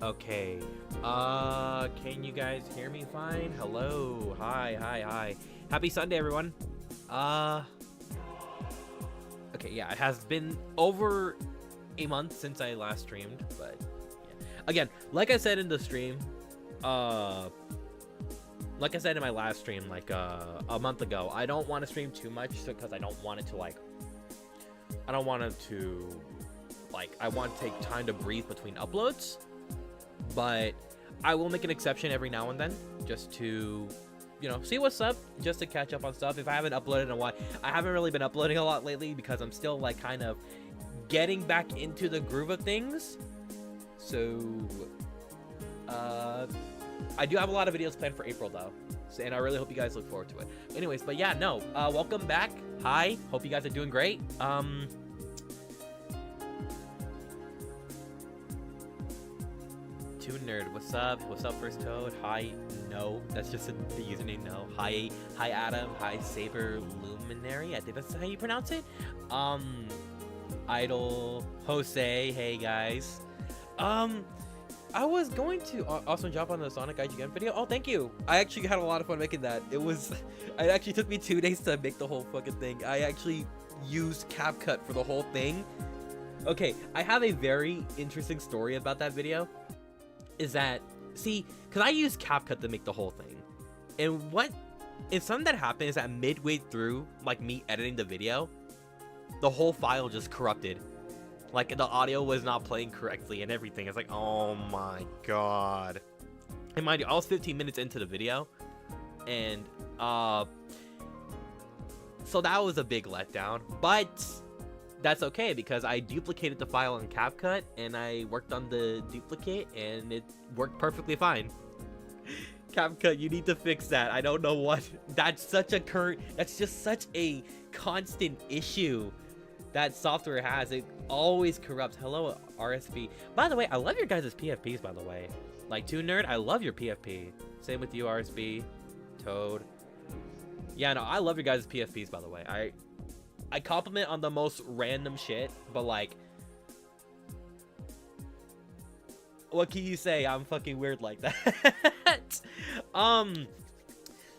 Okay. Can you guys hear me fine? Hello. Hi. Happy Sunday, everyone. Uh, okay, yeah, it has been over a month since I last streamed, but yeah. Again, like I said in the stream, uh, like I said in my last stream, like, a month ago, I don't want to stream too much because I don't want it to, I don't want it to, I want to take time to breathe between uploads. But I will make an exception every now and then just to, see what's up, just to catch up on stuff. If I haven't uploaded in a while, I haven't really been uploading a lot lately because I'm still kind of getting back into the groove of things. So I do have a lot of videos planned for April though, and I really hope you guys look forward to it. Anyways, but yeah, no, welcome back. Hi, hope you guys are doing great. Nerd, what's up? What's up, First Toad? Hi, no, that's just the username. No, hi, Adam. Hi, Saber Luminary. I think that's how you pronounce it. Idol, Jose. Hey guys. I was going to also jump on the Sonic IGN video. Oh, thank you. I actually had a lot of fun making that. It actually took me 2 days to make the whole fucking thing. I actually used CapCut for the whole thing. Okay, I have a very interesting story about that video. Is that, see, because I used CapCut to make the whole thing, and something that happened is that midway through, me editing the video, the whole file just corrupted. The audio was not playing correctly and everything. It's oh my god. And mind you, I was 15 minutes into the video, and, so that was a big letdown, but that's okay because I duplicated the file in CapCut and I worked on the duplicate and it worked perfectly fine. CapCut, you need to fix that. I don't know what. That's just such a constant issue that software has. It always corrupts. Hello, RSP. By the way, I love your guys' PFPs, by the way. Toon Nerd, I love your PFP. Same with you, RSP. Toad. Yeah, no, I love your guys' PFPs, by the way. I compliment on the most random shit, but what can you say? I'm fucking weird like that.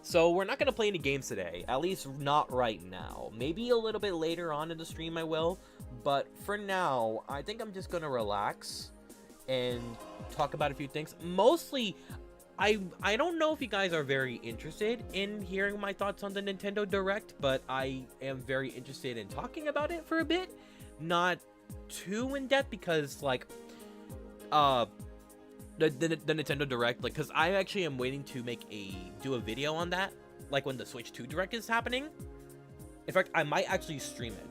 So we're not gonna play any games today, at least not right now. Maybe a little bit later on in the stream I will, but for now, I think I'm just gonna relax and talk about a few things. Mostly, I don't know if you guys are very interested in hearing my thoughts on the Nintendo Direct, but I am very interested in talking about it for a bit. Not too in depth because the Nintendo Direct, because I actually am waiting to do a video on that, when the Switch 2 Direct is happening. In fact, I might actually stream it.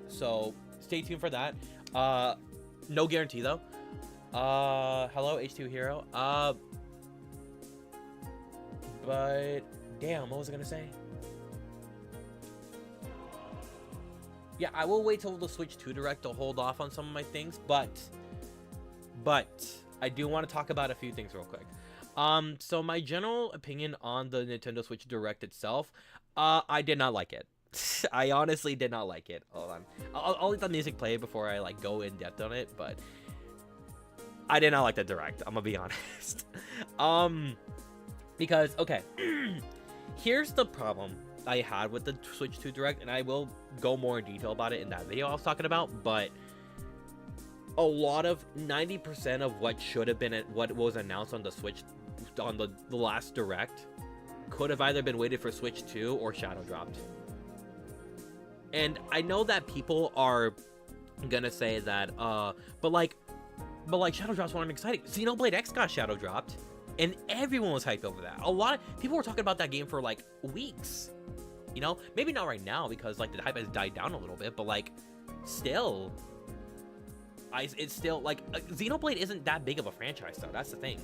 So stay tuned for that. No guarantee though. Hello H2 Hero. But damn, what was I gonna say? Yeah, I will wait till the Switch 2 Direct to hold off on some of my things, but I do want to talk about a few things real quick. So my general opinion on the Nintendo Switch Direct itself, I did not like it. I honestly did not like it. Hold on, I'll let the music play before I go in depth on it, but I did not like the Direct. I'm gonna be honest. Because, okay, here's the problem I had with the Switch 2 Direct, and I will go more in detail about it in that video I was talking about, but a lot of 90% of what should have been what was announced on the Switch, on the last Direct, could have either been waited for Switch 2 or shadow dropped. And I know that people are gonna say that, but shadow drops weren't exciting. Xenoblade X got shadow dropped. And everyone was hyped over that. A lot of people were talking about that game for weeks. Maybe not right now because the hype has died down a little bit, but still, it's still Xenoblade isn't that big of a franchise though. That's the thing.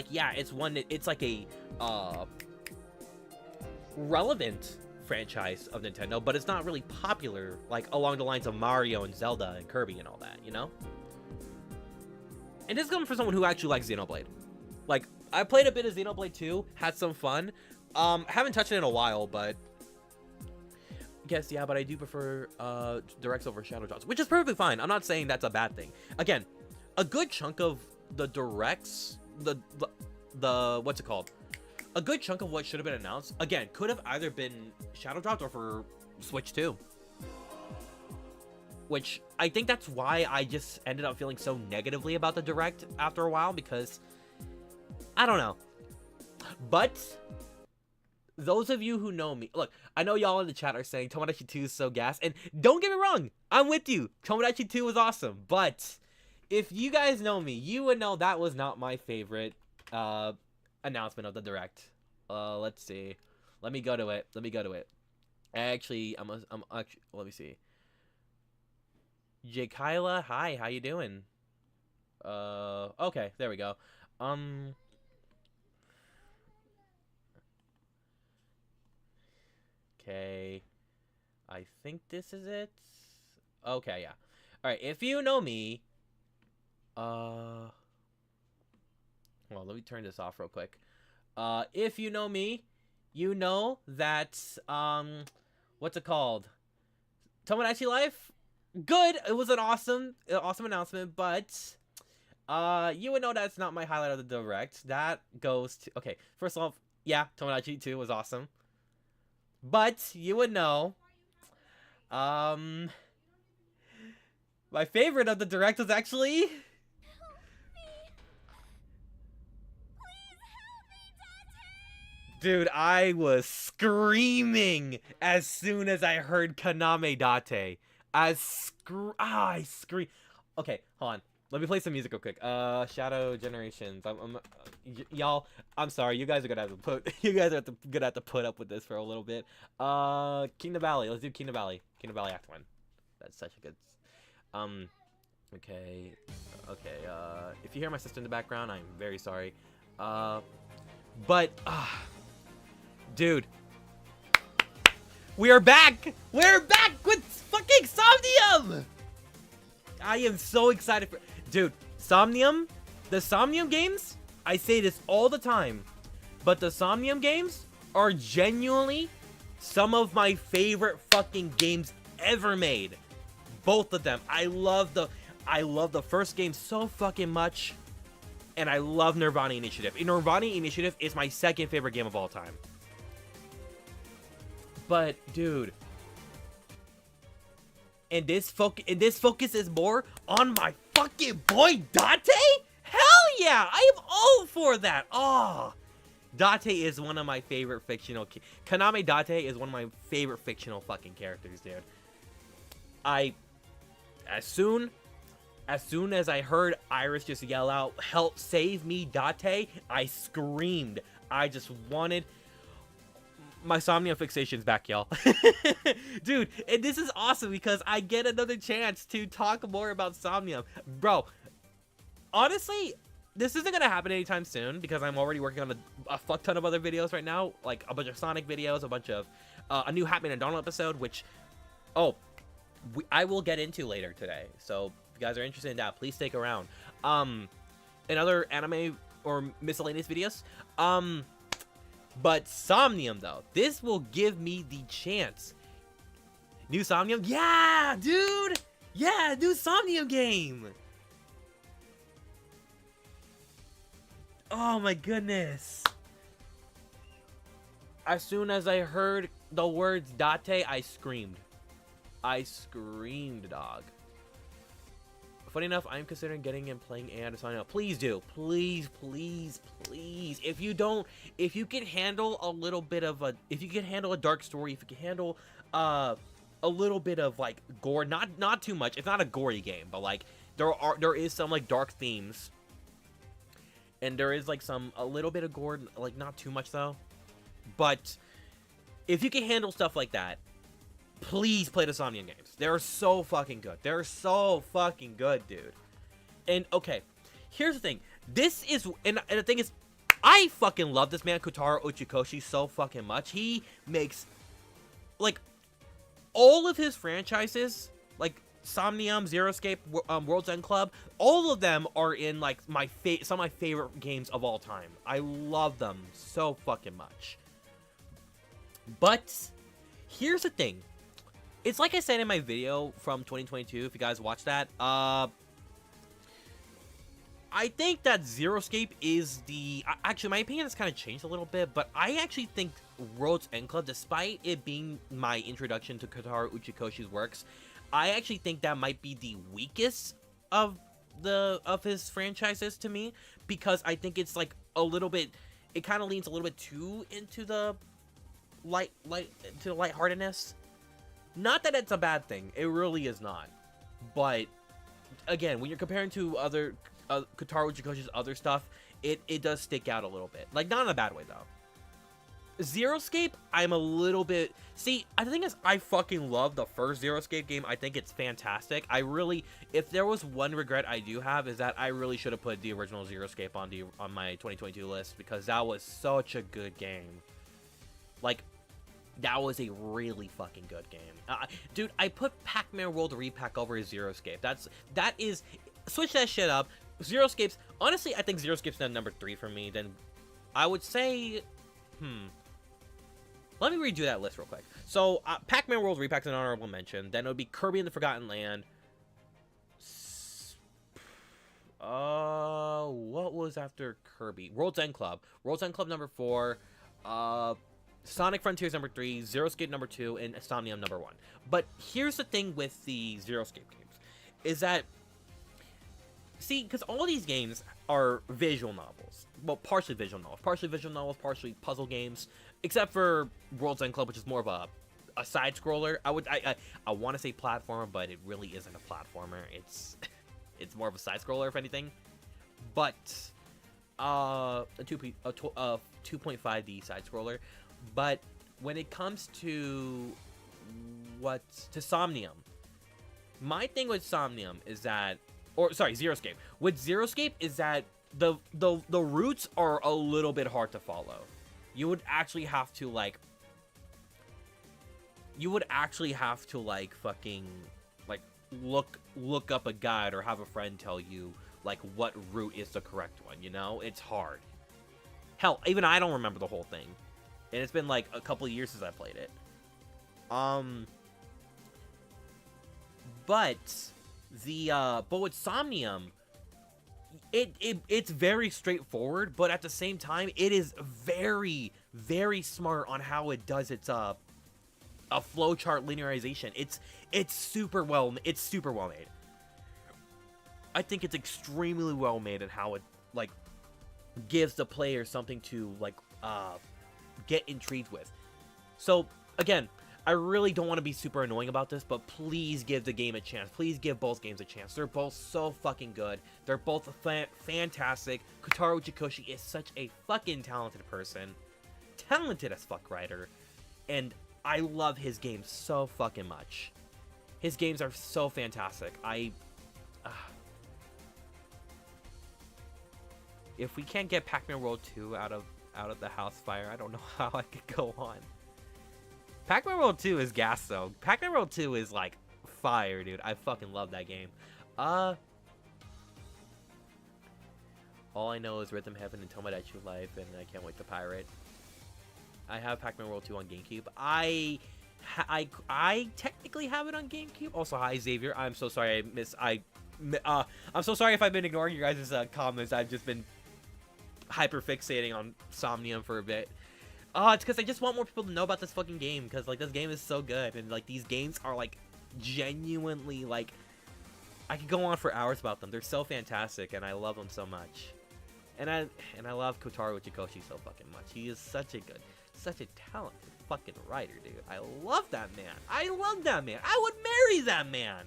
Yeah, it's a relevant franchise of Nintendo, but it's not really popular along the lines of Mario and Zelda and Kirby and all that. And this is coming from someone who actually likes Xenoblade. I played a bit of Xenoblade 2, had some fun. Haven't touched it in a while, but yes, yeah, but I do prefer Directs over Shadow Drops, which is perfectly fine. I'm not saying that's a bad thing. Again, a good chunk of the directs, the what's it called? A good chunk of what should have been announced, again, could have either been shadow dropped or for Switch 2. Which, I think that's why I just ended up feeling so negatively about the Direct after a while, because, I don't know. But, those of you who know me, look, I know y'all in the chat are saying Tomodachi 2 is so gas, and don't get me wrong, I'm with you. Tomodachi 2 was awesome, but if you guys know me, you would know that was not my favorite announcement of the Direct. Let's see. Let me go to it. Actually, let me see. Jakaila, hi, how you doing? Okay, there we go. Okay. I think this is it. Okay, yeah. Alright, if you know me, well, let me turn this off real quick. If you know me, you know that, what's it called? Tomodachi Life? Good! It was an awesome announcement, but, you would know that's not my highlight of the Direct. That goes to, okay, first off, yeah, Tomodachi 2 was awesome. But, you would know, my favorite of the Direct was actually... Dude, I was screaming as soon as I heard Kaname Date. I scream. Okay, hold on. Let me play some music real quick. Shadow Generations. Y'all, I'm sorry. You guys are gonna have to put up with this for a little bit. Kingdom Valley. Let's do Kingdom Valley. Kingdom Valley Act 1. That's such a good. Okay. If you hear my sister in the background, I'm very sorry. But, dude, we are back! We're back with fucking Somnium! I am so excited for, dude, Somnium, the Somnium games, I say this all the time, but the Somnium games are genuinely some of my favorite fucking games ever made. Both of them. I love the first game so fucking much. And I love Nirvana Initiative. Nirvana Initiative is my second favorite game of all time. But, dude. And this focus is more on my fucking boy Date? Hell yeah! I am all for that! Oh! Date is one of my favorite fictional... Kaname Date is one of my favorite fictional fucking characters, dude. As soon as I heard Iris just yell out, "Help, save me, Date," I screamed. I just wanted... My Somnium fixation's back, y'all. Dude, and this is awesome because I get another chance to talk more about Somnium. Bro, honestly, this isn't gonna happen anytime soon because I'm already working on a fuck ton of other videos right now. Like, a bunch of Sonic videos, a bunch of... a new Hatman and Donald episode, which... Oh, I will get into later today. So... If you guys are interested in that, please stick around. And other anime or miscellaneous videos. But Somnium, though. This will give me the chance. New Somnium? Yeah, dude! Yeah, new Somnium game! Oh my goodness. As soon as I heard the words Date, I screamed. I screamed, dog. Funny enough, I'm considering getting and playing AI to sign up. Please do. Please, please, please. If you can handle a little bit of a... If you can handle a dark story, if you can handle a little bit of, like, gore. Not too much. It's not a gory game, but, like, there is some, like, dark themes. And there is, like, a little bit of gore. Like, not too much, though. But if you can handle stuff like that, please play the Somnium games. They're so fucking good. They're so fucking good, dude. And, okay, here's the thing. This is... And the thing is, I fucking love this man, Kotaro Uchikoshi, so fucking much. He makes... Like, all of his franchises, like, Somnium, Zero Escape, World's End Club, all of them are in, like, some of my favorite games of all time. I love them so fucking much. But, here's the thing. It's like I said in my video from 2022, if you guys watched that. I I think that Zeroscape is the... Actually, my opinion has kind of changed a little bit, but I actually think World's End Club, despite it being my introduction to Kotaro Uchikoshi's works, I actually think that might be the weakest of his franchises to me, because I think it's like a little bit... It kind of leans a little bit too into the lightheartedness. Not that it's a bad thing. It really is not. But, again, when you're comparing to other... Kotaro Uchikoshi's other stuff, it does stick out a little bit. Like, not in a bad way, though. Zeroscape, I'm a little bit... See, the thing is, I fucking love the first Zeroscape game. I think it's fantastic. I really... If there was one regret I do have, is that I really should have put the original Zeroscape on my 2022 list, because that was such a good game. Like, that was a really fucking good game. Dude, I put Pac-Man World Repack over Zeroscape. That is... Switch that shit up. Zeroscape's... Honestly, I think Zeroscape's number 3 for me. Then I would say... Let me redo that list real quick. So, Pac-Man World Repack's an honorable mention. Then it would be Kirby and the Forgotten Land. What was after Kirby? World's End Club. World's End Club number 4. Sonic Frontiers number 3. Zeroscape number 2. And Somnium number 1. But here's the thing with the Zeroscape games. Is that... See, because all these games are visual novels. Well, partially visual novels. Partially puzzle games. Except for World's End Club, which is more of a side-scroller. I want to say platformer, but it really isn't a platformer. It's more of a side-scroller, if anything. But, a 2.5D side-scroller. But when it comes to Somnium, my thing with Somnium is that... Zeroscape. With Zeroscape is that the routes are a little bit hard to follow. You would actually have to fucking look up a guide or have a friend tell you like what route is the correct one, you know? It's hard. Hell, even I don't remember the whole thing. And it's been like a couple of years since I played it. But with Somnium, it's very straightforward, but at the same time, it is very, very smart on how it does its a flowchart linearization. It's super well made. I think it's extremely well made in how it like gives the player something to like get intrigued with. So again, I really don't want to be super annoying about this, but please give the game a chance. Please give both games a chance. They're both so fucking good. They're both fantastic. Kotaro Uchikoshi is such a fucking talented person. Talented as fuck writer. And I love his games so fucking much. His games are so fantastic. If we can't get Pac-Man World 2 out of the house fire, I don't know how I could go on. Pac-Man World 2 is gas, though. Pac-Man World 2 is, like, fire, dude. I fucking love that game. All I know is Rhythm Heaven and Tomodachi Life, and I can't wait to pirate. I have Pac-Man World 2 on GameCube. I technically have it on GameCube. Also, hi, Xavier. I'm so sorry I'm so sorry if I've been ignoring your guys' comments. I've just been hyper-fixating on Somnium for a bit. It's because I just want more people to know about this fucking game, because, like, this game is so good, and, like, these games are, like, genuinely, like, I could go on for hours about them. They're so fantastic, and I love them so much. And I love Kotaro Uchikoshi so fucking much. He is such a talented fucking writer, dude. I love that man. I love that man. I would marry that man.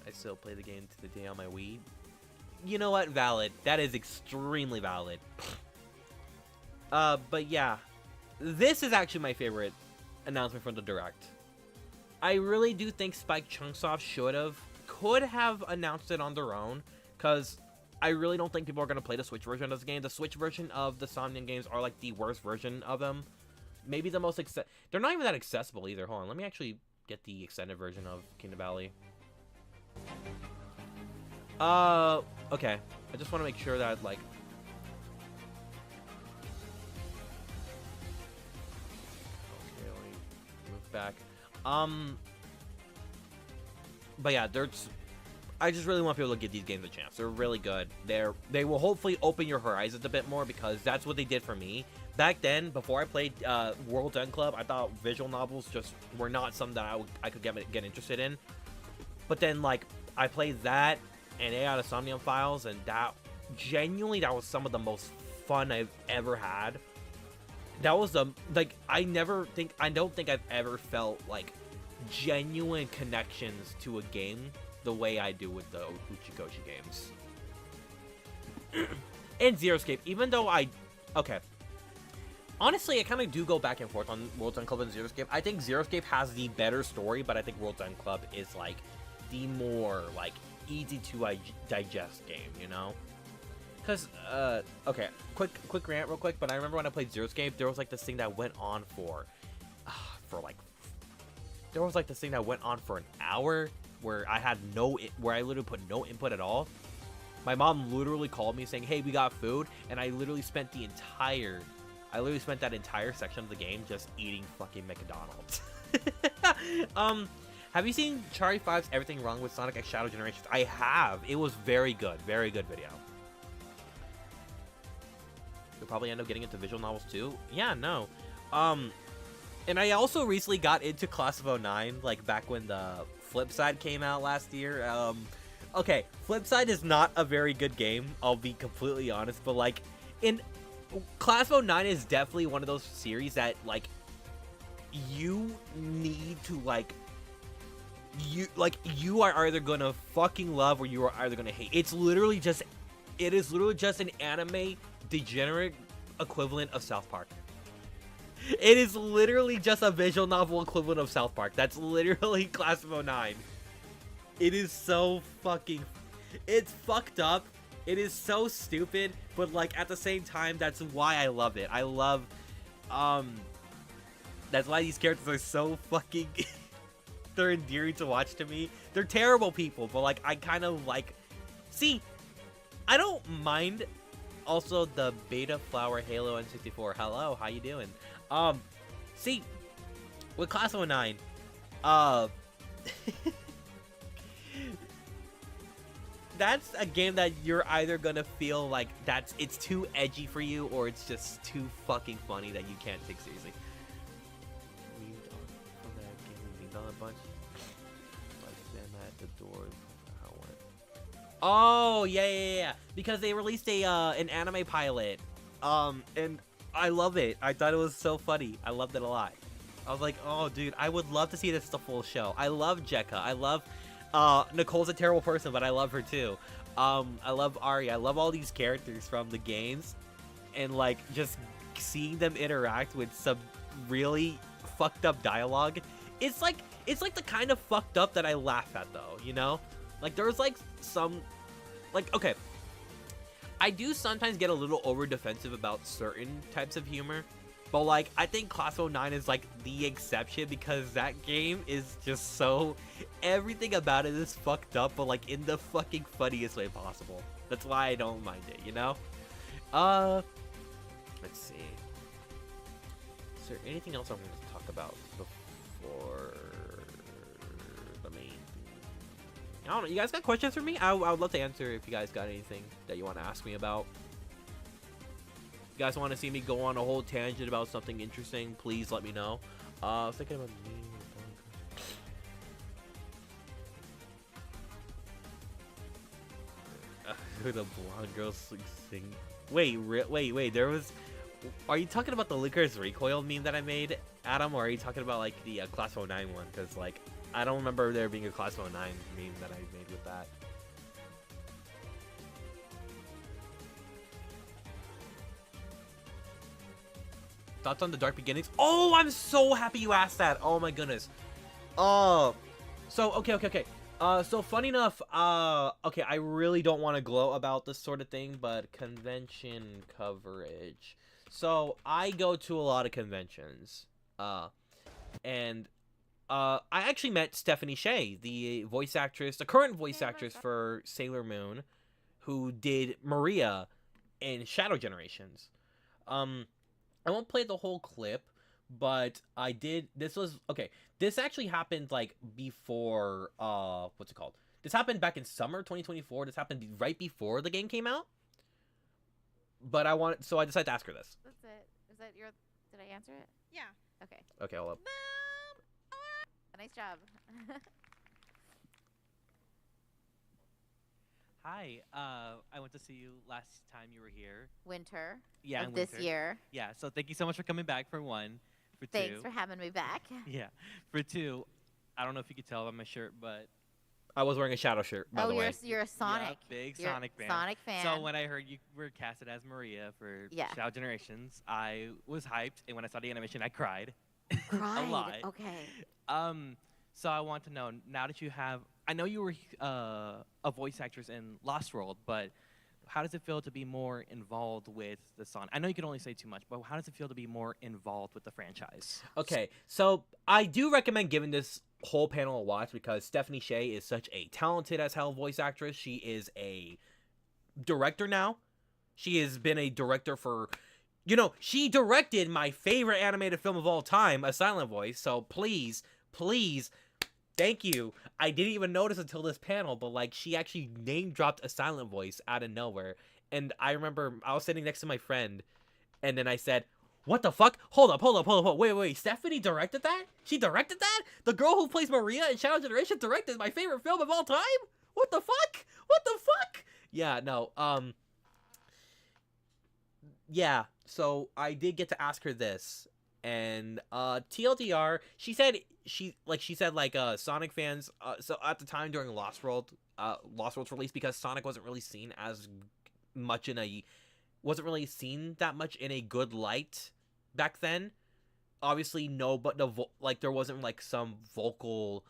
I still play the game to the day on my Wii. You know what? Valid. That is extremely valid. But yeah. This is actually my favorite announcement from the Direct. I really do think Spike Chunsoft could have announced it on their own, because I really don't think people are going to play the Switch version of this game. The Switch version of the Somnium games are like the worst version of them. Maybe the most they're not even that accessible either. Hold on, let me actually get the extended version of Kingdom Valley. Okay. I just want to make sure that, like... Okay, let me move back. But yeah, there's I just really want people to give these games a chance. They're really good. They will hopefully open your horizons a bit more, because that's what they did for me. Back then, before I played World's End Club, I thought visual novels just were not something that I could get interested in. But then, like, I played that and AI the Somnium Files, and that was some of the most fun I've ever had. That was I don't think I've ever felt like genuine connections to a game the way I do with the Uchikoshi games. And Zeroscape, even though honestly, I kind of do go back and forth on World's End Club and Zeroscape. I think Zeroscape has the better story, but I think World's End Club is, like, the more, like, easy to digest game, you know? Because, okay, quick rant real quick, but I remember when I played Zeroscape, there was, like, this thing that went on there was, like, this thing that went on for an hour, where I literally put no input at all. My mom literally called me saying, hey, we got food, and I literally spent that entire section of the game just eating fucking McDonald's. Have you seen Charlie 5's Everything Wrong with Sonic X Shadow Generations? I have. It was very good video. You'll probably end up getting into visual novels too. Yeah, no. And I also recently got into Class of '09, like back when the Flip Side came out last year. Okay, Flip Side is not a very good game, I'll be completely honest, but like, in Class of '09 is definitely one of those series that, like, you need to, you are either gonna fucking love or you are either gonna hate. It is literally just an anime degenerate equivalent of South Park. It is literally just a visual novel equivalent of South Park. That's literally Class of '09. It is so fucking... It's fucked up. It is so stupid, but, like, at the same time, that's why I love it. I love... That's why these characters are so fucking... They're endearing to watch to me. They're terrible people, but, like, I kind of, like... See, I don't mind... Also, the Beta Flower Halo N64. Hello, how you doing? See, with Class of '09, that's a game that you're either gonna feel like it's too edgy for you, or it's just too fucking funny that you can't take seriously. From that game, we on a bunch. Like them at the door. Oh yeah. Because they released an anime pilot, and I love it. I thought it was so funny. I loved it a lot. I was like, oh dude, I would love to see this as a full show. I love Jekka. I love Nicole's a terrible person, but I love her too. I love Ari. I love all these characters from the games, and like just seeing them interact with some really fucked up dialogue. It's like the kind of fucked up that I laugh at though, you know? Like there's like some, like, okay, I do sometimes get a little over defensive about certain types of humor, but like I think Class of '09 is like the exception, because that game is just so, everything about it is fucked up, but like in the fucking funniest way possible. That's why I don't mind it, you know? Let's see. Is there anything else I want to talk about before the main? I don't know. You guys got questions for me? I would love to answer if you guys got anything that you want to ask me about. If you guys want to see me go on a whole tangent about something interesting, please let me know. I was thinking about the blonde girl sing. Wait. There was. Are you talking about the Licorice Recoil meme that I made, Adam, or are you talking about like the Class of '09 one? Because like, I don't remember there being a Class of '09 meme that I made with that. Thoughts on the Dark Beginnings? Oh, I'm so happy you asked that. Oh my goodness. Oh, so okay. So funny enough, okay, I really don't want to gloat about this sort of thing, but convention coverage. So I go to a lot of conventions, and I actually met Stephanie Sheh, the voice actress, the current voice actress for Sailor Moon, who did Maria in Shadow Generations. I won't play the whole clip, but I did. This was okay. This actually happened like before. What's it called? This happened back in summer 2024. This happened right before the game came out. But so I decided to ask her this. That's it. Is that your? Did I answer it? Yeah. Okay. Okay, hold up. Nice job. Hi. I went to see you last time you were here. Winter Yeah, of in this winter. year. Yeah. So thank you so much for coming back. For one, for Thanks two. for having me back. Yeah. For two, I don't know if you could tell by my shirt, but I was wearing a Shadow shirt, by the way. You're a Sonic. yeah, big You're Sonic fan. Sonic fan. So when I heard you were casted as Maria for Yeah. Shadow Generations, I was hyped, and when I saw the animation, I cried. Cried. a lot. Okay. So I want to know, now that you have, I know you were a voice actress in Lost World, but how does it feel to be more involved with the Sonic? I know you can only say too much, but how does it feel to be more involved with the franchise? Okay, so I do recommend giving this whole panel a watch because Stephanie Sheh is such a talented as hell voice actress. She is a director now. She has been a director for, she directed my favorite animated film of all time, A Silent Voice. So please, thank you. I didn't even notice until this panel, but like she actually name dropped A Silent Voice out of nowhere. And I remember I was sitting next to my friend, and then I said, "What the fuck? Hold up. Wait. Stephanie directed that? She directed that? The girl who plays Maria in Shadow Generation directed my favorite film of all time? What the fuck? Yeah, no. Yeah. So I did get to ask her this, and TLDR, she said Sonic fans. So at the time during Lost World's release, because Sonic wasn't really seen as much wasn't really seen that much in a good light back then. Obviously, no, but there wasn't like some vocal.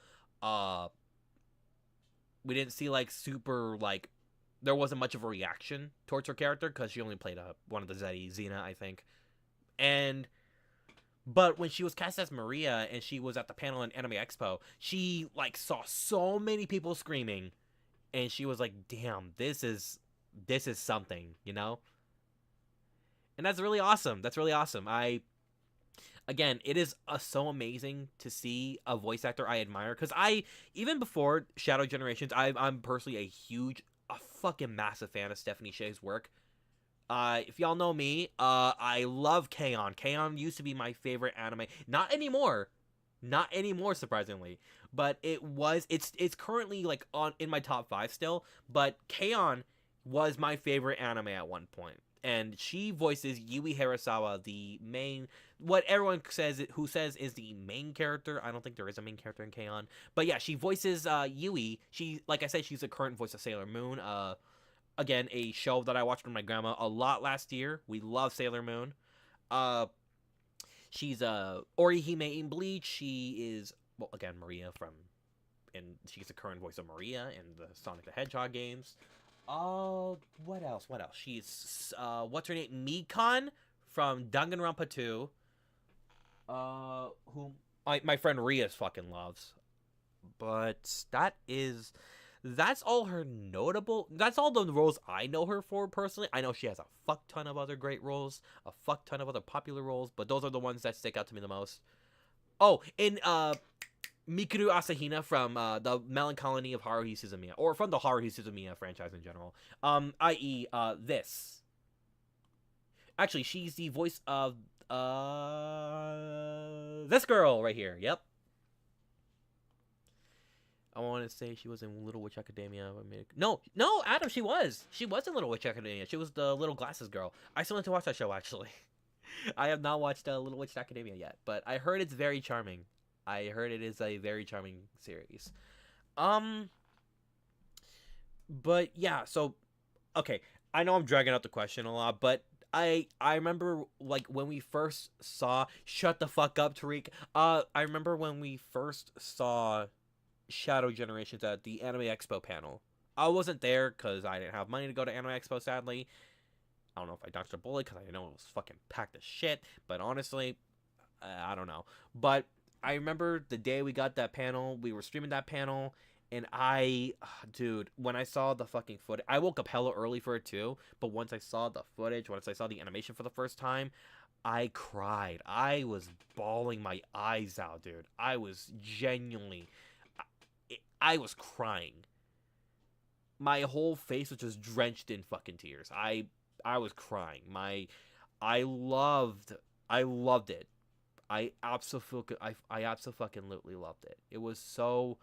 We didn't see like super like. There wasn't much of a reaction towards her character because she only played one of the Xena, I think. But when she was cast as Maria and she was at the panel in Anime Expo, she like saw so many people screaming, and she was like, "Damn, this is something," And that's really awesome. Again, it is so amazing to see a voice actor I admire, because even before Shadow Generations, I'm personally a fucking massive fan of Stephanie Sheh's work. If y'all know me, I love K-On! K-On! Used to be my favorite anime. Not anymore, surprisingly. But it's currently like in my top 5 still. But K-On! Was my favorite anime at one point. And she voices Yui Hirasawa, the main, what everyone says is the main character. I don't think there is a main character in K-On! But yeah, she voices Yui. She, like I said, she's the current voice of Sailor Moon. Again, a show that I watched with my grandma a lot last year. We love Sailor Moon. She's Orihime in Bleach. She is, well, again, Maria and she's the current voice of Maria in the Sonic the Hedgehog games. What else? She's, what's her name? Mikan from Danganronpa 2. Whom my friend Rias fucking loves. But that's all that's all the roles I know her for personally. I know she has a fuck ton of other great roles, a fuck ton of other popular roles, but those are the ones that stick out to me the most. Oh, and Mikuru Asahina from the Melancholy of Haruhi Suzumiya, or from the Haruhi Suzumiya franchise in general. I.e., this. Actually, she's the voice of this girl right here. Yep. I want to say she was in Little Witch Academia. No, Adam, she was in Little Witch Academia. She was the little glasses girl. I still need to watch that show, actually. I have not watched Little Witch Academia yet, but I heard it's very charming. I heard it is a very charming series. But yeah, so okay, I know I'm dragging out the question a lot, but I remember like when we first saw shut the fuck up, Tariq. I remember when we first saw Shadow Generations at the Anime Expo panel. I wasn't there because I didn't have money to go to Anime Expo, sadly. I don't know if I dodged a bullet because I know it was fucking packed as shit, but honestly, I don't know. But I remember the day we got that panel, we were streaming that panel, and dude, when I saw the fucking footage, I woke up hella early for it too, but once I saw the footage, once I saw the animation for the first time, I cried. I was bawling my eyes out, dude. I was genuinely, I was crying. My whole face was just drenched in fucking tears. I was crying. I loved I loved it. I absolutely loved it. It was so.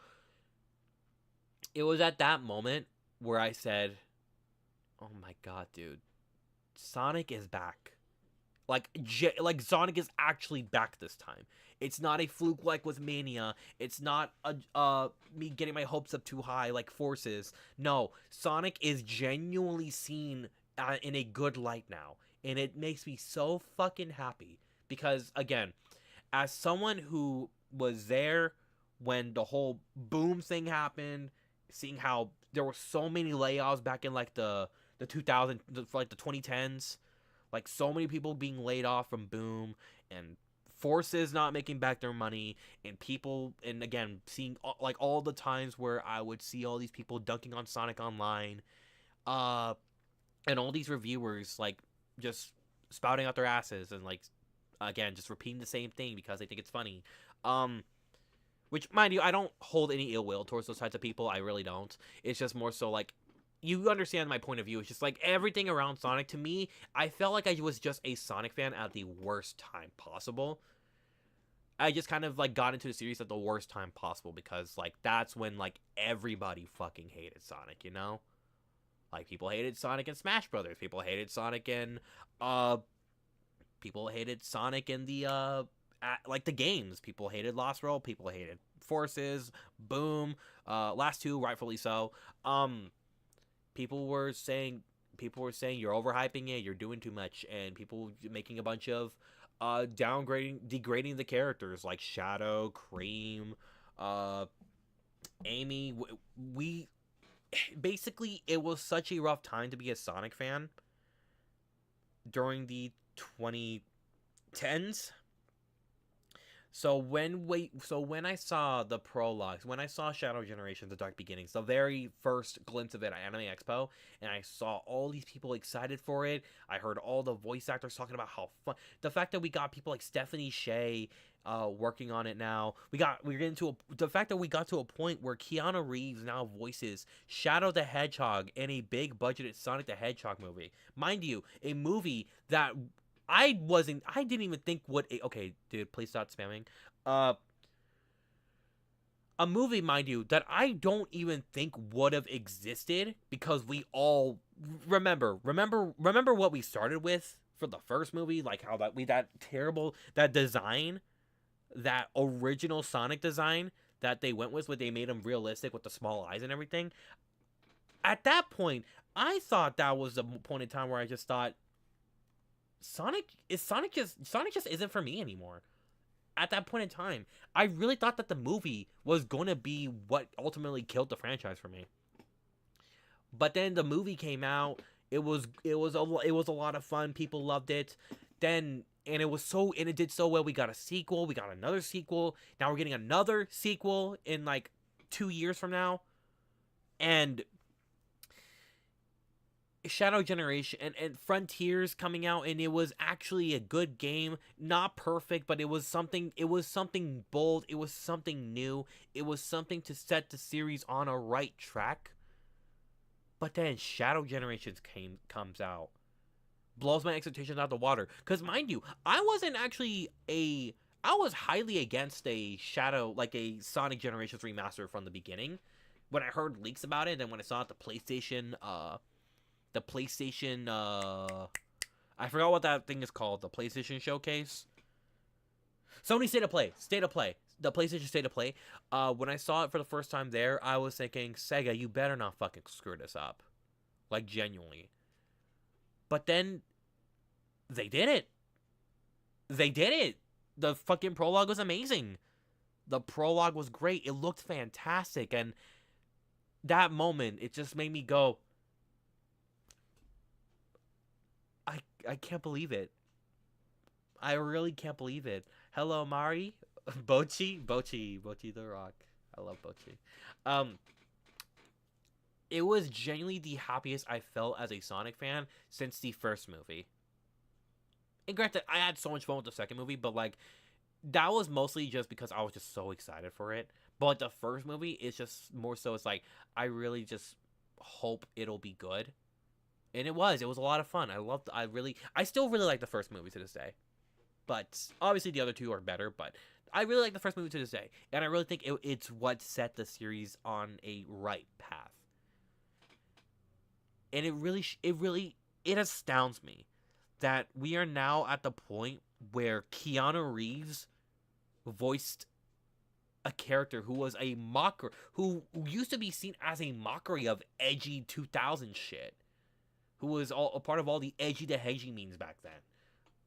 It was at that moment where I said, "Oh my god, dude, Sonic is back." Like Sonic is actually back this time. It's not a fluke like with Mania. It's not me getting my hopes up too high like Forces. No, Sonic is genuinely seen in a good light now, and it makes me so fucking happy because again, as someone who was there when the whole boom thing happened, seeing how there were so many layoffs back in like the 2000 like the 2010s, like so many people being laid off from Boom and Forces not making back their money and people, and again seeing like all the times where I would see all these people dunking on Sonic Online, uh and all these reviewers like just spouting out their asses and like again just repeating the same thing because they think it's funny. Which, mind you, I don't hold any ill will towards those types of people. I really don't. It's just more so like, you understand my point of view. It's just like everything around Sonic to me, I felt like I was just a Sonic fan at the worst time possible. I just kind of like got into the series at the worst time possible because like that's when like everybody fucking hated Sonic, you know? Like people hated Sonic in Smash Brothers. People hated Sonic in the like the games. People hated Lost World. People hated Forces. Boom. Last two, rightfully so. People were saying you're overhyping it. You're doing too much, and people making a bunch of degrading the characters like Shadow, Cream, Amy. We basically, it was such a rough time to be a Sonic fan during the 2010s. So when I saw the prologues, when I saw Shadow Generation: The Dark Beginnings, the very first glimpse of it at Anime Expo, and I saw all these people excited for it, I heard all the voice actors talking about how fun. The fact that we got people like Stephanie Shea working on it now. The fact that we got to a point where Keanu Reeves now voices Shadow the Hedgehog in a big budgeted Sonic the Hedgehog movie. Mind you, a movie that I didn't even think okay, dude, please stop spamming. A movie, mind you, that I don't even think would have existed because we all remember what we started with for the first movie, like how that design, that original Sonic design that they went with, where they made him realistic with the small eyes and everything. At that point, I thought that was the point in time where I just thought, Sonic just isn't for me anymore. At that point in time, I really thought that the movie was going to be what ultimately killed the franchise for me. But then the movie came out. It was a lot of fun. People loved it. And it did so well. We got a sequel. We got another sequel. Now we're getting another sequel in like 2 years from now. And Shadow Generation and Frontiers coming out, and it was actually a good game. Not perfect, but it was something bold. It was something new. It was something to set the series on a right track. But then Shadow Generations comes out. Blows my expectations out the water. Because mind you, I was highly against a Sonic Generations remaster from the beginning. When I heard leaks about it, and then when I saw it at the PlayStation, I forgot what that thing is called, the PlayStation Showcase. Sony State of Play. The PlayStation State of Play. When I saw it for the first time there, I was thinking, Sega, you better not fucking screw this up. Like, genuinely. But then, they did it. The fucking prologue was amazing. The prologue was great. It looked fantastic. And that moment, it just made me go, I can't believe it. I really can't believe it. Hello, Mari. Bochi the Rock. I love Bochi. It was genuinely the happiest I felt as a Sonic fan since the first movie. And granted, I had so much fun with the second movie, but like that was mostly just because I was just so excited for it. But like, the first movie is just more so. It's like I really just hope it'll be good, and it was. It was a lot of fun. I still really like the first movie to this day. But obviously the other two are better. But I really like the first movie to this day, and I really think it's what set the series on a right path. And it astounds me that we are now at the point where Keanu Reeves voiced a character who was a mocker, who used to be seen as a mockery of edgy 2000 shit, who was a part of all the edgy to hedgy memes back then.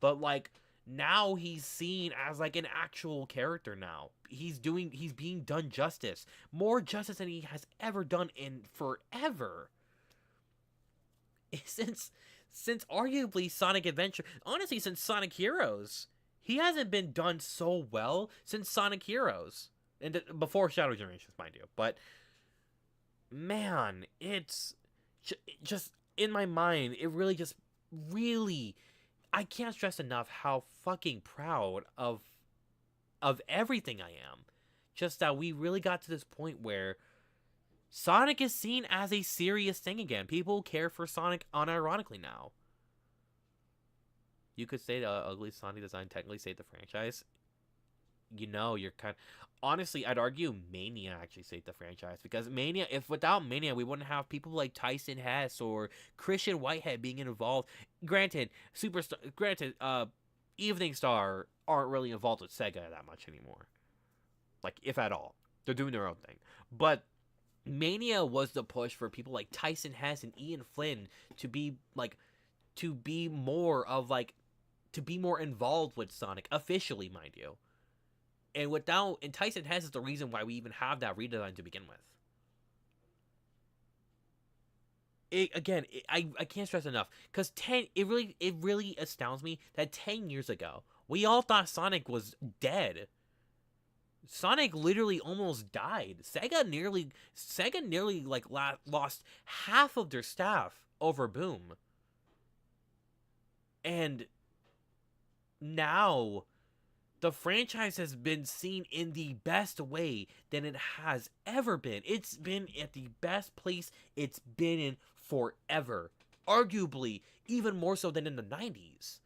But like now he's seen as like an actual character now. He's being done justice. More justice than he has ever done in forever. Since arguably Sonic Adventure, honestly, since Sonic Heroes, he hasn't been done so well since Sonic Heroes, and before Shadow Generations, mind you. But man, it's just in my mind. It really, I can't stress enough how fucking proud of everything I am. Just that we really got to this point where Sonic is seen as a serious thing again. People care for Sonic unironically now. You could say the ugly Sonic design technically saved the franchise. You're honestly, I'd argue Mania actually saved the franchise, because Mania, if without Mania, we wouldn't have people like Tyson Hess or Christian Whitehead being involved. Granted, Evening Star aren't really involved with Sega that much anymore. Like, if at all. They're doing their own thing. But Mania was the push for people like Tyson Hess and Ian Flynn to be more involved with Sonic, officially, mind you. And Tyson Hess is the reason why we even have that redesign to begin with. I can't stress enough, because it really astounds me that 10 years ago we all thought Sonic was dead. Sonic literally almost died. Sega nearly lost half of their staff over Boom. And now the franchise has been seen in the best way than it has ever been. It's been at the best place it's been in forever. Arguably, even more so than in the 90s.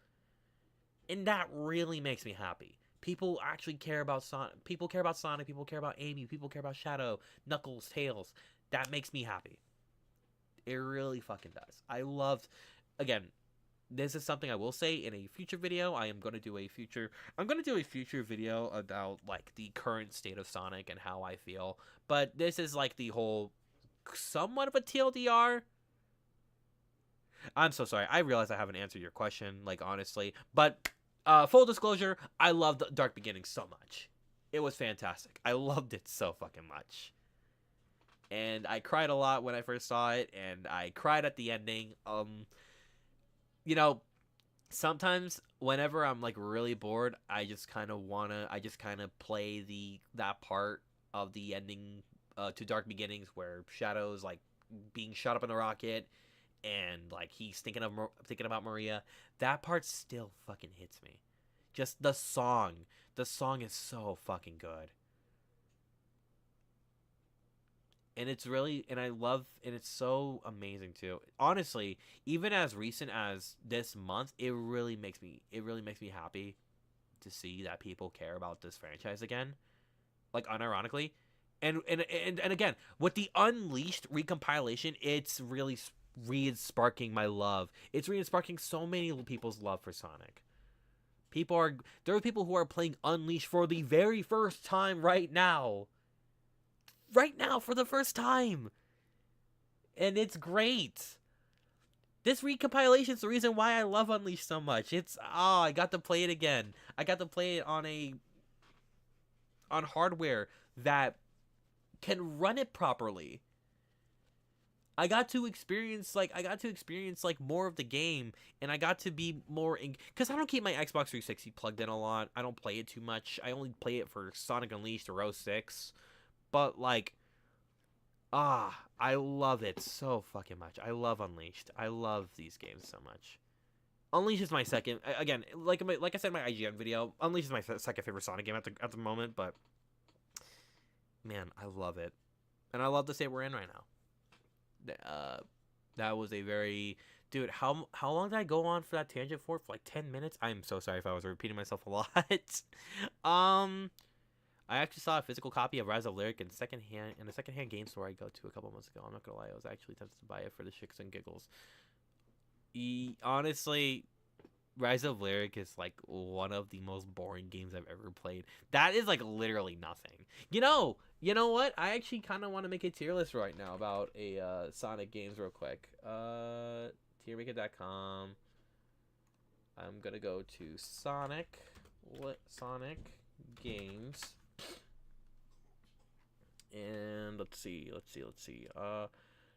And that really makes me happy. People actually care about Sonic. People care about Sonic. People care about Amy. People care about Shadow, Knuckles, Tails. That makes me happy. It really fucking does. Again, this is something I will say in a future video. I'm going to do a future video about like the current state of Sonic and how I feel. But this is like the whole somewhat of a TLDR. I'm so sorry. I realize I haven't answered your question, like, honestly, but full disclosure, I loved Dark Beginnings so much. It was fantastic. I loved it so fucking much. And I cried a lot when I first saw it, and I cried at the ending. Sometimes whenever I'm like really bored, I just kind of play that part of the ending to Dark Beginnings where Shadow's like being shot up in a rocket, and like he's thinking about Maria. That part still fucking hits me. Just the song is so fucking good. And it's so amazing too. Honestly, even as recent as this month, it really makes me happy to see that people care about this franchise again, like unironically. And again, with the Unleashed recompilation, it's really re-sparking my love. It's re-sparking so many people's love for Sonic. There are people who are playing Unleashed for the very first time right now. Right now, for the first time. And it's great. This recompilation is the reason why I love Unleashed so much. I got to play it again. I got to play it on hardware that can run it properly. I got to experience more of the game, and I got to be more because I don't keep my Xbox 360 plugged in a lot. I don't play it too much. I only play it for Sonic Unleashed or 06. But like, I love it so fucking much. I love Unleashed. I love these games so much. Unleash is my second. Again, like I said in my IGN video, Unleash is my second favorite Sonic game at the moment. But man, I love it, and I love the state we're in right now. That was a very dude. How long did I go on for that tangent for? For like 10 minutes. I'm so sorry if I was repeating myself a lot. I actually saw a physical copy of Rise of Lyric in a secondhand game store I go to a couple months ago. I'm not gonna lie, I was actually tempted to buy it for the shits and giggles. Honestly, Rise of Lyric is like one of the most boring games I've ever played. That is like literally nothing. You know what? I actually kind of want to make a tier list right now about a Sonic games real quick. Tiermaker.com. I'm gonna go to Sonic games, and let's see.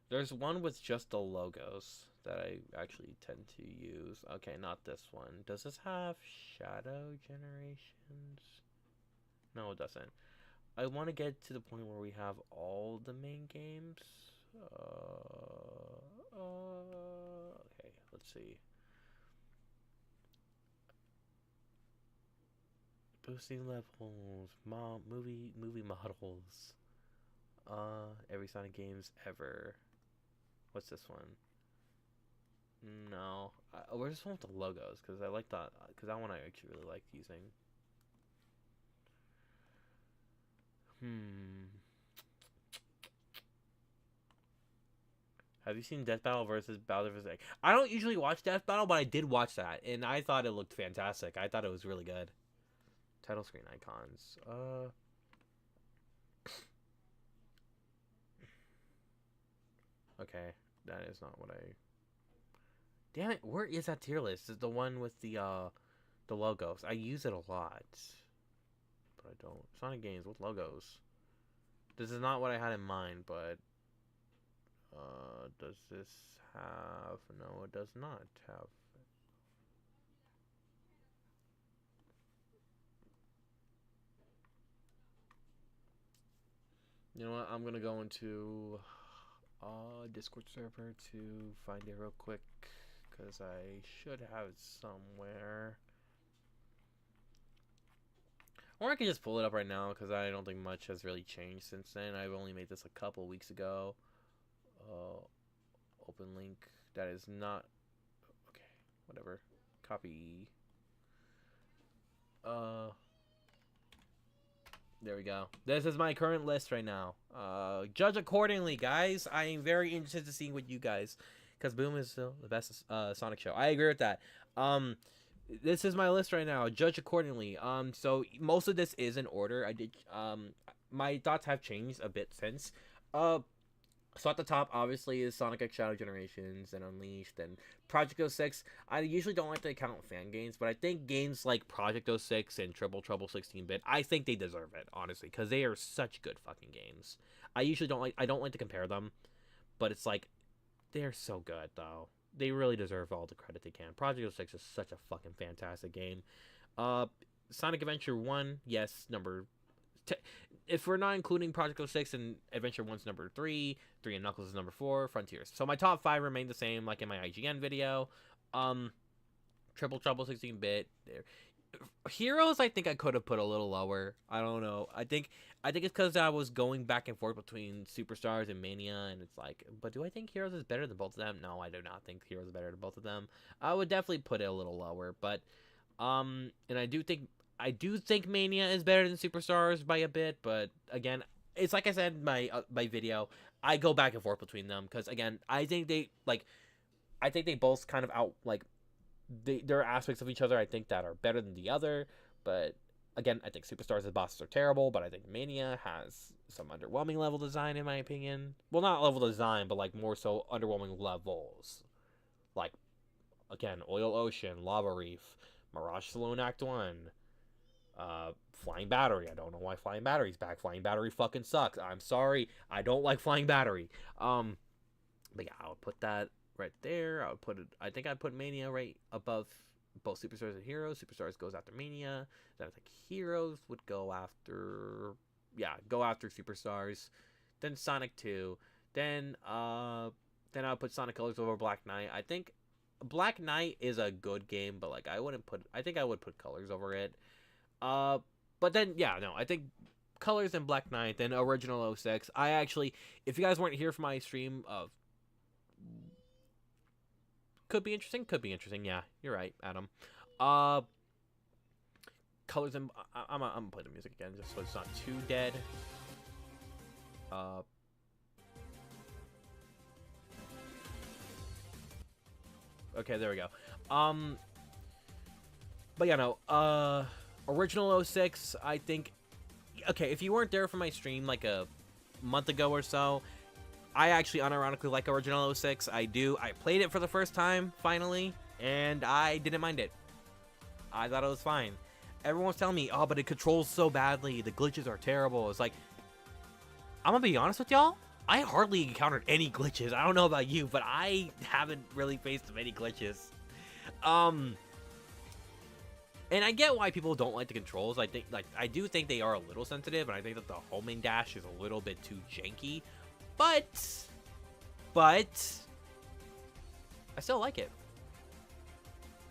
There's one with just the logos that I actually tend to use. Okay, not this one. Does this have Shadow Generations? No, it doesn't. I want to get to the point where we have all the main games. Okay, let's see. Boosting levels, movie models. Every Sonic games ever. What's this one? No, where's this one with the logos? Because I like that. Because that one I actually really like using. Have you seen Death Battle versus Bowser vs. Egg? I don't usually watch Death Battle, but I did watch that, and I thought it looked fantastic. I thought it was really good. Title screen icons. Okay, that is not what I. Damn it! Where is that tier list? Is the one with the logos? I use it a lot, but I don't. Sonic games with logos. This is not what I had in mind, but does this have? No, it does not have. You know what? I'm gonna go into Discord server to find it real quick, because I should have it somewhere. Or I can just pull it up right now, because I don't think much has really changed since then. I've only made this a couple weeks ago. Open link. That is not... Okay, whatever. Copy. There we go. This is my current list right now. Judge accordingly, guys. I am very interested to see what you guys... Because Boom is still the best Sonic show. I agree with that. This is my list right now. Judge accordingly. So most of this is in order. I did my thoughts have changed a bit since. So at the top obviously is Sonic X Shadow Generations, and Unleashed, and Project 06. I usually don't like to count fan games, but I think games like Project 06 and Triple Trouble 16-bit, I think they deserve it, honestly, because they are such good fucking games. I don't like to compare them, but it's like they're so good though. They really deserve all the credit they can. Project 06 is such a fucking fantastic game. Sonic Adventure 1, yes, if we're not including Project 06, and Adventure 1's number 3, 3 and Knuckles is number 4, Frontiers. So my top 5 remain the same, like in my IGN video. Triple Trouble 16-bit. Heroes, I think I could have put a little lower. I don't know. I think it's because I was going back and forth between Superstars and Mania, and it's like, but do I think Heroes is better than both of them? No, I do not think Heroes is better than both of them. I would definitely put it a little lower, but and I do think Mania is better than Superstars by a bit, but again, it's like I said in my video, I go back and forth between them, because again, I think they both kind of there are aspects of each other I think that are better than the other, but again, I think Superstars' bosses are terrible, but I think Mania has some underwhelming level design in my opinion. Well, not level design, but like more so underwhelming levels. Like, again, Oil Ocean, Lava Reef, Mirage Saloon Act 1, Flying Battery. I don't know why Flying Battery's back. Flying Battery fucking sucks. I'm sorry. I don't like Flying Battery. But yeah, I would put that right there. I think I'd put Mania right above both Superstars and Heroes. Superstars goes after Mania. Then I think Heroes would go after Superstars. Then Sonic 2. Then I would put Sonic Colors over Black Knight. I think Black Knight is a good game, but like I think I would put Colors over it. But then yeah, no, I think Colors and Black Knight, then Original '06. I actually, if you guys weren't here for my stream of, could be interesting. Could be interesting. Yeah, you're right, Adam. Colors and I'm gonna play the music again just so it's not too dead. Okay, there we go. But yeah, no. Original '06. I think. Okay, if you weren't there for my stream like a month ago or so, I actually unironically like Original '06. I do. I played it for the first time finally, and I didn't mind it. I thought it was fine. Everyone's telling me, oh, but it controls so badly. The glitches are terrible. It's like, I'm gonna be honest with y'all. I hardly encountered any glitches. I don't know about you, but I haven't really faced many glitches. And I get why people don't like the controls. I think, like, I do think they are a little sensitive, and I think that the homing dash is a little bit too janky. But I still like it.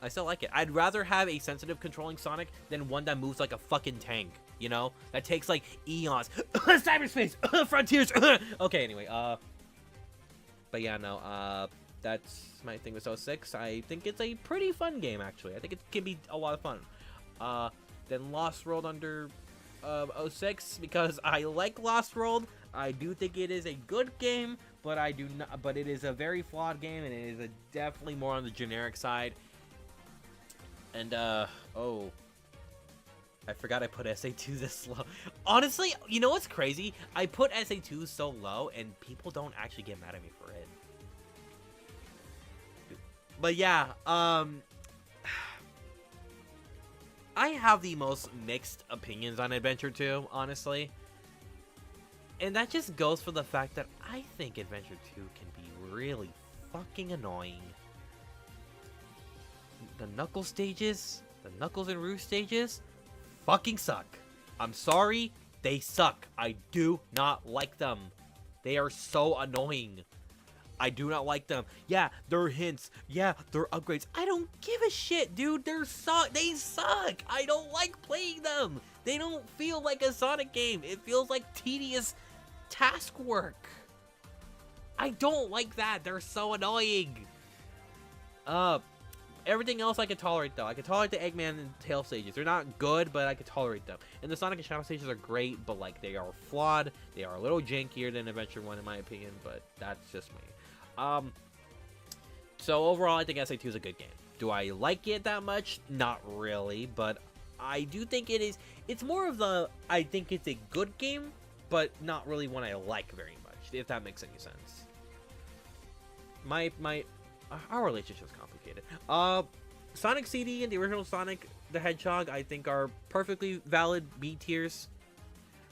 I still like it. I'd rather have a sensitive controlling Sonic than one that moves like a fucking tank, you know? That takes like eons. Cyberspace! Frontiers! Okay, anyway, but yeah, no, that's my thing with '06. I think it's a pretty fun game, actually. I think it can be a lot of fun. Then Lost World under '06, because I like Lost World. I do think it is a good game, but I do not. But it is a very flawed game, and it is definitely more on the generic side. And oh, I forgot I put SA2 this low. Honestly, you know what's crazy? I put SA2 so low, and people don't actually get mad at me for it. But yeah, I have the most mixed opinions on Adventure 2, honestly. And that just goes for the fact that I think Adventure 2 can be really fucking annoying. The Knuckles stages, the Knuckles and Roo stages, fucking suck. I'm sorry, they suck. I do not like them. They are so annoying. I do not like them. Yeah, they're hints. Yeah, they're upgrades. I don't give a shit, dude. They suck. I don't like playing them. They don't feel like a Sonic game. It feels like tedious task work. I don't like that. They're so annoying. Everything else I can tolerate, though. I can tolerate the Eggman and Tail stages. They're not good, but I can tolerate them. And the Sonic and Shadow stages are great, but, like, they are flawed. They are a little jankier than Adventure 1, in my opinion, but that's just me. So overall, I think SA2 is a good game. Do I like it that much? Not really, but I do think it is. It's more of the, I think it's a good game, but not really one I like very much, if that makes any sense. Our relationship is complicated. Sonic CD and the original Sonic the Hedgehog, I think, are perfectly valid B tiers.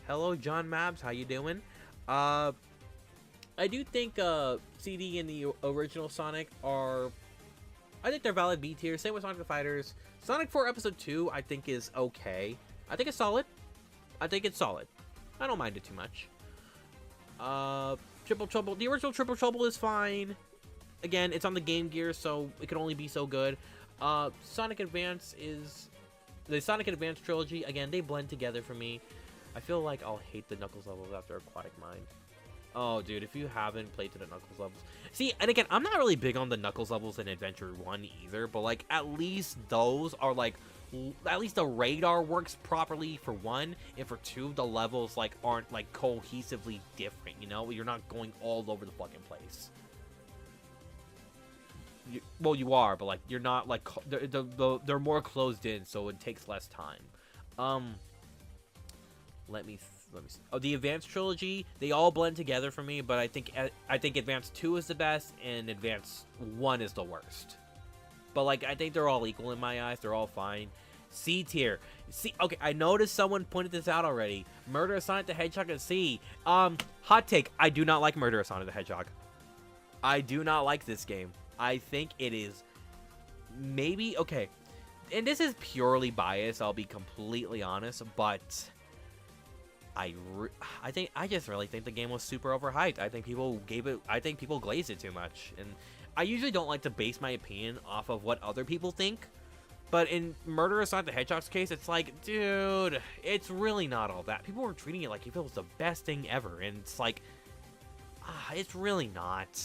Hello, John Mabs, how you doing? I do think CD and the original Sonic are, I think they're valid B tiers. Same with Sonic the Fighters. Sonic 4 Episode 2, I think, is okay. I think it's solid. I don't mind it too much. Triple Trouble, the original Triple Trouble is fine. Again, it's on the Game Gear, so it can only be so good. Sonic Advance is... The Sonic Advance trilogy, again, they blend together for me. I feel like I'll hate the Knuckles levels after Aquatic Mind. Oh, dude, if you haven't played to the Knuckles levels... See, and again, I'm not really big on the Knuckles levels in Adventure 1 either, but, like, at least those are, like... At least the radar works properly for 1, and for 2, the levels, like, aren't, like, cohesively different, you know? You're not going all over the fucking place. Well, you are, but, like, you're not, like, they're more closed in, so it takes less time. Let me see. Oh, the Advance trilogy, they all blend together for me, but I think Advance 2 is the best, and Advance 1 is the worst. But, like, I think they're all equal in my eyes. They're all fine. C tier. C. Okay, I noticed someone pointed this out already. Murder of Sonic the Hedgehog at C. Hot take. I do not like Murder of Sonic the Hedgehog. I do not like this game. I think it is maybe... Okay, and this is purely bias. I'll be completely honest, but... I just really think the game was super overhyped. I think people glazed it too much, and I usually don't like to base my opinion off of what other people think. But in Murder Sonic the Hedgehog's case, it's like, dude, it's really not all that. People were treating it like if it was the best thing ever. And it's like, it's really not.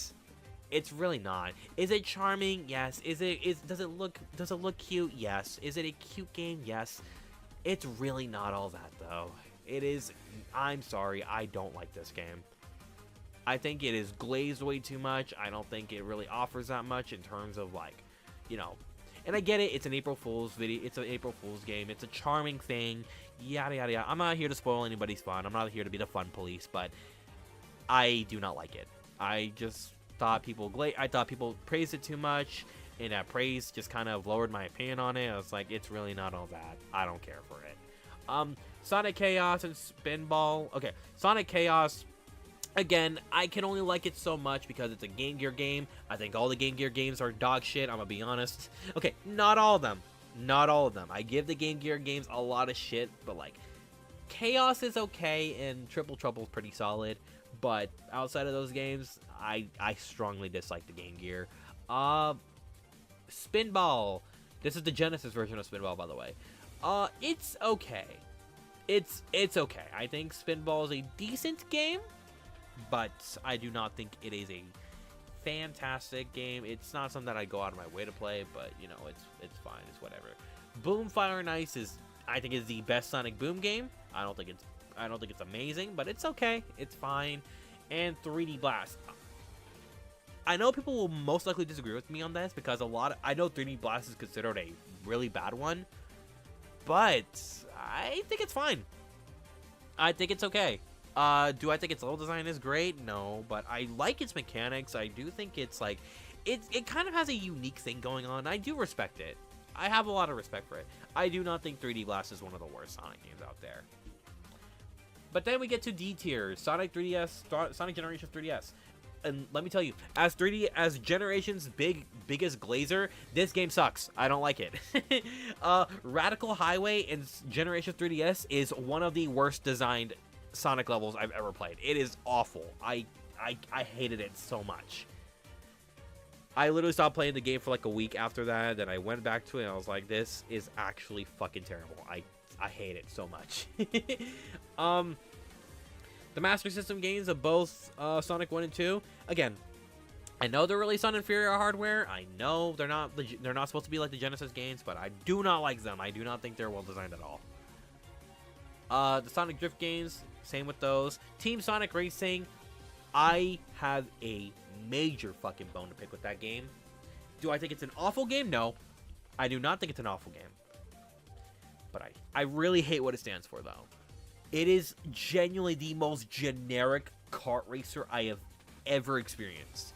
It's really not. Is it charming? Yes. Does it look cute? Yes. Is it a cute game? Yes. It's really not all that, though. It is. I'm sorry. I don't like this game. I think it is glazed way too much. I don't think it really offers that much in terms of, like, you know. And I get it. It's an April Fool's video. It's an April Fool's game. It's a charming thing. Yada, yada, yada. I'm not here to spoil anybody's fun. I'm not here to be the fun police. But I do not like it. I just thought people praised it too much. And that praise just kind of lowered my opinion on it. I was like, it's really not all that. I don't care for it. Sonic Chaos and Spinball. Okay, Sonic Chaos. Again, I can only like it so much because it's a Game Gear game. I think all the Game Gear games are dog shit, I'm gonna be honest. Okay, not all of them. Not all of them. I give the Game Gear games a lot of shit, but like, Chaos is okay, and Triple Trouble's pretty solid. But outside of those games, I strongly dislike the Game Gear. Spinball. This is the Genesis version of Spinball, by the way. It's okay. It's okay. I think Spinball is a decent game, but I do not think it is a fantastic game. It's not something that I go out of my way to play, but you know, it's fine. It's whatever. Boom Fire and Ice I think is the best Sonic Boom game. I don't think it's amazing, but it's okay. It's fine. And 3D Blast. I know people will most likely disagree with me on this because I know 3D Blast is considered a really bad one, but I think it's fine. I think it's okay. Do I think its level design is great? No, but I like its mechanics. I do think it's like, it kind of has a unique thing going on. I do respect it. I have a lot of respect for it. I do not think 3D Blast is one of the worst Sonic games out there. But then we get to D tier, Sonic 3DS, Sonic Generations 3DS. And let me tell you, as Generations biggest glazer, this game sucks. I don't like it. Radical Highway in Generations 3DS is one of the worst designed Sonic levels I've ever played. It is awful. I hated it so much. I literally stopped playing the game for like a week after that. Then I went back to it and I was like, this is actually fucking terrible. I hate it so much. The Master System games of both Sonic 1 and 2. Again, I know they're released on inferior hardware. I know they're not supposed to be like the Genesis games, but I do not like them. I do not think they're well designed at all. The Sonic Drift games, same with those. Team Sonic Racing, I have a major fucking bone to pick with that game. Do I think it's an awful game? No. I do not think it's an awful game. But I really hate what it stands for, though. It is genuinely the most generic kart racer I have ever experienced.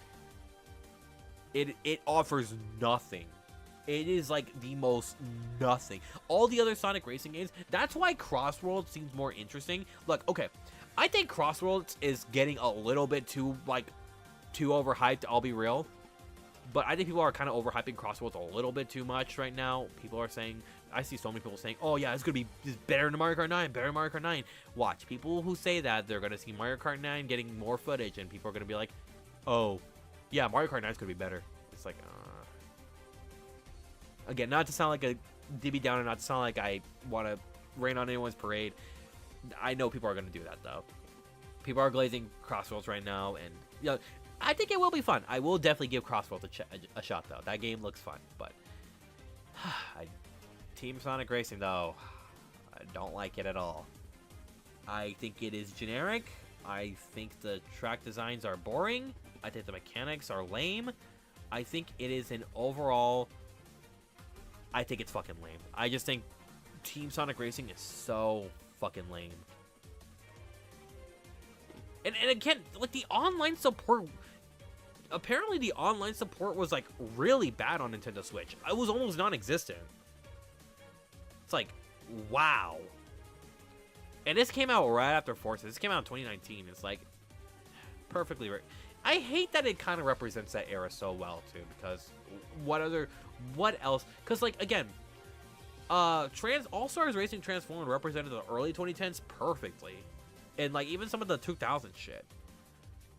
It offers nothing. It is like the most nothing. All the other Sonic racing games, that's why Crossworld seems more interesting. Look, okay, I think Crossworlds is getting a little bit too overhyped, I'll be real. But I think people are kind of overhyping Crossworlds a little bit too much right now. People are saying, I see so many people saying, oh yeah, it's going to be better than Mario Kart 9, better than Mario Kart 9. Watch, people who say that, they're going to see Mario Kart 9 getting more footage, and people are going to be like, oh, yeah, Mario Kart 9 is going to be better. It's like, Again, not to sound like a Dibby Downer, not to sound like I want to rain on anyone's parade. I know people are going to do that, though. People are glazing Crossworlds right now, and you know, I think it will be fun. I will definitely give Crossworlds a shot, though. That game looks fun, but Team Sonic Racing, though, I don't like it at all. I think it is generic. I think the track designs are boring. I think the mechanics are lame. I think it is an overall... I think it's fucking lame. I just think Team Sonic Racing is so fucking lame. And again, like, the online support... Apparently the online support was, like, really bad on Nintendo Switch. It was almost non-existent. It's like, wow. And this came out right after Forza. This came out in 2019. It's like, perfectly right. I hate that it kind of represents that era so well, too, because what else? Because, like, again, All-Stars Racing Transformed represented the early 2010s perfectly. And, like, even some of the 2000s shit.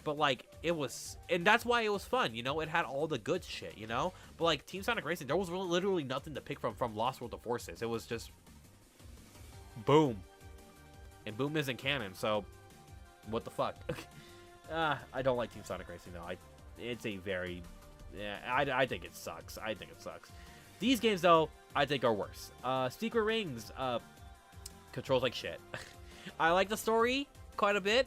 But, like, and that's why it was fun, you know. It had all the good shit, you know. But like Team Sonic Racing, there was literally nothing to pick from Lost World to Forces. It was just boom, and boom isn't canon, so what the fuck? I don't like Team Sonic Racing though. It's a very, yeah, I think it sucks. I think it sucks. These games though, I think are worse. Secret Rings, controls like shit. I like the story quite a bit,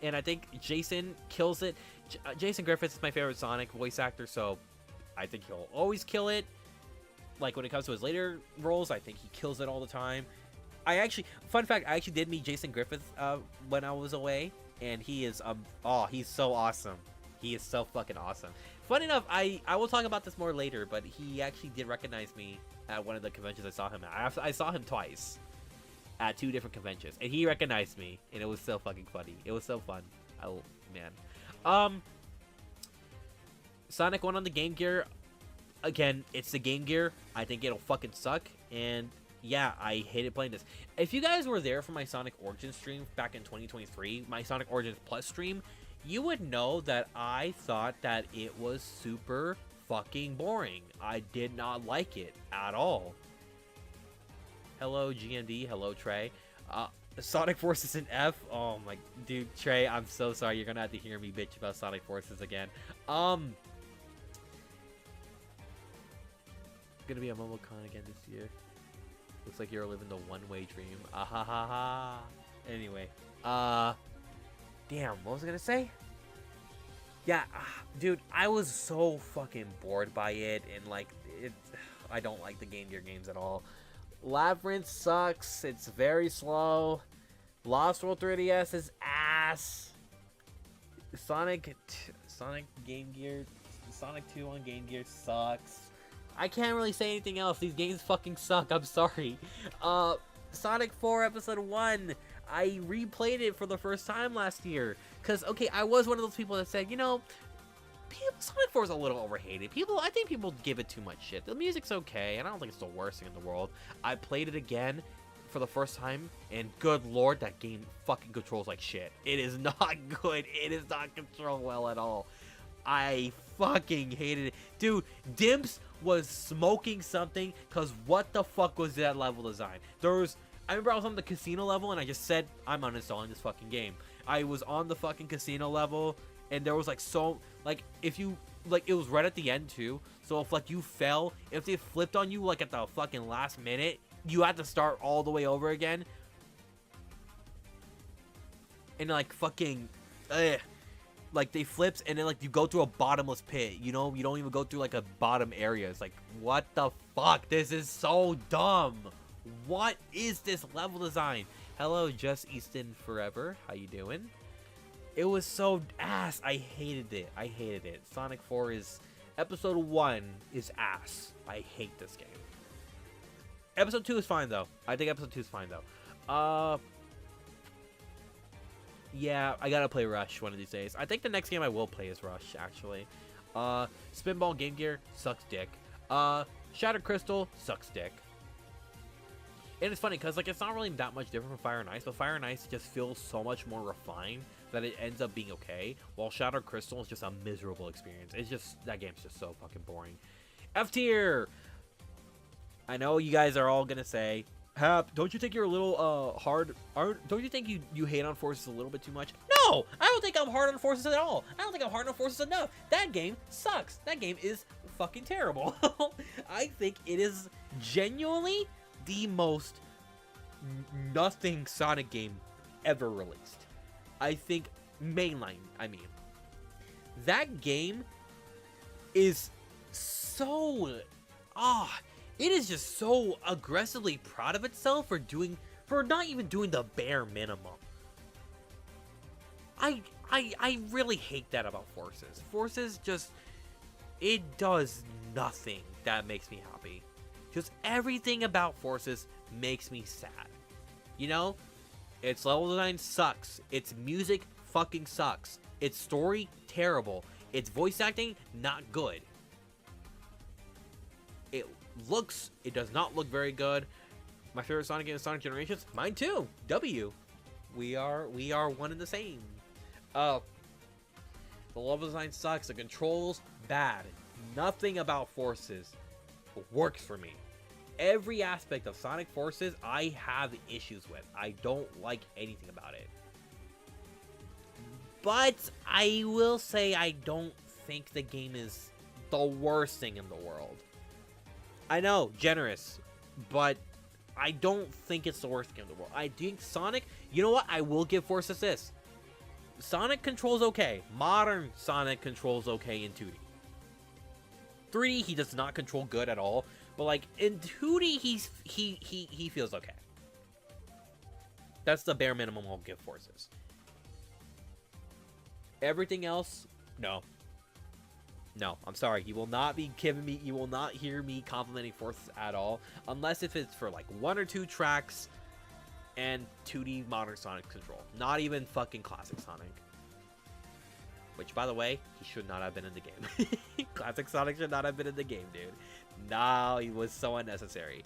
and I think Jason kills it. Jason Griffiths is my favorite Sonic voice actor, so I think he'll always kill it. Like when it comes to his later roles, I think he kills it all the time. Fun fact, I actually did meet Jason Griffiths when I was away, and he is he's so awesome. He is so fucking awesome. Funny enough, I will talk about this more later, but he actually did recognize me at one of the conventions I saw him at. I saw him twice at 2 different conventions, and he recognized me, and it was so fucking funny. It was so fun. Oh man. Sonic 1 on the Game Gear. Again, it's the Game Gear. I think it'll fucking suck, and yeah, I hated playing this. If you guys were there for my Sonic Origins stream back in 2023, my Sonic Origins Plus stream, you would know that I thought that it was super fucking boring. I did not like it at all. Hello, GMD. Hello, Trey. Sonic Forces in F. Oh my, dude, Trey, I'm so sorry. You're gonna have to hear me bitch about Sonic Forces again. Gonna be a MomoCon again this year. Looks like you're living the one-way dream. Ah ha ha ha. Anyway, damn, what was I gonna say? Yeah, dude, I was so fucking bored by it, and like, I don't like the Game Gear games at all. Labyrinth sucks. It's very slow. Lost World 3DS is ass. Sonic Game Gear, Sonic 2 on Game Gear sucks. I can't really say anything else. These games fucking suck. I'm sorry. Sonic 4 Episode 1. I replayed it for the first time last year. Because, okay, I was one of those people that said, you know, Sonic 4 is a little overhated. I think people give it too much shit. The music's okay, and I don't think it's the worst thing in the world. I played it again for the first time, and good lord, that game fucking controls like shit. It is not good. It is not controlled well at all. I fucking hated it. Dude, Dimps was smoking something, because what the fuck was that level design? I remember I was on the casino level, and I just said, I'm uninstalling this fucking game. I was on the fucking casino level, and there was like if you, like, it was right at the end too, so if like you fell, if they flipped on you like at the fucking last minute, you had to start all the way over again. And like fucking, like they flips, and then like you go through a bottomless pit, you know, you don't even go through like a bottom area. It's like, what the fuck? This is so dumb. What is this level design? Hello, Just Easton Forever. How you doing? It was so ass. I hated it. I hated it. Sonic 4 is... Episode 1 is ass. I hate this game. Episode 2 is fine, though. I think Episode 2 is fine, though. Yeah, I gotta play Rush one of these days. I think the next game I will play is Rush, actually. Spinball Game Gear sucks dick. Shattered Crystal sucks dick. And it's funny, because like it's not really that much different from Fire and Ice, but Fire and Ice just feels so much more refined that it ends up being okay, while Shattered Crystal is just a miserable experience. It's just, that game's just so fucking boring. F tier! I know you guys are all gonna say, Hap, don't you think you're a little don't you think you hate on Forces a little bit too much? No! I don't think I'm hard on Forces at all. I don't think I'm hard on Forces enough. That game sucks. That game is fucking terrible. I think it is genuinely the most nothing Sonic game ever released. I think mainline, I mean. That game is so... it is just so aggressively proud of itself for not even doing the bare minimum. I really hate that about Forces. Forces just... it does nothing that makes me happy. Just everything about Forces makes me sad. You know? Its level design sucks. Its music fucking sucks. Its story, terrible. Its voice acting, not good. It does not look very good. My favorite Sonic game is Sonic Generations. Mine too. W. We are one and the same. The level design sucks. The controls, bad. Nothing about Forces works for me. Every aspect of Sonic Forces, I have issues with. I don't like anything about it. But I will say I don't think the game is the worst thing in the world. I know, generous, but I don't think it's the worst game in the world. I think Sonic, you know what? I will give Forces this. Sonic controls okay. Modern Sonic controls okay in 2D. 3D, he does not control good at all. But like in 2D, he feels okay. That's the bare minimum I'll give Forces. Everything else, no. No, I'm sorry. You will not be giving me. You will not hear me complimenting Forces at all, unless if it's for like 1 or 2 tracks and 2D modern Sonic control. Not even fucking classic Sonic. Which, by the way, he should not have been in the game. Classic Sonic should not have been in the game, dude. No, he was so unnecessary.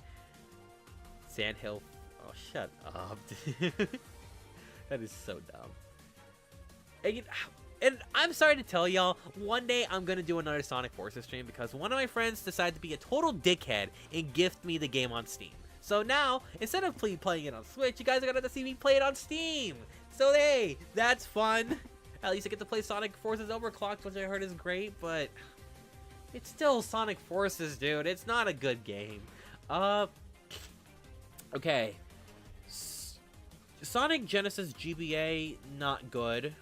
Sandhill. Oh, shut up. That is so dumb. And I'm sorry to tell y'all, one day I'm going to do another Sonic Forces stream because one of my friends decided to be a total dickhead and gift me the game on Steam. So now, instead of playing it on Switch, you guys are going to see me play it on Steam. So hey, that's fun. At least I get to play Sonic Forces Overclocked, which I heard is great, but it's still Sonic Forces, dude. It's not a good game. Okay. Sonic Genesis GBA, not good.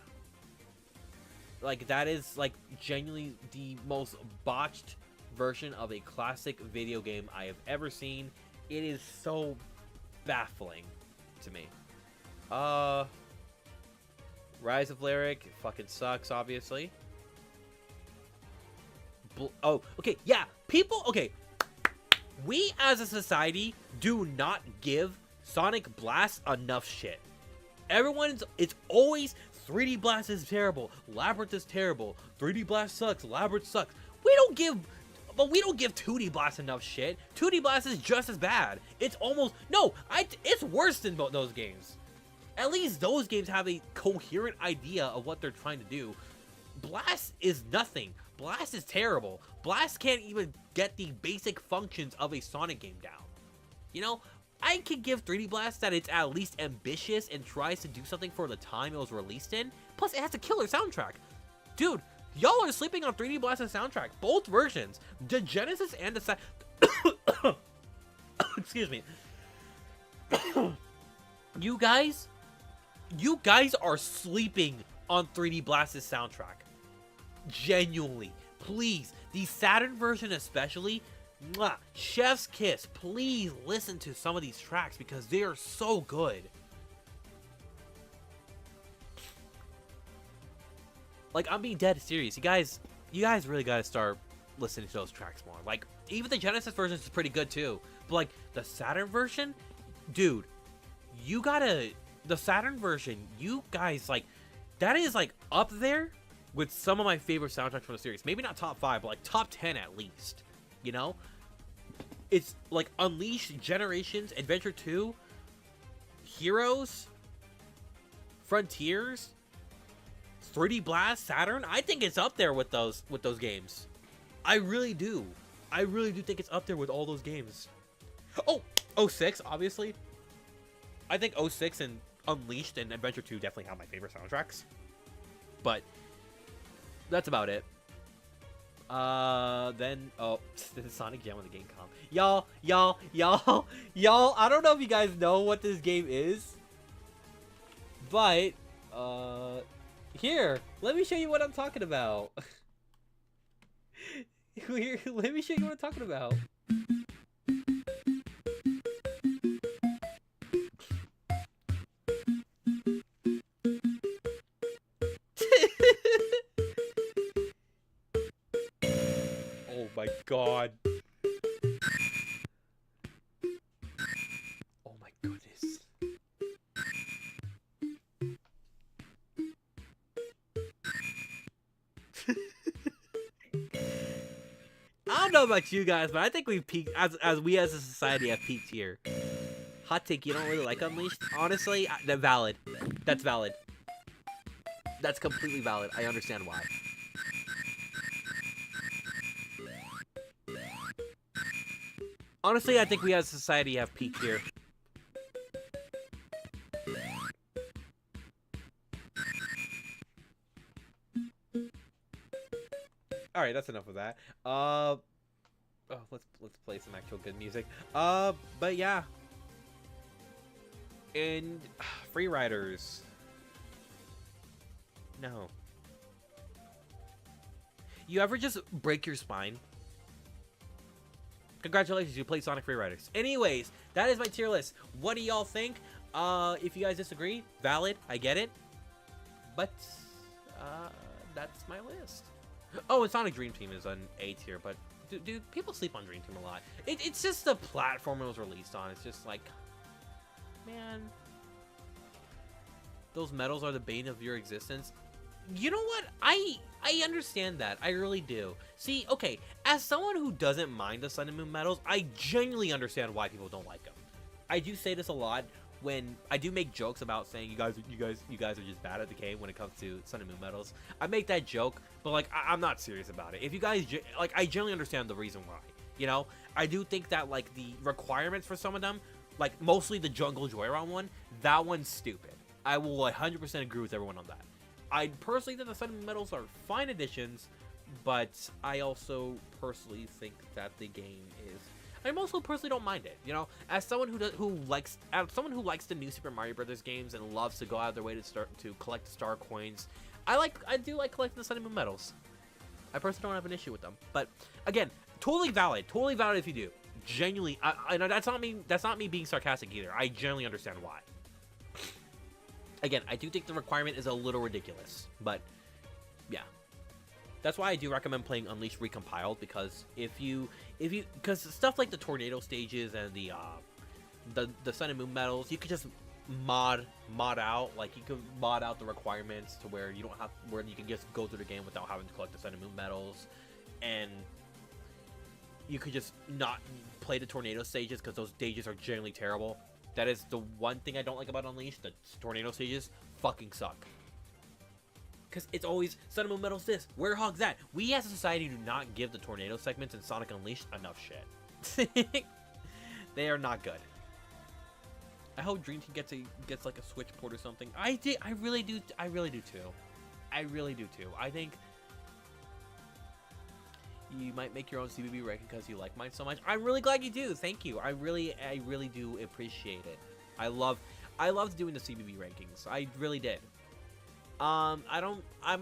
Like, that is, like, genuinely the most botched version of a classic video game I have ever seen. It is so baffling to me. Rise of Lyric fucking sucks, obviously. Oh, okay, yeah, people, okay. We as a society do not give Sonic Blast enough shit. It's always 3D Blast is terrible, Labyrinth is terrible, 3D Blast sucks, Labyrinth sucks. We don't give 2D Blast enough shit. 2D Blast is just as bad. It's almost, no, it's worse than those games. At least those games have a coherent idea of what they're trying to do. Blast is nothing. Blast is terrible. Blast can't even get the basic functions of a Sonic game down. You know, I can give 3D Blast that it's at least ambitious and tries to do something for the time it was released in. Plus, it has a killer soundtrack. Dude, y'all are sleeping on 3D Blast's soundtrack. Both versions. The Genesis and the... Excuse me. You guys are sleeping on 3D Blast's soundtrack. Genuinely. Please. The Saturn version especially. Mwah, chef's kiss. Please listen to some of these tracks because they are so good. Like, I'm being dead serious. You guys really gotta start listening to those tracks more. Like, even the Genesis version is pretty good too. But like, the Saturn version, dude, the Saturn version, you guys, like, that is, like, up there with some of my favorite soundtracks from the series. Maybe not top 5, but, like, top 10 at least. You know? It's, like, Unleashed, Generations, Adventure 2, Heroes, Frontiers, 3D Blast, Saturn. I think it's up there with those games. I really do. I really do think it's up there with all those games. Oh, 06, obviously. I think 06 and Unleashed and Adventure 2 definitely have my favorite soundtracks. But that's about it. Then, oh, this is Sonic Jam on the game comp. Y'all, I don't know if you guys know what this game is. But, here, let me show you what I'm talking about. Here, let me show you what I'm talking about. Oh my god. Oh my goodness. I don't know about you guys, but I think we've peaked as we as a society have peaked here. Hot take, you don't really like Unleashed? Honestly, that's valid. That's valid. That's completely valid. I understand why. Honestly, I think we as a society have peaked here. All right, that's enough of that. Oh, let's play some actual good music. But yeah. And free riders. No. You ever just break your spine? Congratulations, you played Sonic Free Riders. Anyways, that is my tier list. What do y'all think? If you guys disagree, valid, I get it. But that's my list. Oh, and Sonic Dream Team is on A tier, but dude, people sleep on Dream Team a lot. It's just the platform it was released on. It's just like, man, those medals are the bane of your existence. You know what? I understand that. I really do. See, okay, as someone who doesn't mind the Sun and Moon medals, I genuinely understand why people don't like them. I do say this a lot when I do make jokes about saying you guys are just bad at the game when it comes to Sun and Moon medals. I make that joke, but like I'm not serious about it. If you guys like, I genuinely understand the reason why. You know, I do think that like the requirements for some of them, like mostly the Jungle Joyride one, that one's stupid. I will 100% agree with everyone on that. I personally think the Sun and Moon medals are fine additions, but I also personally think that the game is. I also personally don't mind it, you know. As someone who likes the new Super Mario Brothers games and loves to go out of their way to collect the star coins, I do like collecting the Sun and Moon medals. I personally don't have an issue with them, but again, totally valid if you do. Genuinely, I know that's not me being sarcastic either. I genuinely understand why. Again, I do think the requirement is a little ridiculous, but That's why I do recommend playing Unleashed Recompiled, because because stuff like the tornado stages and the Sun and Moon medals, you could just mod out, like you could mod out the requirements to where you can just go through the game without having to collect the Sun and Moon medals, and you could just not play the tornado stages because those stages are generally terrible. That is the one thing I don't like about Unleashed. The tornado stages fucking suck. Because it's always Sun and Moon medals this, Werehog's that. We as a society do not give the tornado segments in Sonic Unleashed enough shit. They are not good. I hope Dream Team gets like a Switch port or something. I really do too. I really do too. I think you might make your own CBB ranking because you like mine so much. I'm really glad you do. Thank you. I really do appreciate it. I loved doing the CBB rankings. I really did. I'm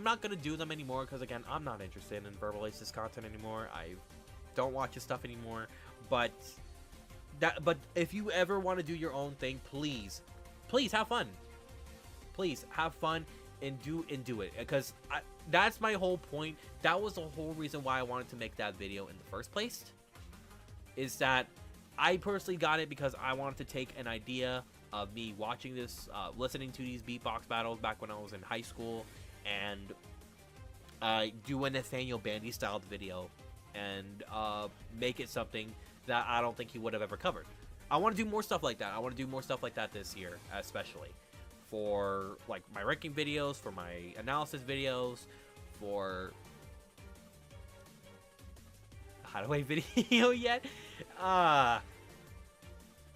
not gonna do them anymore because again, I'm not interested in Verbal Ace's content anymore. I don't watch his stuff anymore. But if you ever want to do your own thing, please have fun. Please have fun and do it, because that's my whole point. That was the whole reason why I wanted to make that video in the first place. Is that I personally got it because I wanted to take an idea of me watching this, listening to these beatbox battles back when I was in high school, and do a Nathaniel Bandy styled video and make it something that I don't think he would have ever covered. I want to do more stuff like that. I want to do more stuff like that this year, especially for like my ranking videos, for my analysis videos, for Hideaway video yet.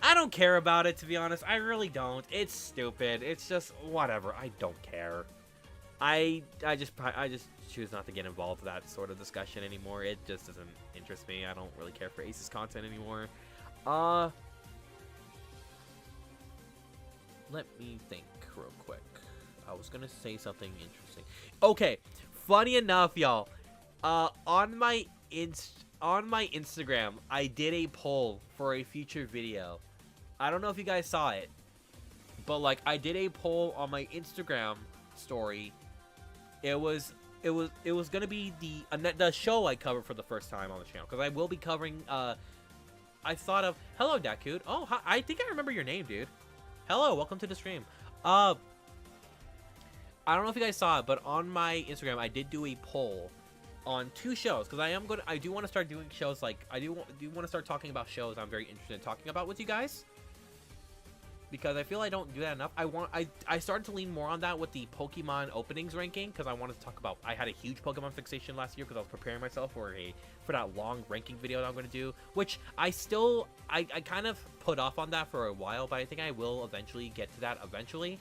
I don't care about it, to be honest. I really don't. It's stupid. It's just whatever. I don't care. I just choose not to get involved with that sort of discussion anymore. It just doesn't interest me. I don't really care for Ace's content anymore. Let me think real quick. I was gonna say something interesting. Okay, funny enough, y'all. On my Instagram, I did a poll for a future video. I don't know if you guys saw it, but like I did a poll on my Instagram story. It was gonna be the show I covered for the first time on the channel, because I will be covering. I thought of hello Dakut. Oh, hi, I think I remember your name, dude. Hello, welcome to the stream. I don't know if you guys saw it, but on my Instagram I did do a poll on 2 shows, because I do want to start doing shows, like I do want to start talking about shows I'm very interested in talking about with you guys. because I feel I don't do that enough. I started to lean more on that with the Pokemon openings ranking, because I wanted to talk about, I had a huge Pokemon fixation last year because I was preparing myself for that long ranking video that I'm going to do, which I kind of put off on that for a while, but I think I will eventually get to that eventually,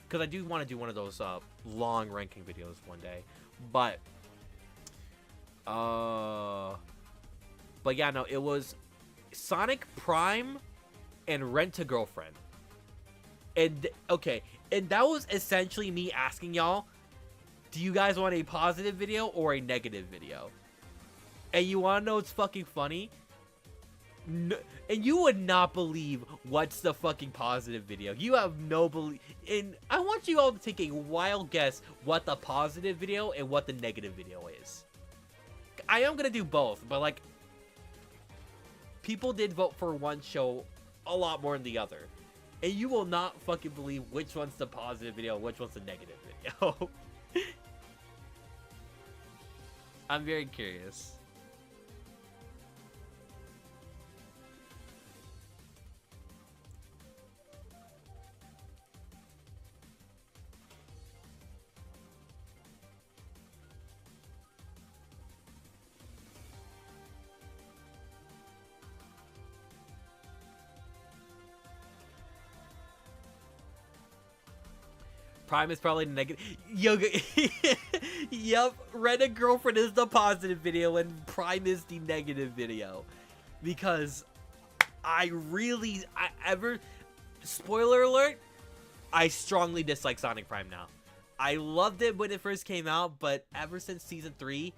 because I do want to do one of those long ranking videos one day. But yeah, no, it was Sonic Prime and Rent a Girlfriend. And okay, and that was essentially me asking y'all, do you guys want a positive video or a negative video? And you want to know what's fucking funny? No, and you would not believe what's the fucking positive video. You have no belief. And I want you all to take a wild guess what the positive video and what the negative video is. I am going to do both, but like, people did vote for one show a lot more than the other. And you will not fucking believe which one's the positive video and which one's the negative video. I'm very curious. Prime is probably negative. Yoga. Yep, Rent a Girlfriend is the positive video and Prime is the negative video. Because spoiler alert, I strongly dislike Sonic Prime now. I loved it when it first came out, but ever since Season 3,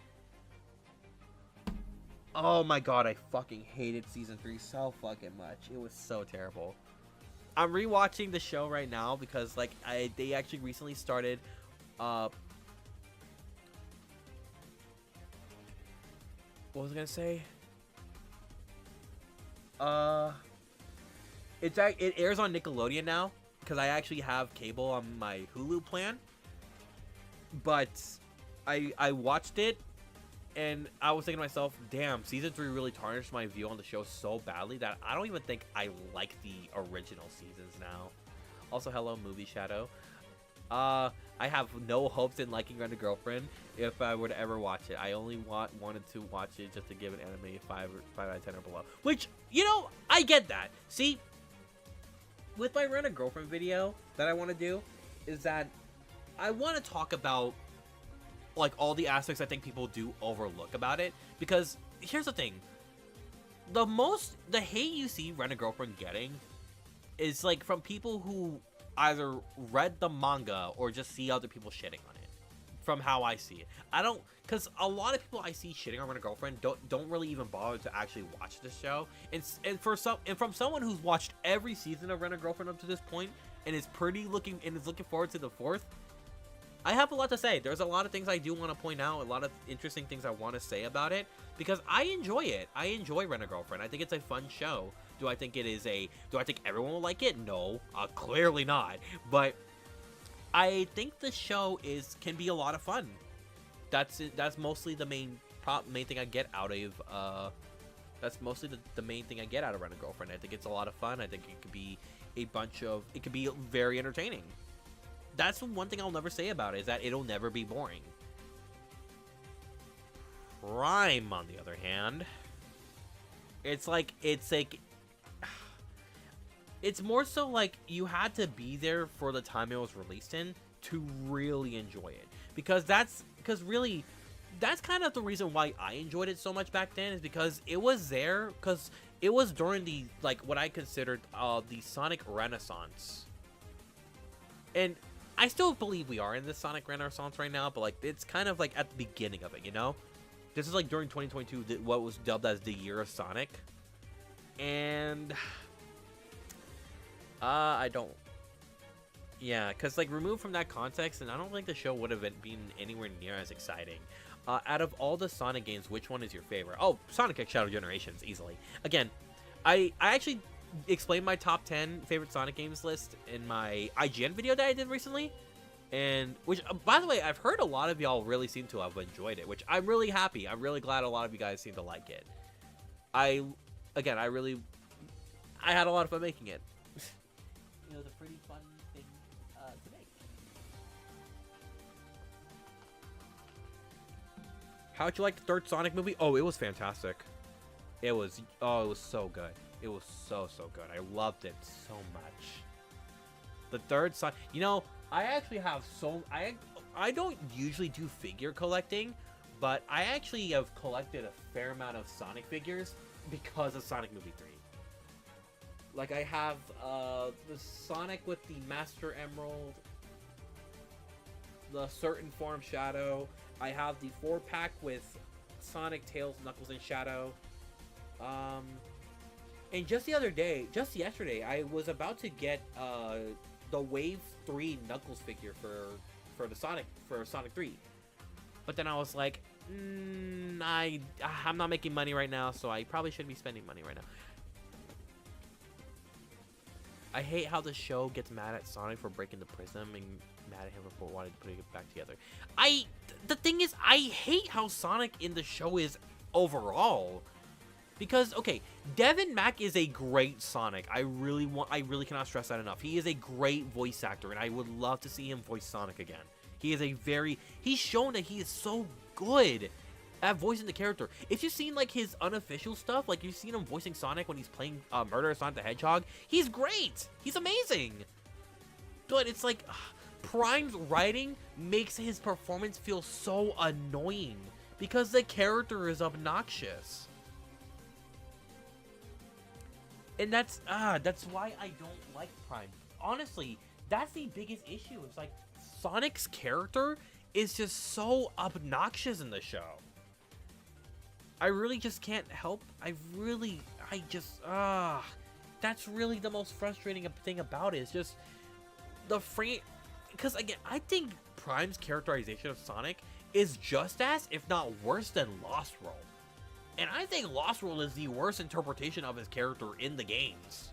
oh my god, I fucking hated Season 3 so fucking much. It was so terrible. I'm rewatching the show right now because like they actually recently started what was I gonna say? It airs on Nickelodeon now because I actually have cable on my Hulu plan. But I watched it and I was thinking to myself, damn, Season 3 really tarnished my view on the show so badly that I don't even think I like the original seasons now. Also, hello, Movie Shadow. I have no hopes in liking Rent a Girlfriend if I were to ever watch it. I only wanted to watch it just to give an anime 5 out of 10 or below. Which, you know, I get that. See, with my Rent a Girlfriend video that I want to do is that I want to talk about like all the aspects I think people do overlook about it, because here's the thing, the hate you see Rent a Girlfriend getting is like from people who either read the manga or just see other people shitting on it. From how I see it, because a lot of people I see shitting on Rent a Girlfriend don't really even bother to actually watch the show, and from someone who's watched every season of Rent a Girlfriend up to this point and is looking forward to the 4th. I have a lot to say. There's a lot of things I do want to point out, a lot of interesting things I want to say about it, because I enjoy it. I enjoy Rent a Girlfriend. I think it's a fun show. Do I think everyone will like it? No, clearly not. But I think the show can be a lot of fun. That's mostly the main thing I get out of that's mostly the main thing I get out of Rent a Girlfriend. I think it's a lot of fun. I think it could be it could be very entertaining. That's one thing I'll never say about it, is that it'll never be boring. Prime, on the other hand, it's more so like you had to be there for the time it was released in to really enjoy it, because really that's kind of the reason why I enjoyed it so much back then, is because it was there, because it was during the what I considered the Sonic Renaissance. And I still believe we are in this Sonic Renaissance right now, but it's kind of at the beginning of it, you know? This is during 2022, what was dubbed as the year of Sonic. And I don't, yeah, because removed from that context, and I don't think the show would have been anywhere near as exciting. Out of all the Sonic games, which one is your favorite? Oh, Sonic X Shadow Generations, easily. Again, I actually explained my top 10 favorite Sonic games list in my IGN video that I did recently, and which, by the way, I've heard a lot of y'all really seem to have enjoyed it, which I'm really happy. I'm really glad a lot of you guys seem to like it. I had a lot of fun making it. it was a pretty fun thing to make. How'd you like the third Sonic movie? Oh, it was fantastic. It was so good. It was so good. I loved it so much. The third Sonic, you know, I actually have I don't usually do figure collecting, but I actually have collected a fair amount of Sonic figures because of Sonic Movie 3. Like, I have the Sonic with the Master Emerald, the Certain Form Shadow. I have the 4-pack with Sonic, Tails, Knuckles, and Shadow. And just yesterday, I was about to get the Wave 3 Knuckles figure for Sonic 3. But then I was like, I'm not making money right now, so I probably shouldn't be spending money right now. I hate how the show gets mad at Sonic for breaking the prism and mad at him for wanting to put it back together. The thing is, I hate how Sonic in the show is overall. Because, okay, Devin Mack is a great Sonic. I really cannot stress that enough. He is a great voice actor, and I would love to see him voice Sonic again. He's shown that he is so good at voicing the character. If you've seen, like, his unofficial stuff, like, you've seen him voicing Sonic when he's playing Murder Sonic the Hedgehog, he's great! He's amazing! But it's like, Prime's writing makes his performance feel so annoying, because the character is obnoxious. And that's why I don't like Prime. Honestly, that's the biggest issue. It's like, Sonic's character is just so obnoxious in the show. I really just can't help. That's really the most frustrating thing about it. It's just the frame. Because again, I think Prime's characterization of Sonic is just as, if not worse than Lost World. And I think Lost World is the worst interpretation of his character in the games.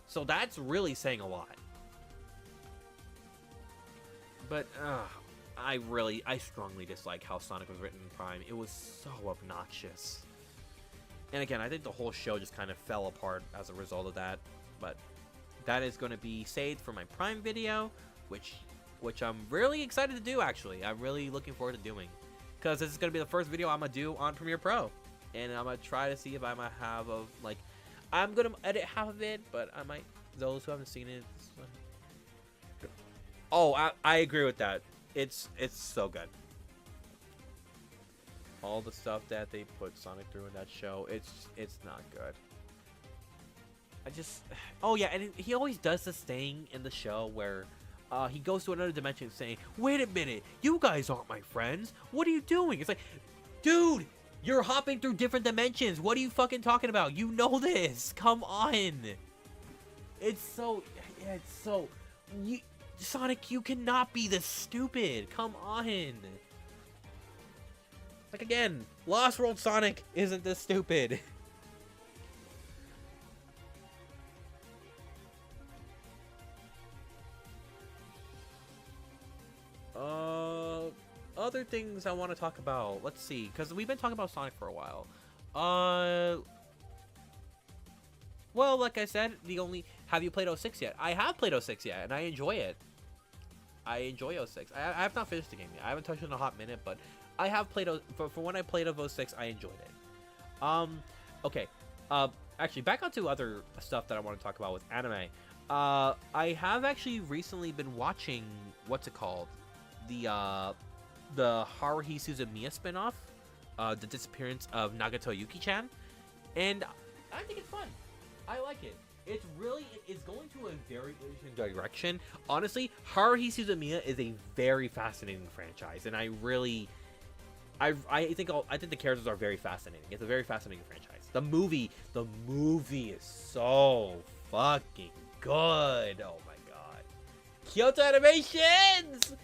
So that's really saying a lot. But, I strongly dislike how Sonic was written in Prime. It was so obnoxious. And again, I think the whole show just kind of fell apart as a result of that. But that is going to be saved for my Prime video, which I'm really excited to do, actually. I'm really looking forward to doing. Because this is going to be the first video I'm going to do on Premiere Pro. And I'm going to try to see if I might have I'm going to edit half of it, but I might, those who haven't seen it. Oh, I agree with that. It's so good. All the stuff that they put Sonic through in that show, it's not good. Oh yeah, and he always does this thing in the show where he goes to another dimension saying, "Wait a minute, you guys aren't my friends. What are you doing?" It's like, dude, you're hopping through different dimensions. What are you fucking talking about? You know this. Come on. Sonic, you cannot be this stupid. Come on. Like, again, Lost World Sonic isn't this stupid. Other things I want to talk about. Let's see, because we've been talking about Sonic for a while. Well, like I said, have you played 06 yet? I have played 06 yet, and I enjoy it. I enjoy 06. I have not finished the game yet. I haven't touched it in a hot minute, but I have played, for when I played of 06, I enjoyed it. Okay. Actually, back onto other stuff that I want to talk about with anime. I have actually recently been watching, what's it called? The Haruhi Suzumiya spinoff, The Disappearance of Nagato Yuki-chan. And I think it's fun. I like it. It's going to a very interesting direction. Honestly, Haruhi Suzumiya is a very fascinating franchise, and I think the characters are very fascinating. It's a very fascinating franchise. The movie is so fucking good. Oh my god. Kyoto Animations!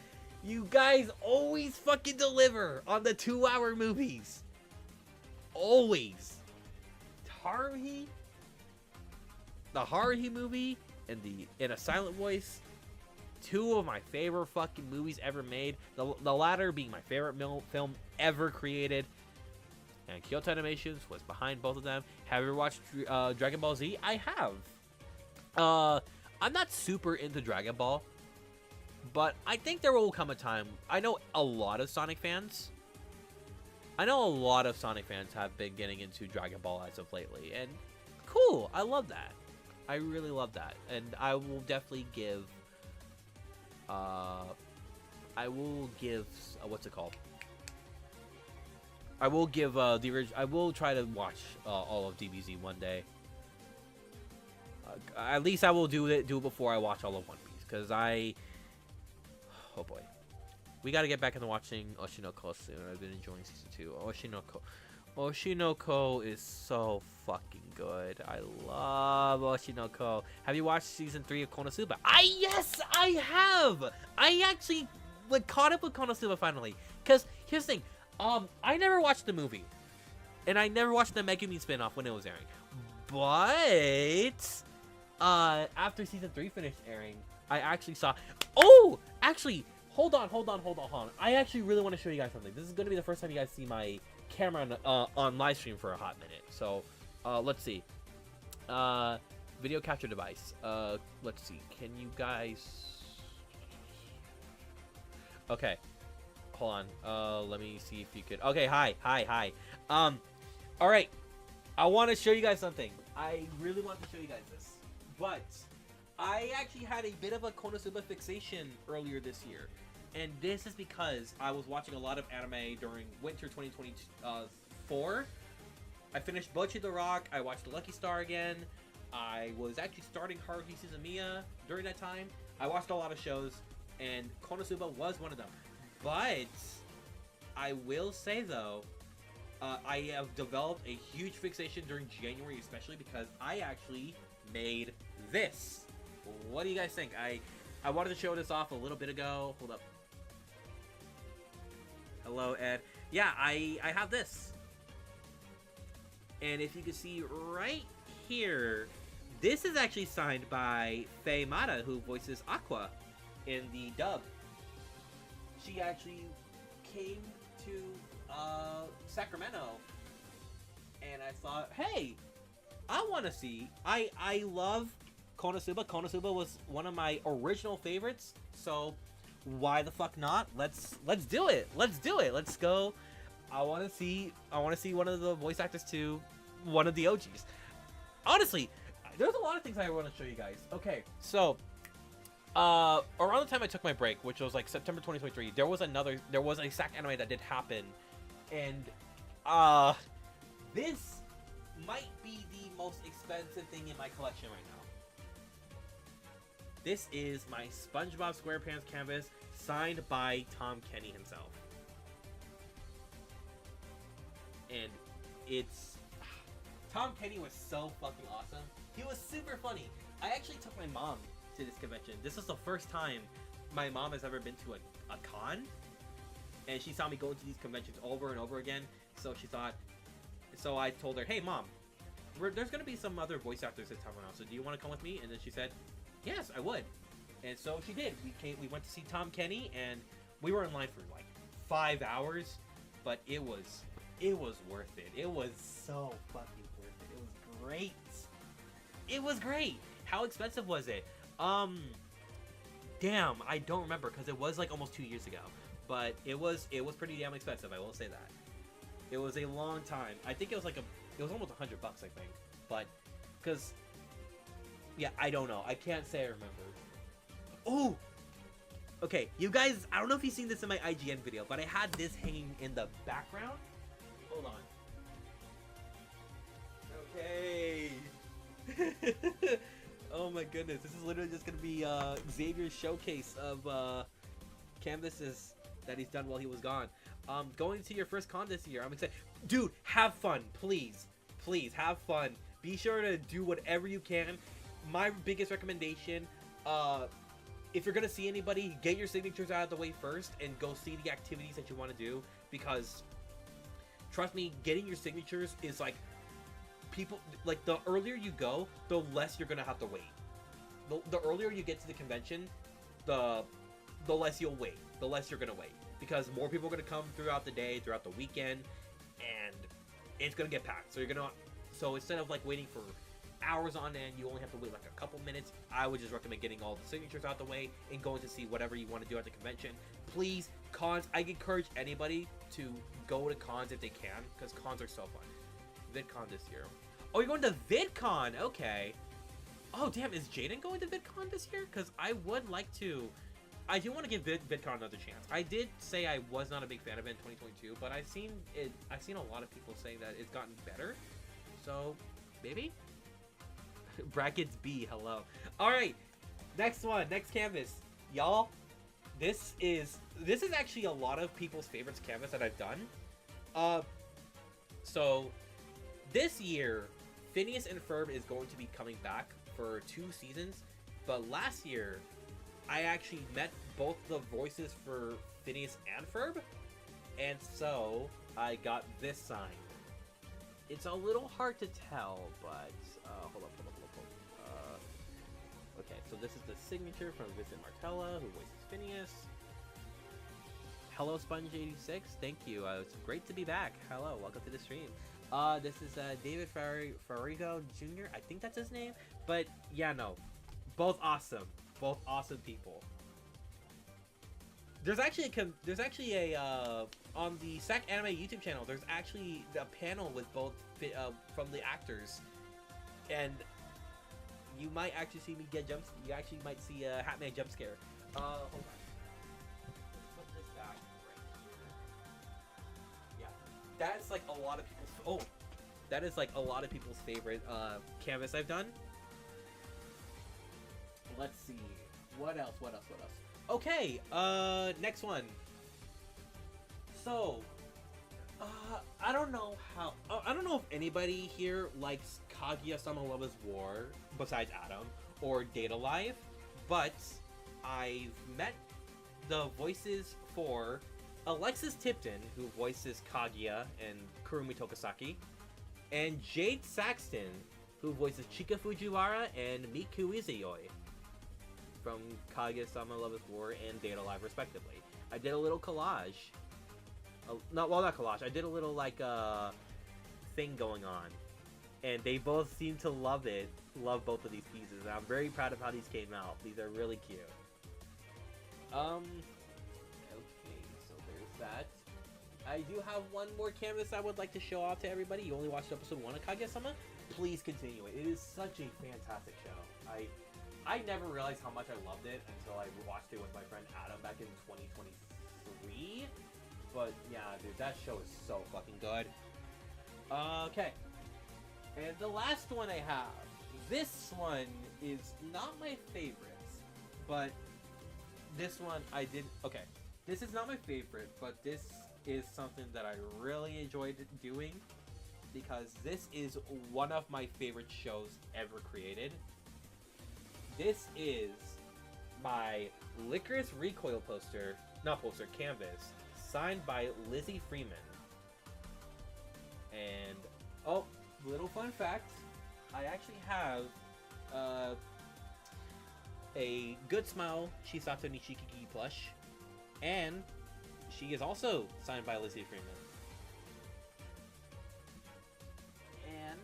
You guys always fucking deliver on the 2-hour movies. Always. The Haruhi movie and In a Silent Voice, 2 of my favorite fucking movies ever made. The latter being my favorite film ever created. And Kyoto Animations was behind both of them. Have you ever watched Dragon Ball Z? I have. I'm not super into Dragon Ball, but I think there will come a time. I know a lot of Sonic fans. I know a lot of Sonic fans have been getting into Dragon Ball as of lately, and cool. I love that. I really love that, and I will definitely give. What's it called? I will give the original. I will try to watch all of DBZ one day. At least I will do it before I watch all of One Piece, because oh boy, we got to get back into watching Oshinoko soon. I've been enjoying season 2. Oshinoko is so fucking good. I love Oshinoko. Have you watched season 3 of Konosuba? Yes, I have. I actually caught up with Konosuba finally. Cause here's the thing. I never watched the movie, and I never watched the Megumi spinoff when it was airing. But after season 3 finished airing, I actually saw. Oh, actually, hold on. I actually really want to show you guys something. This is gonna be the first time you guys see my camera on live stream for a hot minute. So, let's see. Video capture device. Let's see. Can you guys? Okay. Hold on. Let me see if you could. Okay. Hi. All right. I want to show you guys something. I really want to show you guys this, but I actually had a bit of a Konosuba fixation earlier this year. And this is because I was watching a lot of anime during winter 2024. I finished Bocchi the Rock. I watched Lucky Star again. I was actually starting Haruhi Suzumiya during that time. I watched a lot of shows, and Konosuba was one of them. But I will say, though, I have developed a huge fixation during January, especially because I actually made this. What do you guys think? I wanted to show this off a little bit ago. Hold up. Hello, Ed. Yeah, I have this. And if you can see right here, this is actually signed by Faye Mata, who voices Aqua in the dub. She actually came to Sacramento, and I thought, hey, I want to see. I love Konosuba. Konosuba was one of my original favorites, so why the fuck not? Let's do it. Let's go. I want to see one of the voice actors to one of the OGs. Honestly, there's a lot of things I want to show you guys. Okay, so around the time I took my break, which was like September 2023, there was a SAC anime that did happen, and this might be the most expensive thing in my collection right now. This is my SpongeBob SquarePants canvas signed by Tom Kenny himself. And Tom Kenny was so fucking awesome. He was super funny. I actually took my mom to this convention. This was the first time my mom has ever been to a con. And she saw me go to these conventions over and over again. So I told her, hey mom, there's going to be some other voice actors this time around. So do you want to come with me? And then she said, yes, I would. And so she did. We went to see Tom Kenny, and we were in line for like 5 hours, but it was worth it. It was so fucking worth it. It was great. It was great. How expensive was it? Damn, I don't remember because it was like almost 2 years ago. But it was pretty damn expensive. I will say that. It was a long time. I think it was almost $100, I think. But because yeah, I don't know. I can't say I remember. Oh! Okay, you guys, I don't know if you've seen this in my IGN video, but I had this hanging in the background. Hold on. Okay. Oh my goodness, this is literally just gonna be Xavier's showcase of canvases that he's done while he was gone. Going to your first con this year, I'm excited. Dude, have fun, please. Please, have fun. Be sure to do whatever you can. My biggest recommendation, if you're gonna see anybody, get your signatures out of the way first and go see the activities that you want to do, because trust me, getting your signatures is like, people, like, the earlier you go, the less you're gonna have to wait. The earlier you get to the convention, the less you'll wait, the less you're gonna wait, because more people are gonna come throughout the day, throughout the weekend, and it's gonna get packed. So instead of like waiting for hours on end. You only have to wait like a couple minutes. I would just recommend getting all the signatures out the way and going to see whatever you want to do at the convention. Please, cons, I encourage anybody to go to cons if they can, because cons are so fun. VidCon this year. Oh, you're going to VidCon? Okay. Oh, damn, is Jaden going to VidCon this year? Because I would like to. I do want to give VidCon another chance. I did say I was not a big fan of it in 2022, but I've seen a lot of people saying that it's gotten better. So, maybe? Brackets B, hello. Alright, next one, next canvas. Y'all, this is actually a lot of people's favorites canvas that I've done. So, this year, Phineas and Ferb is going to be coming back for 2 seasons, but last year, I actually met both the voices for Phineas and Ferb, and so I got this sign. It's a little hard to tell, but hold up. Okay, so this is the signature from Vincent Martella, who voices Phineas. Hello, Sponge86. Thank you. It's great to be back. Hello, welcome to the stream. This is David Farigo Jr. I think that's his name, but yeah, no, both awesome. Both awesome people. There's actually a on the Sack Anime YouTube channel. There's actually a panel with both from the actors, and you might actually see me get jumps. You actually might see a Hatman jump scare. Hold on. Let's put this back right here. Yeah, that's like a lot of people's. Oh, that is like a lot of people's favorite canvas I've done. Let's see. What else? Okay, next one. So, I don't know if anybody here likes Kaguya-sama Love is War besides Adam or Data Live, but I've met the voices for Alexis Tipton, who voices Kaguya and Kurumi Tokasaki, and Jade Saxton, who voices Chika Fujiwara and Miku Izuyoi from Kaguya-sama Love is War and Data Live, respectively. I did a little collage. Not collage. I did a little, like, thing going on. And they both seem to love it. Love both of these pieces. And I'm very proud of how these came out. These are really cute. Okay, so there's that. I do have one more canvas I would like to show off to everybody. You only watched episode 1 of Kaguya-sama? Please continue it. It is such a fantastic show. I never realized how much I loved it until I watched it with my friend Adam back in 2023. But yeah, dude, that show is so fucking good. Okay. And the last one I have. This one is not my favorites, but this one I did. Okay. This is not my favorite, but this is something that I really enjoyed doing because this is one of my favorite shows ever created. This is my Licorice Recoil canvas, signed by Lizzie Freeman. And, oh, little fun fact, I actually have a Good Smile Chisato Nishikigi plush, and she is also signed by Lizzie Freeman. And,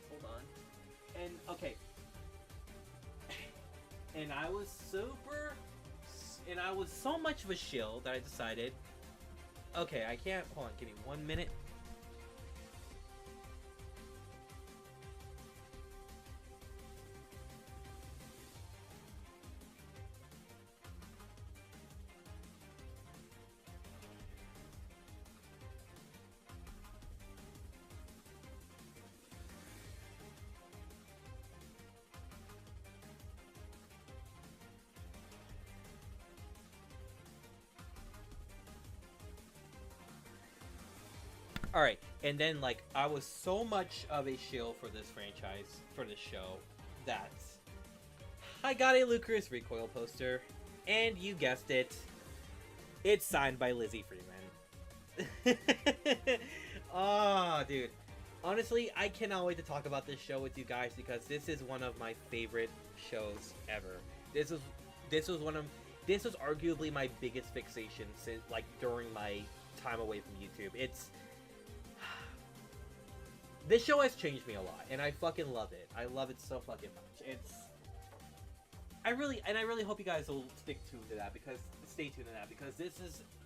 hold on, and, okay. And I was so much of a shill that I decided, okay, I can't, hold on, give me 1 minute. Alright, and then, like, I was so much of a shill for this franchise, for this show, that I got a Licorice Recoil poster, and you guessed it, it's signed by Lizzie Freeman. Oh, dude. Honestly, I cannot wait to talk about this show with you guys, because this is one of my favorite shows ever. This was arguably my biggest fixation since, like, during my time away from YouTube. this show has changed me a lot, and I fucking love it. I love it so fucking much. I really hope you guys will stay tuned to that because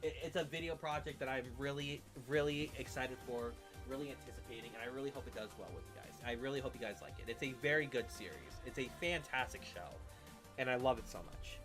it's a video project that I'm really, really excited for, really anticipating, and I really hope it does well with you guys. I really hope you guys like it. It's a very good series. It's a fantastic show, and I love it so much.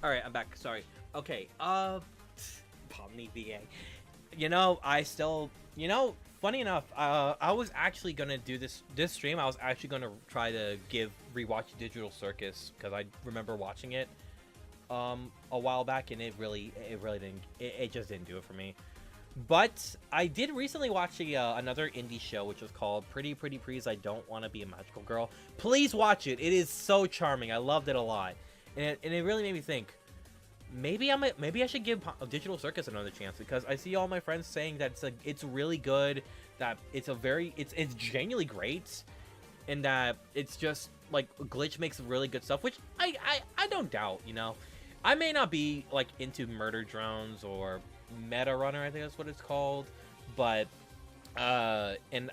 All right, I'm back. Sorry. Okay. Pomni VA. Funny enough, I was actually gonna do this stream. I was actually gonna try to rewatch Digital Circus because I remember watching it a while back, and it just didn't do it for me. But I did recently watch another indie show, which was called Pretty Pretty Please I Don't Want to Be a Magical Girl. Please watch it. It is so charming. I loved it a lot. And it really made me think, maybe I should give Digital Circus another chance because I see all my friends saying that it's really good, that it's genuinely great, and that it's just like Glitch makes really good stuff, which I don't doubt. I may not be like into Murder Drones or Meta Runner, I think that's what it's called, but and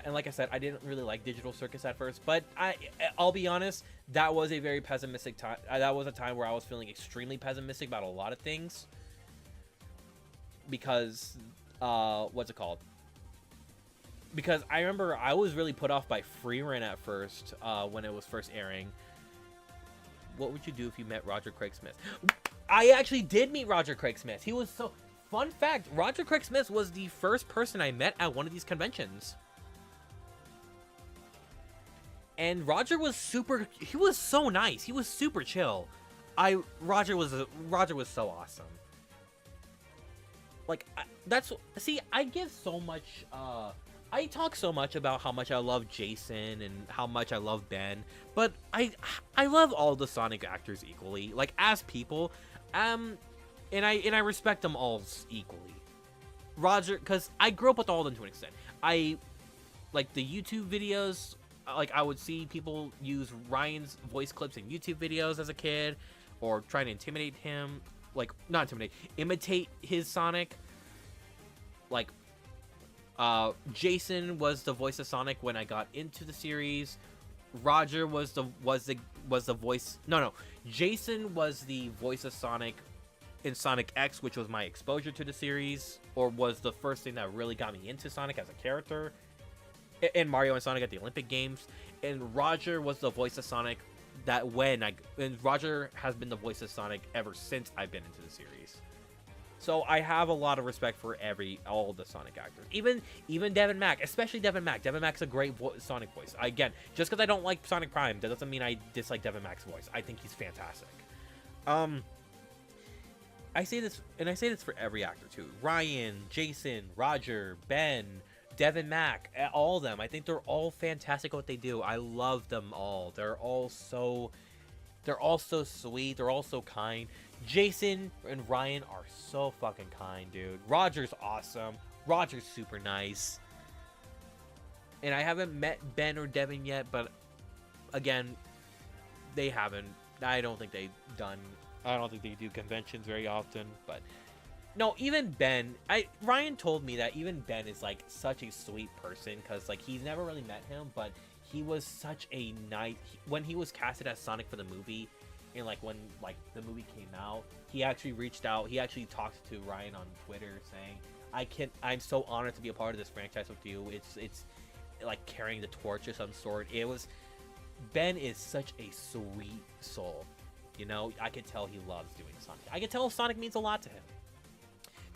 like I said, I didn't really like Digital Circus at first, but I'll be honest, that was a very pessimistic time. That was a time where I was feeling extremely pessimistic about a lot of things because what's it called? Because I remember I was really put off by Freerun at first when it was first airing. What would you do if you met Roger Craig Smith? I actually did meet Roger Craig Smith. He was so... Fun fact, Roger Craig Smith was the first person I met at one of these conventions. And Roger was he was so nice. He was super chill. Roger was so awesome. Like, I give so much, I talk so much about how much I love Jason and how much I love Ben, but I love all the Sonic actors equally. Like, as people, and I respect them all equally. Roger, because I grew up with all of them to an extent. I like the YouTube videos. Like, I would see people use Ryan's voice clips in YouTube videos as a kid, or trying to intimidate him. Like, not intimidate, imitate his Sonic. Like, Jason was the voice of Sonic when I got into the series. Roger was the voice. No, Jason was the voice of Sonic in Sonic X, which was my exposure to the series, or was the first thing that really got me into Sonic as a character, and Mario and Sonic at the Olympic Games. And Roger was the voice of Sonic and Roger has been the voice of Sonic ever since I've been into the series. So I have a lot of respect for all the Sonic actors, even Devin Mack, especially Devin Mack. Devin Mack's a great Sonic voice. Again, just because I don't like Sonic Prime, that doesn't mean I dislike Devin Mack's voice. I think he's fantastic. I say this for every actor too. Ryan, Jason, Roger, Ben, Devin Mack, all of them. I think they're all fantastic at what they do. I love them all. They're all so sweet. They're all so kind. Jason and Ryan are so fucking kind, dude. Roger's awesome. Roger's super nice. And I haven't met Ben or Devin yet, but again, they haven't. I don't think they do conventions very often, but no, even Ben, Ryan told me that even Ben is like such a sweet person, because like he's never really met him, but he was such a nice, when he was casted as Sonic for the movie, and like when like the movie came out, he actually reached out, he actually talked to Ryan on Twitter saying, I'm so honored to be a part of this franchise with you. It's like carrying the torch of some sort. Ben is such a sweet soul. I could tell he loves doing Sonic. I could tell Sonic means a lot to him.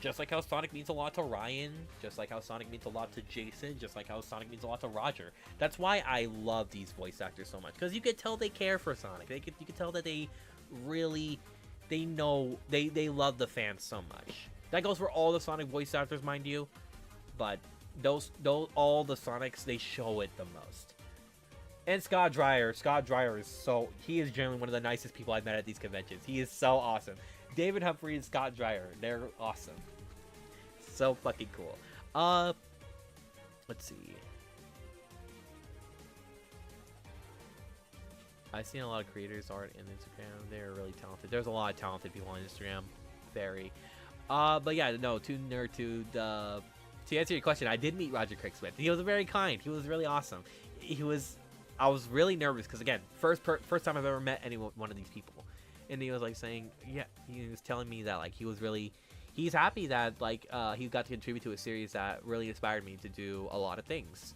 Just like how Sonic means a lot to Ryan, just like how Sonic means a lot to Jason, just like how Sonic means a lot to Roger. That's why I love these voice actors so much, because you could tell they care for Sonic. You could tell that they really they know they love the fans so much. That goes for all the Sonic voice actors, mind you, but those all the Sonics, they show it the most. And Scott Dreyer is he is generally one of the nicest people I've met at these conventions. He is so awesome. David Humphrey and Scott Dreyer, they're awesome. So fucking cool. Let's see. I've seen a lot of creators art in Instagram. They're really talented. There's a lot of talented people on Instagram. Very. But yeah, no, to answer your question, I did meet Roger Craig Smith. He was very kind. He was really awesome. I was really nervous because, again, first time I've ever met one of these people. And he was like saying, yeah, he was telling me that like he's happy that like he got to contribute to a series that really inspired me to do a lot of things.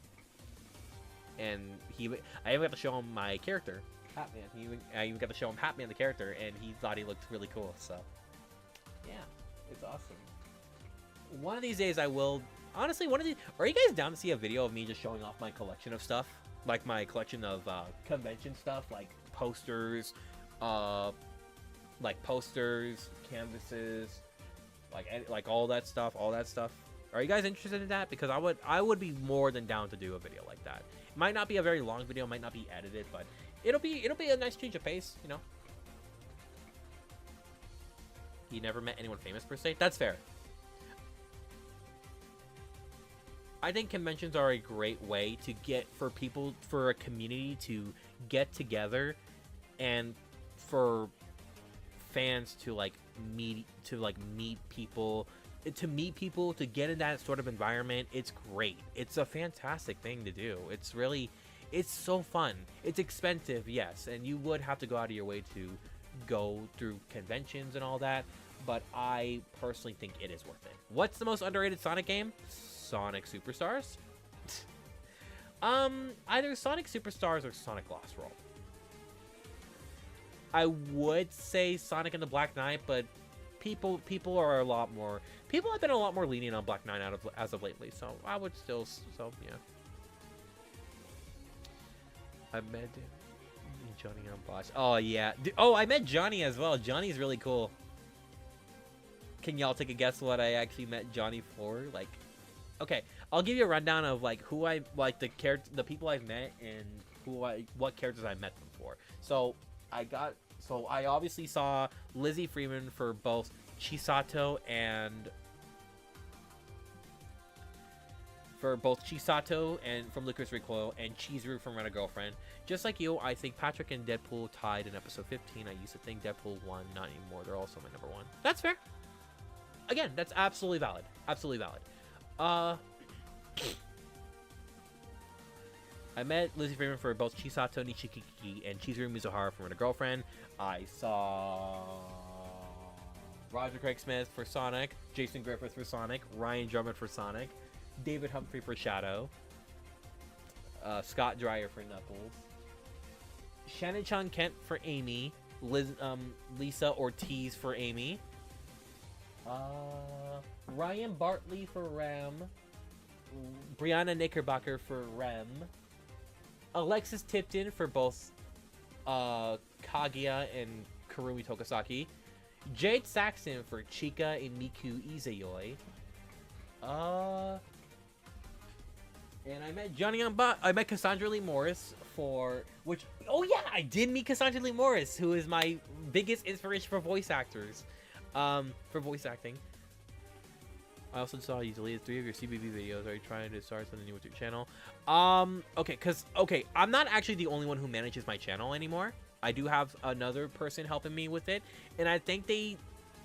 And I even got to show him my character, Hatman. I even got to show him Hatman the character, and he thought he looked really cool. So yeah, it's awesome. One of these days I will. Honestly, are you guys down to see a video of me just showing off my collection of stuff? Like my collection of convention stuff, like posters, canvases, like all that stuff. Are you guys interested in that? Because I would be more than down to do a video like that. It might not be a very long video, might not be edited, but it'll be a nice change of pace, you know. You never met anyone famous per se. That's fair. I think conventions are a great way to for a community to get together, and for fans to meet people, to get in that sort of environment. It's great. It's a fantastic thing to do. It's so fun. It's expensive, yes, and you would have to go out of your way to go through conventions and all that, but I personally think it is worth it. What's the most underrated Sonic game? Sonic Superstars? Either Sonic Superstars or Sonic Lost World. I would say Sonic and the Black Knight, but people have been a lot more lenient on Black Knight as of lately, so I would still, yeah. I met Johnny on Bosch. Oh yeah. I met Johnny as well. Johnny's really cool. Can y'all take a guess what I actually met Johnny for? Like, okay, I'll give you a rundown of like who I like, the people I've met and what characters I met them for. So I obviously saw Lizzie Freeman for both Chisato and from Licorice Recoil, and Chizuru from Rent a Girlfriend. Just like you, I think Patrick and Deadpool tied in episode 15. I used to think Deadpool won, not anymore. They're also my number one. That's fair. Again, that's absolutely valid. Absolutely valid. I met Lizzie Freeman for both Chisato Nishikiki and Chizuru Mizuhara from Rent a Girlfriend. I saw Roger Craig Smith for Sonic, Jason Griffith for Sonic, Ryan Drummond for Sonic, David Humphrey for Shadow, Scott Dreyer for Knuckles, Shannon Chung Kent for Amy, Lisa Ortiz for Amy, Ryan Bartley for Rem, Brianna Knickerbocker for Rem, Alexis Tipton for both Kaguya and Karumi Tokasaki, Jade Saxon for Chika and Miku Izayoi, and I met Cassandra Lee Morris I did meet Cassandra Lee Morris, who is my biggest inspiration for voice actors, for voice acting. I also saw you deleted 3 of your CBB videos. Are you trying to start something new with your channel? Okay, I'm not actually the only one who manages my channel anymore. I do have another person helping me with it, and I think they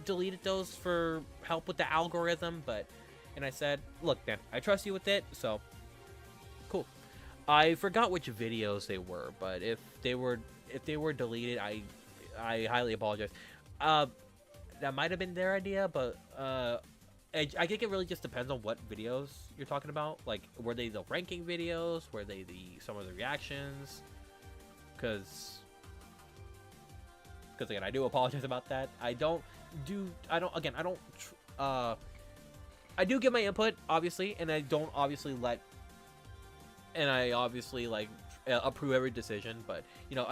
deleted those for help with the algorithm, and I said, look, man, I trust you with it, so cool. I forgot which videos they were, but if they were deleted, I highly apologize. That might have been their idea, but I think it really just depends on what videos you're talking about. Like, were they the ranking videos? Were they some of the reactions? Because again, I do apologize about that. I do give my input, obviously, and I don't obviously approve every decision, but, you know,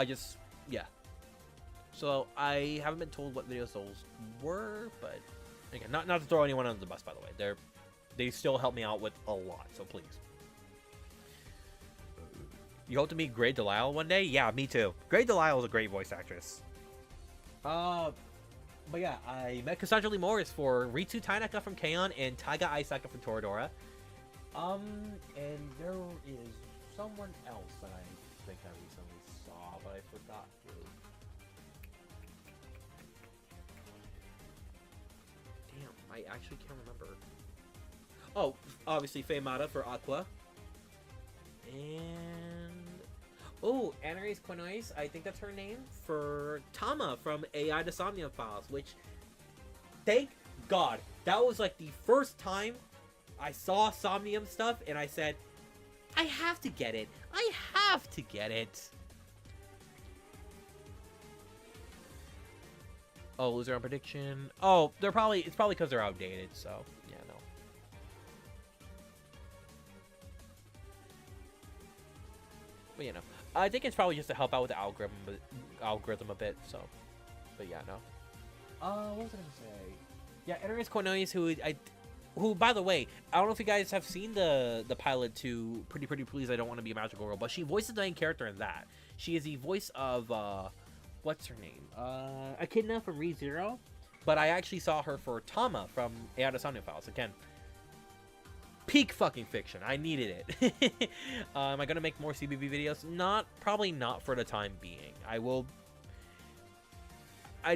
So I haven't been told what videos those were, but again, not to throw anyone under the bus, by the way. They still help me out with a lot, so please. You hope to meet Grey Delisle one day? Yeah, me too. Grey Delisle is a great voice actress. But yeah, I met Cassandra Lee Morris for Ritsu Tainaka from K-On! And Taiga Aisaka from Toradora. And there is someone else that I think I recently saw, but I forgot who. Damn, I actually can't remember. Oh, obviously Faye Mata for Aqua. And oh, Anaris Quinois, I think that's her name, for Tama from AI to Somnium Files, which, thank God, that was like the first time I saw Somnium stuff, and I said, I have to get it. I have to get it. Oh, loser on prediction. Oh, it's probably because they're outdated, so, yeah, no. But, you know, I think it's probably just to help out with the algorithm a bit, so. But, yeah, no. What was I gonna say? Yeah, Anaris Cornelius, who, by the way, I don't know if you guys have seen the pilot to Pretty Pretty Please I Don't Want to Be a Magical Girl, but she voices the main character in that. She is the voice of, what's her name? Echidna from ReZero. But I actually saw her for Tama from AI to Somnium Files. Again, peak fucking fiction. I needed it. Am I gonna make more CBB videos? Probably not for the time being. I will. I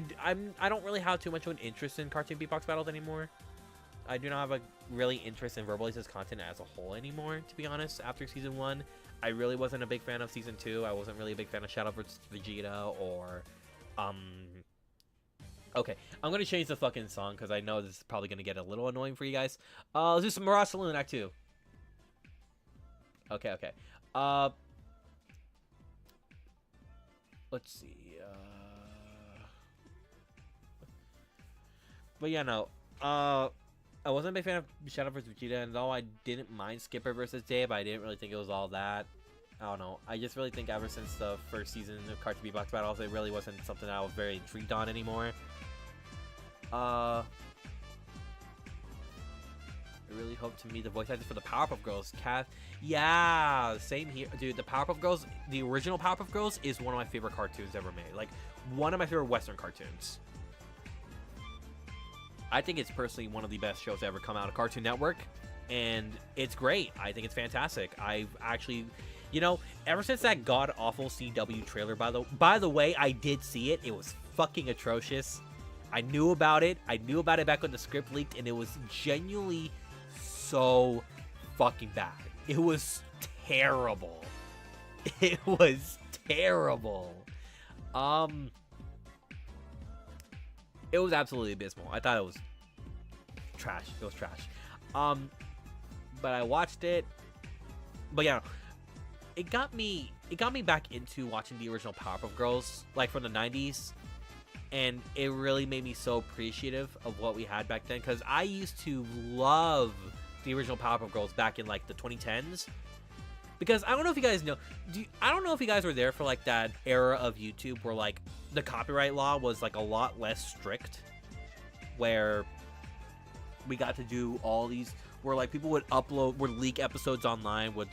don't really have too much of an interest in cartoon beatbox battles anymore. I do not have a really interest in Verbalize's content as a whole anymore, to be honest. After season 1, I really wasn't a big fan of season 2. I wasn't really a big fan of Shadow vs. Vegeta or Okay, I'm gonna change the fucking song because I know this is probably gonna get a little annoying for you guys. Let's do some Mirage Saloon Act 2. Okay. Let's see. But yeah, no. I wasn't a big fan of Shadow vs. Vegeta, and though I didn't mind Skipper vs. Dave, I didn't really think it was all that. I don't know. I just really think ever since the first season of Cartoon Beatbox Battles, it really wasn't something I was very intrigued on anymore. I really hope to meet the voice actors for the Powerpuff Girls. Yeah, same here. Dude, the Powerpuff Girls, the original Powerpuff Girls is one of my favorite cartoons ever made. Like, one of my favorite Western cartoons. I think it's personally one of the best shows to ever come out of Cartoon Network, and it's great. I think it's fantastic. I've actually, you know, ever since that god-awful CW trailer, by the way, I did see it. It was fucking atrocious. I knew about it. I knew about it back when the script leaked, and it was genuinely so fucking bad. It was terrible. It was terrible. It was absolutely abysmal. I thought it was trash. It was trash. But I watched it. But yeah, it got me back into watching the original Powerpuff Girls, like from the 90s. And it really made me so appreciative of what we had back then, because I used to love the original Powerpuff Girls back in like the 2010s. Because I don't know if you guys know, I don't know if you guys were there for like that era of YouTube where like the copyright law was like a lot less strict, where we got to do all these, where like people would leak episodes online, would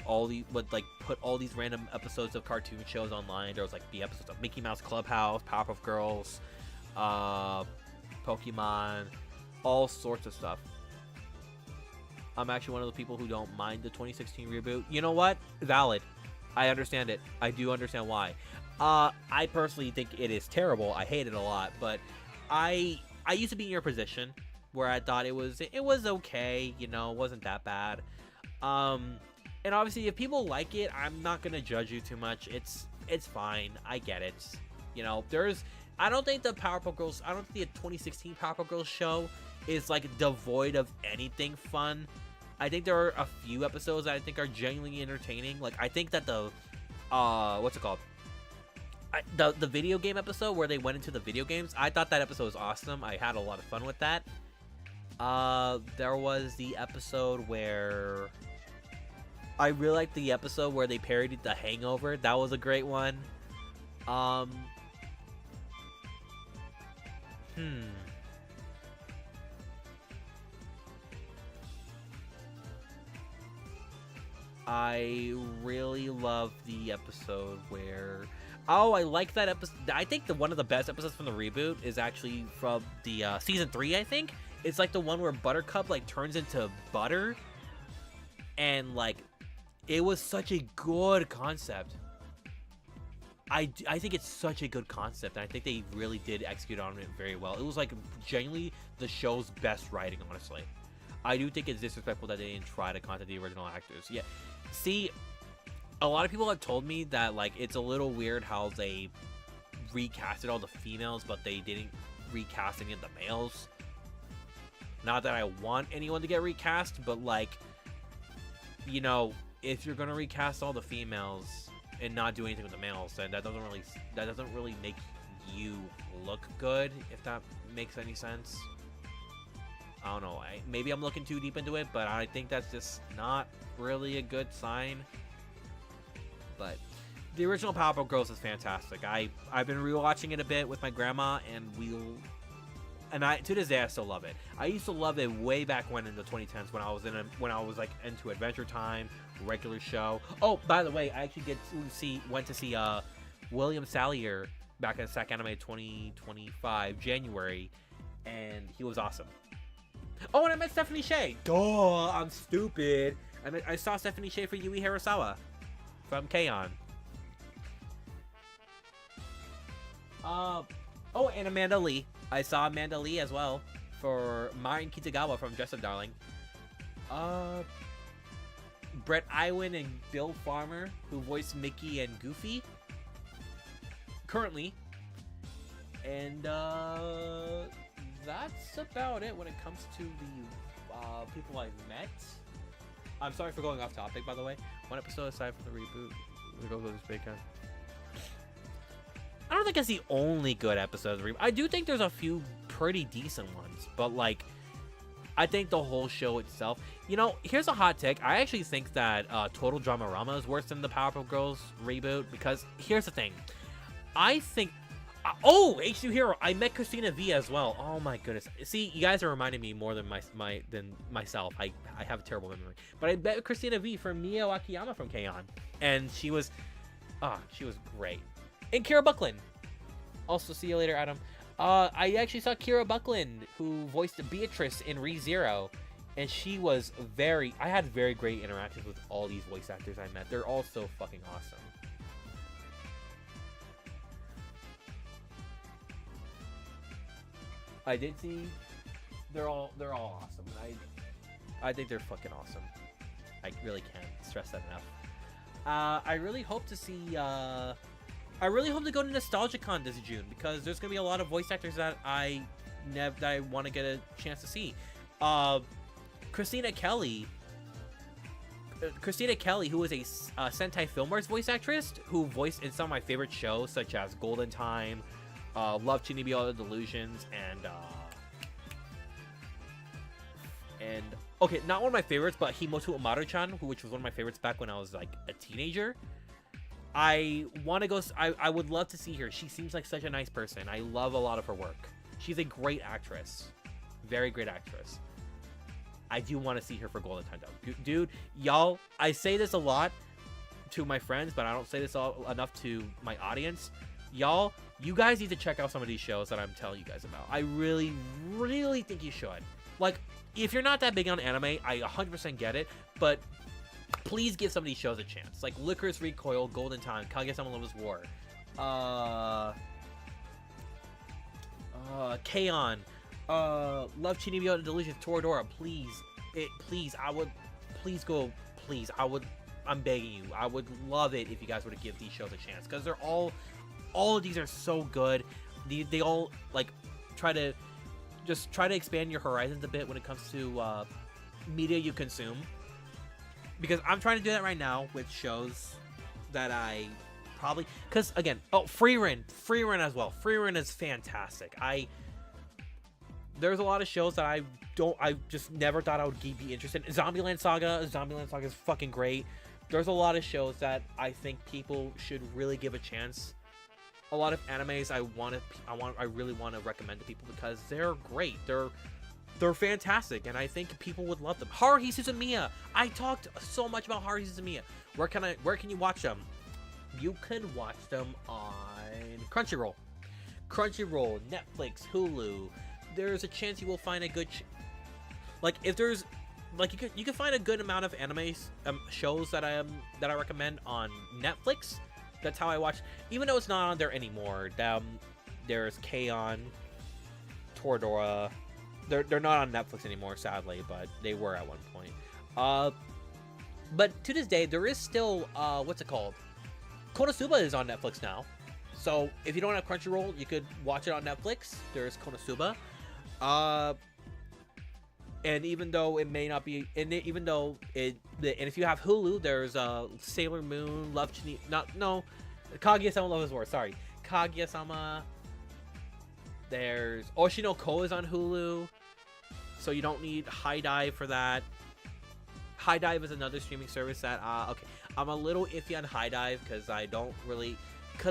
like put all these random episodes of cartoon shows online. There was like the episodes of Mickey Mouse Clubhouse, Powerpuff Girls, Pokemon, all sorts of stuff. I'm actually one of the people who don't mind the 2016 reboot. You know what? Valid. I understand it. I do understand why. I personally think it is terrible. I hate it a lot, but I used to be in your position where I thought it was okay, you know, it wasn't that bad. And obviously if people like it, I'm not gonna judge you too much. It's fine. I get it. You know, I don't think the 2016 Powerpuff Girls show is like devoid of anything fun. I think there are a few episodes that I think are genuinely entertaining. Like, I think that the what's it called? The video game episode where they went into the video games, I thought that episode was awesome. I had a lot of fun with that. There was the episode where I really liked the episode where they parodied The Hangover. That was a great one. I really love the episode where... Oh, I like that episode. I think one of the best episodes from the reboot is actually from the season 3, I think. It's like the one where Buttercup like turns into butter. And like, it was such a good concept. I think it's such a good concept, and I think they really did execute on it very well. It was like genuinely the show's best writing, honestly. I do think it's disrespectful that they didn't try to contact the original actors. Yeah, see, a lot of people have told me that like it's a little weird how they recasted all the females, but they didn't recast any of the males. Not that I want anyone to get recast, but like, you know, if you're gonna recast all the females and not do anything with the males, then that doesn't really make you look good, if that makes any sense. I don't know, maybe I'm looking too deep into it, but I think that's just not really a good sign. But the original Powerpuff Girls is fantastic. I've been rewatching it a bit with my grandma, and to this day I still love it. I used to love it way back when in the 2010s when I was like into Adventure Time, regular show. Oh, by the way, I actually went to see William Sallier back at SAC Anime 2025 January, and he was awesome. Oh, and I met Stephanie Shea. Duh, I'm stupid. I saw Stephanie Shea for Yui Hirasawa from K-On! Oh, and Amanda Lee. I saw Amanda Lee as well for Marin Kitagawa from Dress Up Darling. Brett Iwan and Bill Farmer, who voiced Mickey and Goofy currently. And that's about it when it comes to the people I've met. I'm sorry for going off topic, by the way. One episode aside from the reboot. We go this weekend. I don't think it's the only good episode of the reboot. I do think there's a few pretty decent ones, but like, I think the whole show itself. You know, here's a hot take. I actually think that Total Dramarama is worse than the Powerpuff Girls reboot, because here's the thing. I think... oh, H2 Hero! I met Christina V as well. Oh my goodness. See, you guys are reminding me more than myself. I have a terrible memory. But I met Christina V from Mio Akiyama from K-On! And she was... she was great. And Kira Buckland. Also, see you later, Adam. I actually saw Kira Buckland, who voiced Beatrice in ReZero, and she was I had very great interactions with all these voice actors I met. They're all so fucking awesome. I did see, they're all awesome. I think they're fucking awesome. I really can't stress that enough. I really hope to see, I really hope to go to NostalgiaCon this June, because there's gonna be a lot of voice actors that I want to get a chance to see. Christina Kelly, who is a Sentai Filmworks voice actress, who voiced in some of my favorite shows such as Golden Time, Love Chinibi Delusions, and okay, not one of my favorites, but Himoto Umaru-chan, which was one of my favorites back when I was like a teenager. I want to go. I would love to see her. She seems like such a nice person. I love a lot of her work. She's a great actress, very great actress. I do want to see her for Golden Time, though. Dude, y'all, I say this a lot to my friends, but I don't say this enough to my audience. Y'all, you guys need to check out some of these shows that I'm telling you guys about. I really, really think you should. Like, if you're not that big on anime, I 100% get it, but please give some of these shows a chance. Like Licorice Recoil, Golden Time, Kaguya-sama Love's War, K-On!, Love Chinibi Delusions, Toradora. I'm begging you. I would love it if you guys were to give these shows a chance, because they're all of these are so good. They all like try to expand your horizons a bit when it comes to media you consume. Because I'm trying to do that right now with shows that I probably... Because, again... Oh, Freerun as well. Freerun is fantastic. There's a lot of shows that I just never thought I would be interested in. Zombieland Saga is fucking great. There's a lot of shows that I think people should really give a chance. a lot of animes I really want to recommend to people because they're great. They're fantastic, and I think people would love them. Haruhi Suzumiya. I talked so much about Haruhi Suzumiya. Where can you watch them? You can watch them on Crunchyroll, Netflix, Hulu. There's a chance you will find a good you can find a good amount of anime shows that I recommend on Netflix. That's how I watch, even though it's not on there anymore. There's K-On, Toradora. They're not on Netflix anymore, sadly, but they were at one point. But to this day, there is still what's it called? Konosuba is on Netflix now. So if you don't have Crunchyroll, you could watch it on Netflix. There's Konosuba. And even though it may not be, and if you have Hulu, there's Sailor Moon, Kaguya-sama Love is War. Sorry, Kaguya-sama. There's Oshinoko is on Hulu, so you don't need High Dive for that. High Dive is another streaming service that okay, I'm a little iffy on High Dive because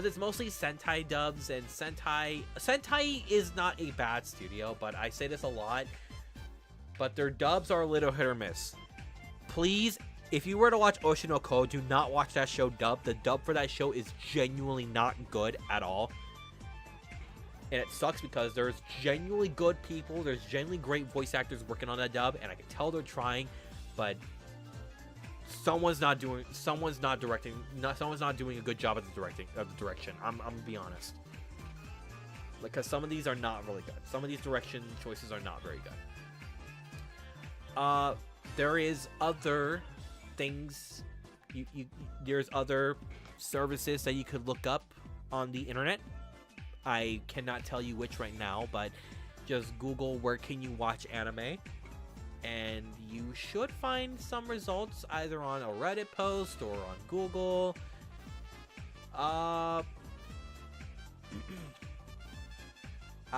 it's mostly Sentai dubs, and Sentai is not a bad studio, but I say this a lot. But their dubs are a little hit or miss. Please, if you were to watch Oshinoko, do not watch that show dubbed. The dub for that show is genuinely not good at all. And it sucks because there's genuinely good people. There's genuinely great voice actors working on that dub, and I can tell they're trying, but someone's not doing a good job at the direction. I'm gonna be honest. Because some of these are not really good. Some of these direction choices are not very good. There is other things. There's other services that you could look up on the internet. I cannot tell you which right now, but just Google where can you watch anime, and you should find some results either on a Reddit post or on Google. I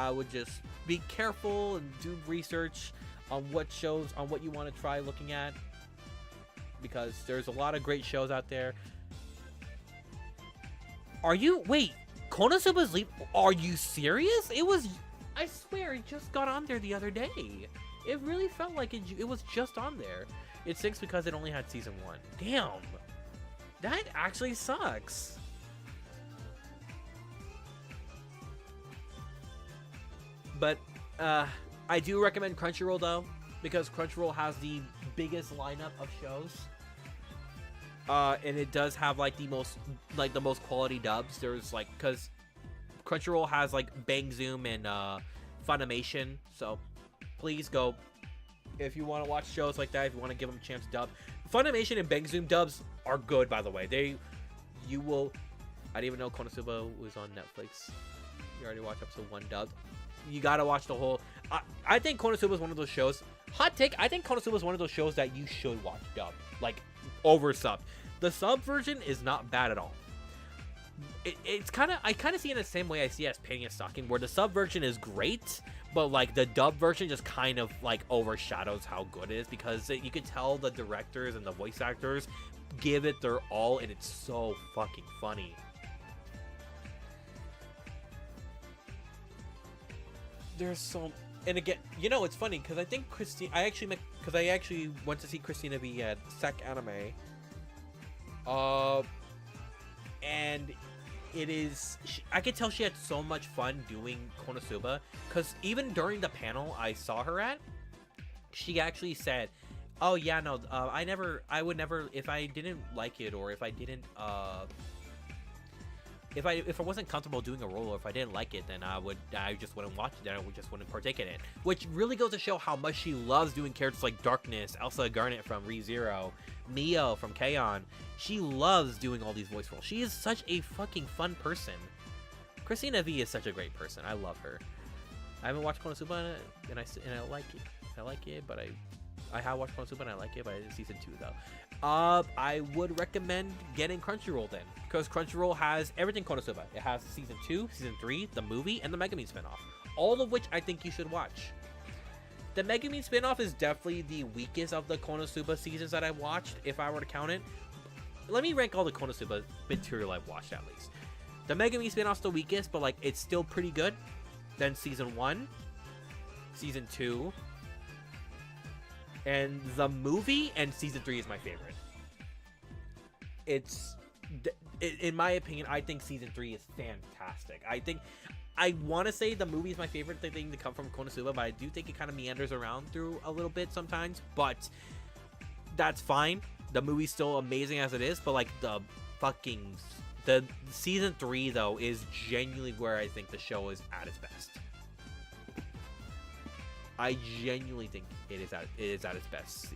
would just be careful and do research on what you want to try looking at, because there's a lot of great shows out there. Wait, Konosuba's leave? Are you serious? I swear it just got on there the other day. It really felt like it was just on there. It stinks because it only had season 1. Damn, that actually sucks. But I do recommend Crunchyroll though, because Crunchyroll has the biggest lineup of shows, and it does have the most quality dubs. There's because Crunchyroll has Bang Zoom and Funimation, so please go if you want to watch shows like that. If you want to give them a chance to dub, Funimation and Bang Zoom dubs are good, by the way. I didn't even know Konosuba was on Netflix. You already watched episode 1 dubbed. You gotta watch the whole. I think Konosuba is one of those shows. Hot take. I think Konosuba is one of those shows that you should watch dubbed, over sub. The sub version is not bad at all. It's kind of. I kind of see it in the same way I see it as Painting a Stocking, where the sub version is great, but the dub version just kind of overshadows how good it is, because you can tell the directors and the voice actors give it their all, and it's so fucking funny. There's so, and again, it's funny because I think I actually went to see Christina V at Sec Anime, and I could tell she had so much fun doing Konosuba, because even during the panel I saw her at, she actually said, "Oh yeah, no, I would never, if I didn't like it, or if I didn't, if I wasn't comfortable doing a role, or if I didn't like it, then I just wouldn't watch it. Then I just wouldn't partake in it." Which really goes to show how much she loves doing characters like Darkness, Elsa Garnet from ReZero, Mio from K-On. She loves doing all these voice roles. She is such a fucking fun person. Christina V is such a great person. I love her. I haven't watched Konosuba and I like it. I like it, but I have watched Konosuba and I like it, but it's season 2 though. I would recommend getting Crunchyroll then, because Crunchyroll has everything Konosuba. It has season 2, season 3, the movie, and the Megami spinoff, all of which I think you should watch. The Megami spinoff is definitely the weakest of the Konosuba seasons that I watched, if I were to count it. Let me rank all the Konosuba material I've watched at least. The Megami spin-off's the weakest, but like it's still pretty good. Then season 1, season 2, and the movie, and season 3 is my favorite. In my opinion, I think season 3 is fantastic. I want to say the movie is my favorite thing to come from Konosuba, but I do think it kind of meanders around through a little bit sometimes, but that's fine. The movie's still amazing as it is, but like the season 3 though is genuinely where I think the show is at its best. I genuinely think it is at its best.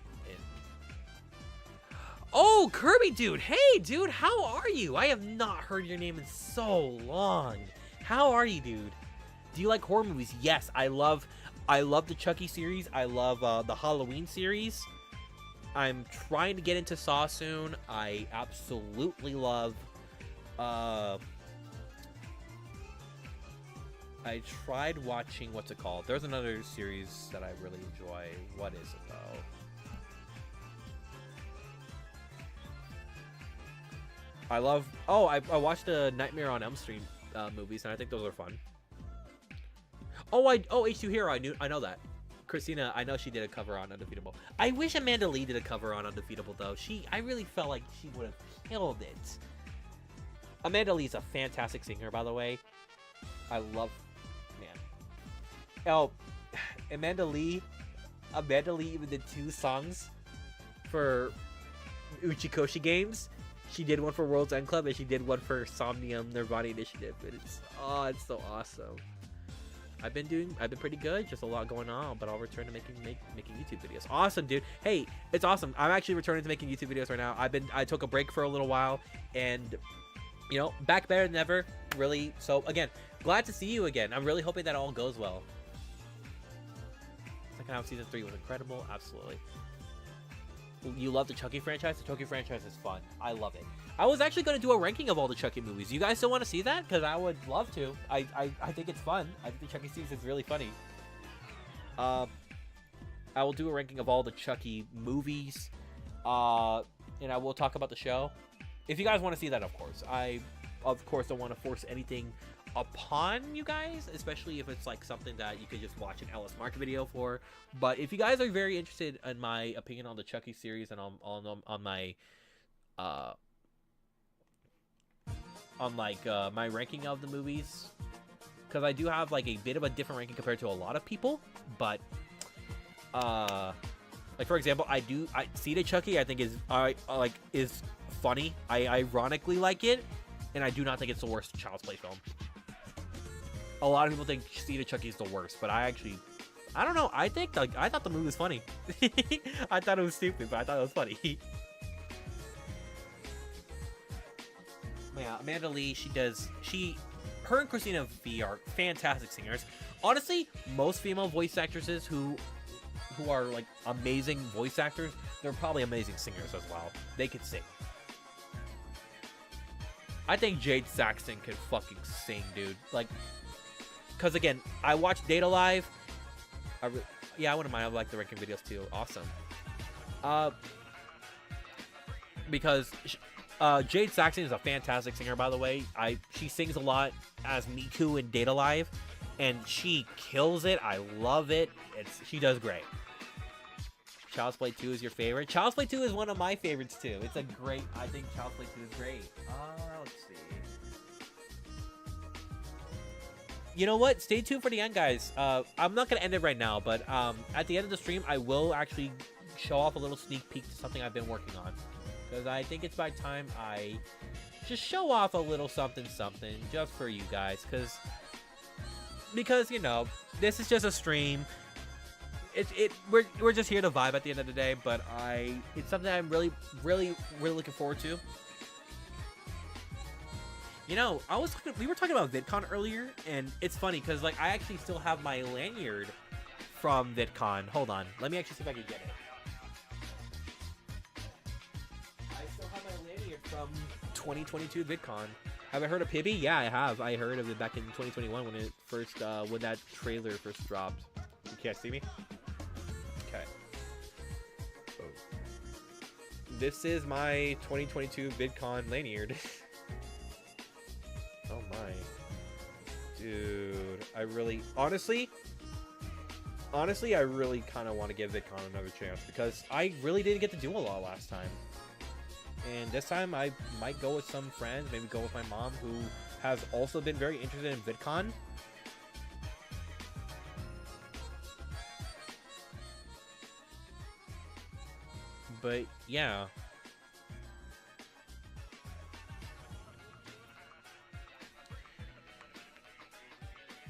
Oh, Kirby dude. Hey dude, how are you? I have not heard your name in so long. How are you, dude? Do you like horror movies? Yes, I love the Chucky series. I love the Halloween series. I'm trying to get into Saw soon. I absolutely love I tried watching, what's it called? There's another series that I really enjoy. What is it though? I watched the Nightmare on Elm Street movies, and I think those are fun. H2 Hero, I know that. Christina, I know she did a cover on Undefeatable. I wish Amanda Lee did a cover on Undefeatable though. I really felt like she would have killed it. Amanda Lee's a fantastic singer, by the way. I love, man. Oh, Amanda Lee even did 2 songs for Uchikoshi games. She did one for World's End Club, and she did one for Somnium Nirvana Initiative. And it's so awesome. I've been pretty good, just a lot going on, but I'll return to making YouTube videos. Awesome, dude. Hey, it's awesome. I'm actually returning to making YouTube videos right now. I took a break for a little while, and you know, back better than ever. Really. So again, glad to see you again. I'm really hoping that all goes well. Second half of season 3 was incredible. Absolutely. You love the Chucky franchise? The Chucky franchise is fun. I love it. I was actually going to do a ranking of all the Chucky movies. You guys still want to see that? Because I would love to. I think it's fun. I think the Chucky series is really funny. I will do a ranking of all the Chucky movies. And I will talk about the show. If you guys want to see that, of course. I, of course, don't want to force anything upon you guys, especially if it's like something that you could just watch an Ellis Mark video for. But if you guys are very interested in my opinion on the Chucky series and on my my ranking of the movies, because I do have like a bit of a different ranking compared to a lot of people, but like for example, I see the Chucky I think is funny. I ironically like it, and I do not think it's the worst Child's Play film. A lot of people think See the Chucky is the worst, but I don't know. I thought the movie was funny. I thought it was stupid, but I thought it was funny. Yeah, Amanda Lee, her and Christina V are fantastic singers. Honestly, most female voice actresses who are like amazing voice actors, they're probably amazing singers as well. They could sing. I think Jade Saxton can fucking sing, dude. Like, because again, I watched Data Live. Yeah, I wouldn't mind. I like the ranking videos too. Awesome. Because Jade Saxton is a fantastic singer, by the way. She sings a lot as Miku in Data Live, and she kills it. I love it. She does great. Child's Play 2 is your favorite? Child's Play 2 is one of my favorites too. I think Child's Play 2 is great. Let's see. You know what? Stay tuned for the end, guys. I'm not going to end it right now, but at the end of the stream, I will actually show off a little sneak peek to something I've been working on. Because I think it's by time I just show off a little something just for you guys. Because you know, this is just a stream. We're just here to vibe at the end of the day, but it's something I'm really looking forward to. You know, we were talking about VidCon earlier, and it's funny because like I actually still have my lanyard from VidCon. Hold on, let me actually see if I can get it. I still have my lanyard from 2022 VidCon. Have I heard of Pibby? Yeah, I have. I heard of it back in 2021 when it first when that trailer first dropped. You can't see me? Okay. So, this is my 2022 VidCon lanyard. Oh Dude, I really, honestly, I really kind of want to give VidCon another chance because I really didn't get to do a lot last time. And this time I might go with some friends, maybe go with my mom who has also been very interested in VidCon. But yeah.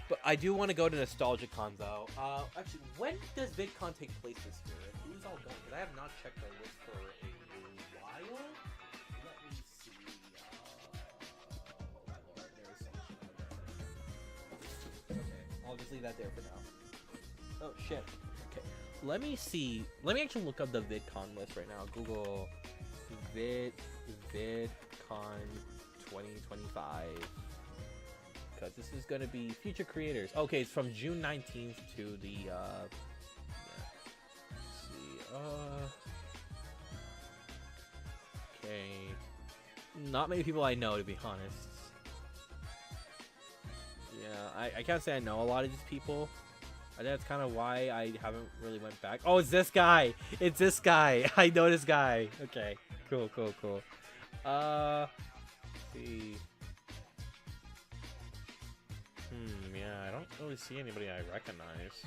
But I do want to go to Nostalgia Con though. Actually, when does VidCon take place this year? Who's all going? Because I have not checked the list for a while. Let me see. Oh my lord, there is so much shit. Okay, I'll just leave that there for now. Oh shit. Okay, let me see. Let me actually look up the VidCon list right now. Google VidCon 2025. Because this is going to be future creators. Okay, it's from June 19th to the, yeah. Let's see, okay. Not many people I know, to be honest. Yeah, I can't say I know a lot of these people. I think that's kind of why I haven't really went back. Oh, it's this guy! It's this guy! I know this guy! Okay, cool. Let's see. Yeah, I don't really see anybody I recognize.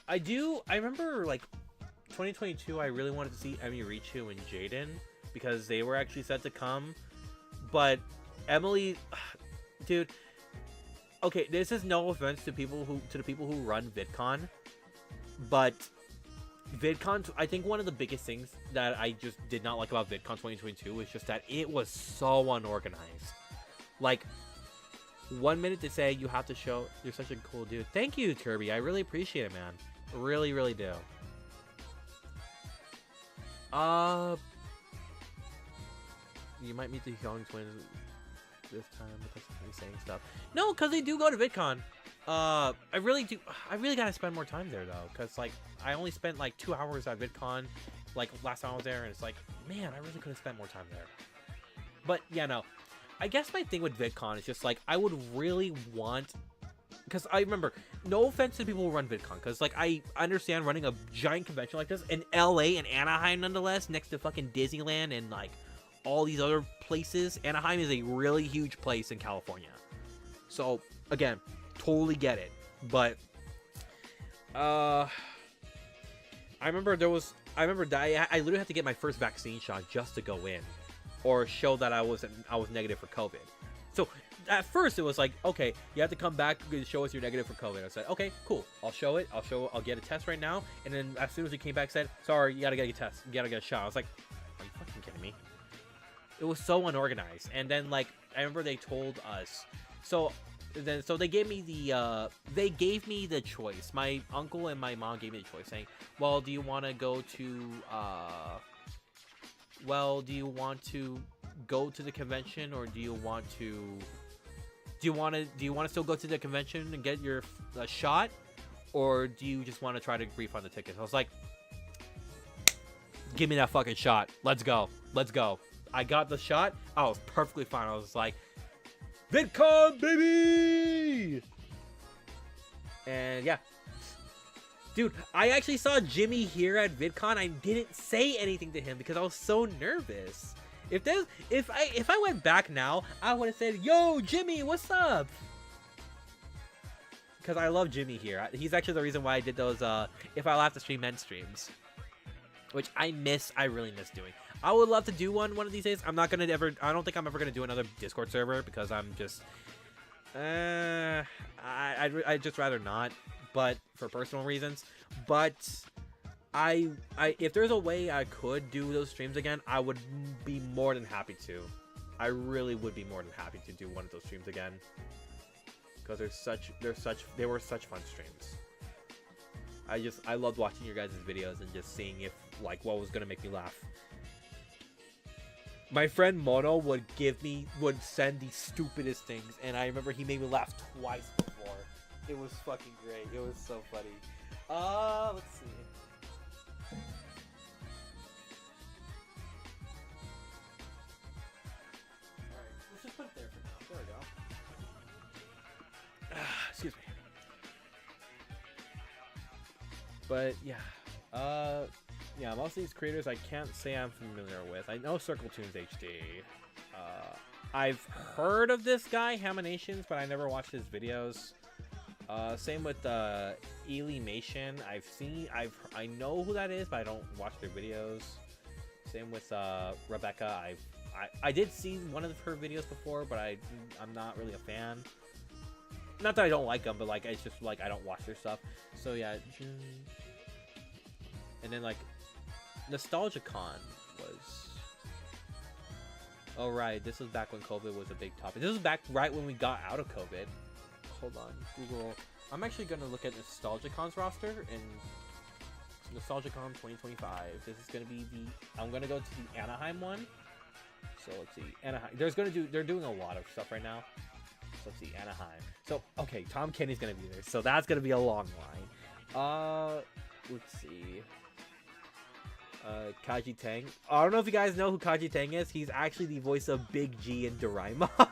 I remember, like, 2022, I really wanted to see Emmy Richu and Jaden, because they were actually set to come, but Emily, dude, okay, this is no offense to the people who run VidCon, but VidCon, I think one of the biggest things that I just did not like about VidCon 2022 was just that it was so unorganized. Like, 1 minute to say you have to show you're such a cool dude. Thank you, Kirby. I really appreciate it, man. Really, really do. You might meet the Young Twins this time because they're saying stuff. No, because they do go to VidCon. I really do. I really gotta spend more time there though, because like I only spent like 2 hours at VidCon, like last time I was there, and it's like, man, I really could have spent more time there. But yeah, no. I guess my thing with VidCon is just, like, I would really want... Because I remember, no offense to people who run VidCon, because, like, I understand running a giant convention like this in LA and Anaheim, nonetheless, next to fucking Disneyland and, like, all these other places. Anaheim is a really huge place in California. So, again, totally get it. But, I remember I literally had to get my first vaccine shot just to go in. Or show that I was negative for COVID. So at first it was like, okay, you have to come back and show us you're negative for COVID. I said, okay, cool. I'll show it. I'll get a test right now. And then as soon as he came back, said, sorry, you gotta get a test. You gotta get a shot. I was like, are you fucking kidding me? It was so unorganized. And then like I remember they told us. So they gave me the choice. My uncle and my mom gave me the choice, saying, well, do you want to go to do you want to go to the convention, or do you want to still go to the convention and get your shot, or do you just want to try to refund the tickets? I was like, give me that fucking shot. Let's go. I got the shot. I was perfectly fine. I was like, VidCon, baby! And yeah. Dude, I actually saw Jimmy here at VidCon. I didn't say anything to him because I was so nervous. If I went back now, I would have said, "Yo, Jimmy, what's up?" Because I love Jimmy here. He's actually the reason why I did those If I Laugh to Stream Men streams, which I really miss doing. I would love to do one of these days. I don't think I'm ever gonna do another Discord server because I'm just I'd just rather not. But for personal reasons. But if there's a way I could do those streams again, I would be more than happy to. I really would be more than happy to do one of those streams again, because they were such fun streams. I loved watching your guys' videos and just seeing if like what was gonna make me laugh. My friend Mono would send the stupidest things, and I remember he made me laugh twice before. It was fucking great. It was so funny. Let's see. Alright, let's just put it there for now. There we go. But yeah, yeah, most of these creators I can't say I'm familiar with. I know Circle Tunes HD. I've heard of this guy, Haminations, but I never watched his videos. Same with Elimation. I know who that is, but I don't watch their videos. Same with Rebecca. I did see one of her videos before, but I'm not really a fan. Not that I don't like them, but like it's just like I don't watch their stuff. So yeah, and then like NostalgiaCon was. Oh right, this was back when COVID was a big topic. This was back right when we got out of COVID. Hold on, Google. I'm actually gonna look at NostalgiaCon's roster and NostalgiaCon 2025. This is gonna be I'm gonna go to the Anaheim one. So let's see, Anaheim. They're doing a lot of stuff right now. So let's see, Anaheim. So okay, Tom Kenny's gonna be there. So that's gonna be a long line. Let's see. Kaji Tang. I don't know if you guys know who Kaji Tang is. He's actually the voice of Big G in Doraemon.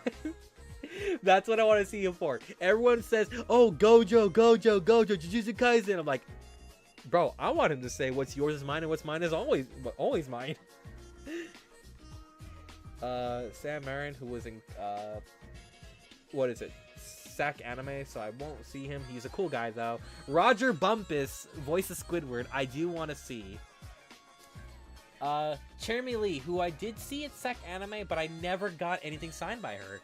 That's what I want to see him for. Everyone says, "Oh, Gojo, Jujutsu Kaisen." I'm like, bro, I want him to say what's yours is mine and what's mine is always mine. Sam Marin, who was in what is it? Sack Anime, so I won't see him. He's a cool guy though. Roger Bumpus, voice of Squidward. I do want to see. Chermi Lee, who I did see at Sec Anime, but I never got anything signed by her.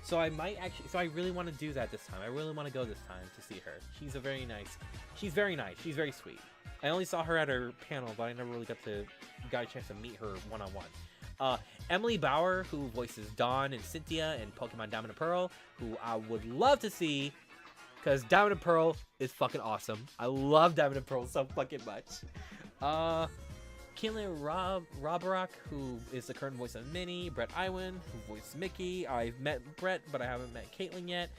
So I might actually, so I really want to do that this time. I really want to go this time to see her. She's very nice. She's very sweet. I only saw her at her panel, but I never really got a chance to meet her one-on-one. Emily Bauer, who voices Dawn and Cynthia in Pokemon Diamond and Pearl, who I would love to see, because Diamond and Pearl is fucking awesome. I love Diamond and Pearl so fucking much. Keelan Robarak, who is the current voice of Minnie. Brett Iwan, who voiced Mickey. I've met Brett, but I haven't met Caitlin yet.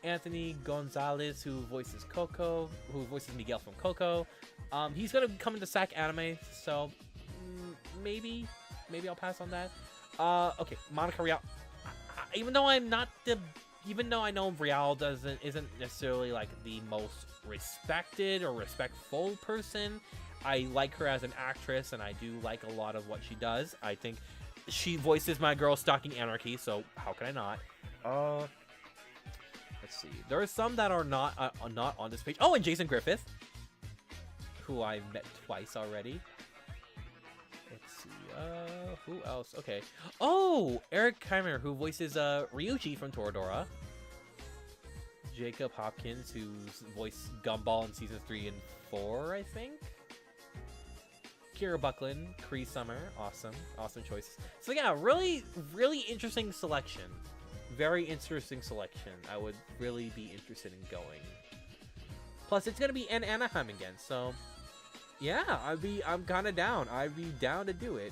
Anthony Gonzalez, who voices Coco, who voices Miguel from Coco. He's gonna come into SAC Anime, so maybe I'll pass on that. Okay, Monica Rial. Even though I know Rial isn't necessarily like the most respected or respectful person, I like her as an actress, and I do like a lot of what she does. I think she voices my girl Stalking Anarchy, so how can I not? Let's see. There are some that are not on this page. Oh, and Jason Griffith, who I met twice already. Let's see. Who else? Okay. Oh, Eric Keimer, who voices Ryuji from Toradora. Jacob Hopkins, who's voiced Gumball in seasons 3 and 4, I think. Kira Buckland, Cree Summer, awesome choices. So yeah, really interesting selection. Very interesting selection. I would really be interested in going. Plus, it's gonna be in Anaheim again, so yeah, I'm kind of down. I'd be down to do it.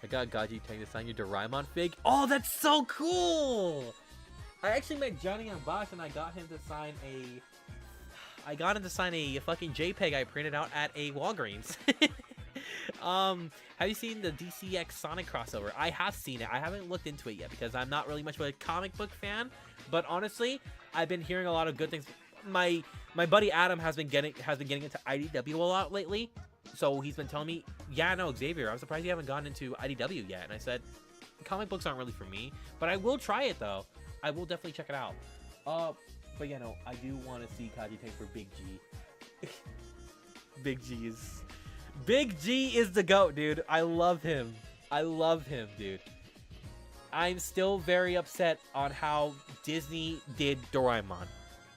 I got Gaji Tang to sign your Doraemon fig. Oh, that's so cool! I actually met Johnny on Bosch, and I got him to sign a fucking JPEG I printed out at a Walgreens. Have you seen the DCX Sonic crossover? I have seen it. I haven't looked into it yet because I'm not really much of a comic book fan. But honestly, I've been hearing a lot of good things. My buddy Adam has been getting into IDW a lot lately. So he's been telling me, yeah, no, Xavier, I'm surprised you haven't gotten into IDW yet. And I said, comic books aren't really for me, but I will try it though. I will definitely check it out. But yeah, no, I do want to see Kaji Tank for Big G. Big G is the GOAT, dude. I love him, dude. I'm still very upset on how Disney did Doraemon.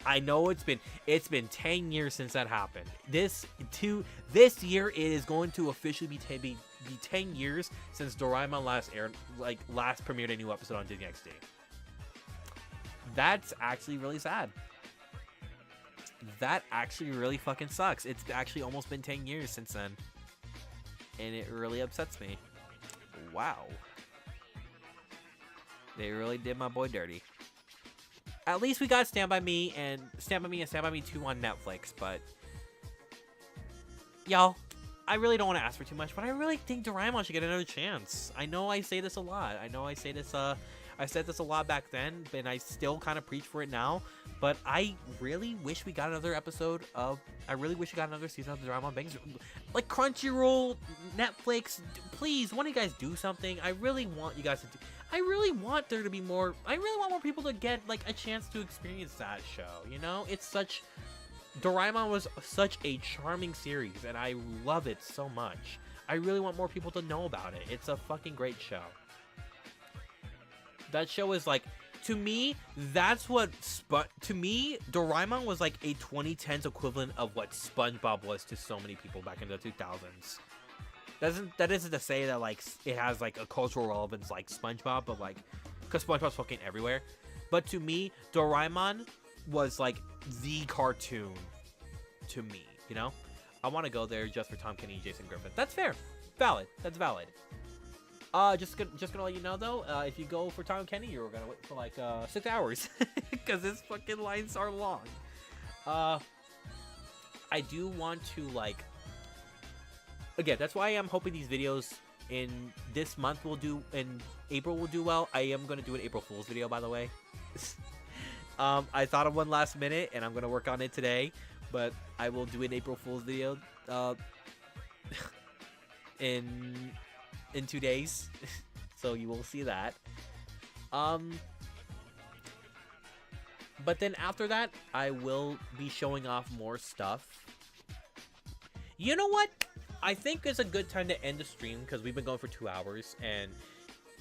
I know it's been 10 years since that happened. This year it is going to officially be 10 years since Doraemon last premiered a new episode on Disney XD. That's actually really sad. That actually really fucking sucks. It's actually almost been 10 years since then. And it really upsets me. Wow. They really did my boy dirty. At least we got Stand By Me and Stand By Me 2 on Netflix, but y'all, I really don't want to ask for too much, but I really think Doraemon should get another chance. I know I say this a lot. I know I say this I said this a lot back then, and I still kind of preach for it now. But I really wish we got another episode of. I really wish we got another season of the Doraemon Bangs. Like Crunchyroll, Netflix, please, why don't you guys do something? I really want you guys to do. I really want there to be more. I really want more people to get like a chance to experience that show. You know, it's such. Doraemon was such a charming series, and I love it so much. I really want more people to know about it. It's a fucking great show. That show is like, to me, that's what to me, Doraemon was like a 2010s equivalent of what SpongeBob was to so many people back in the 2000s. That isn't to say that like it has like a cultural relevance like SpongeBob, but like, because SpongeBob's fucking everywhere. But to me, Doraemon was like the cartoon to me, you know? I want to go there just for Tom Kenny and Jason Griffith. That's fair. Valid. That's valid. Just gonna let you know though, if you go for Tom Kenny, you're gonna wait for like 6 hours because his fucking lines are long. I do want to like, again, that's why I'm hoping these videos in this month will do, in April will do well. I am gonna do an April Fool's video, by the way. I thought of one last minute, and I'm gonna work on it today, but I will do an April Fool's video in 2 days, so you will see that. But then after that, I will be showing off more stuff. You know what? I think it's a good time to end the stream because we've been going for 2 hours, and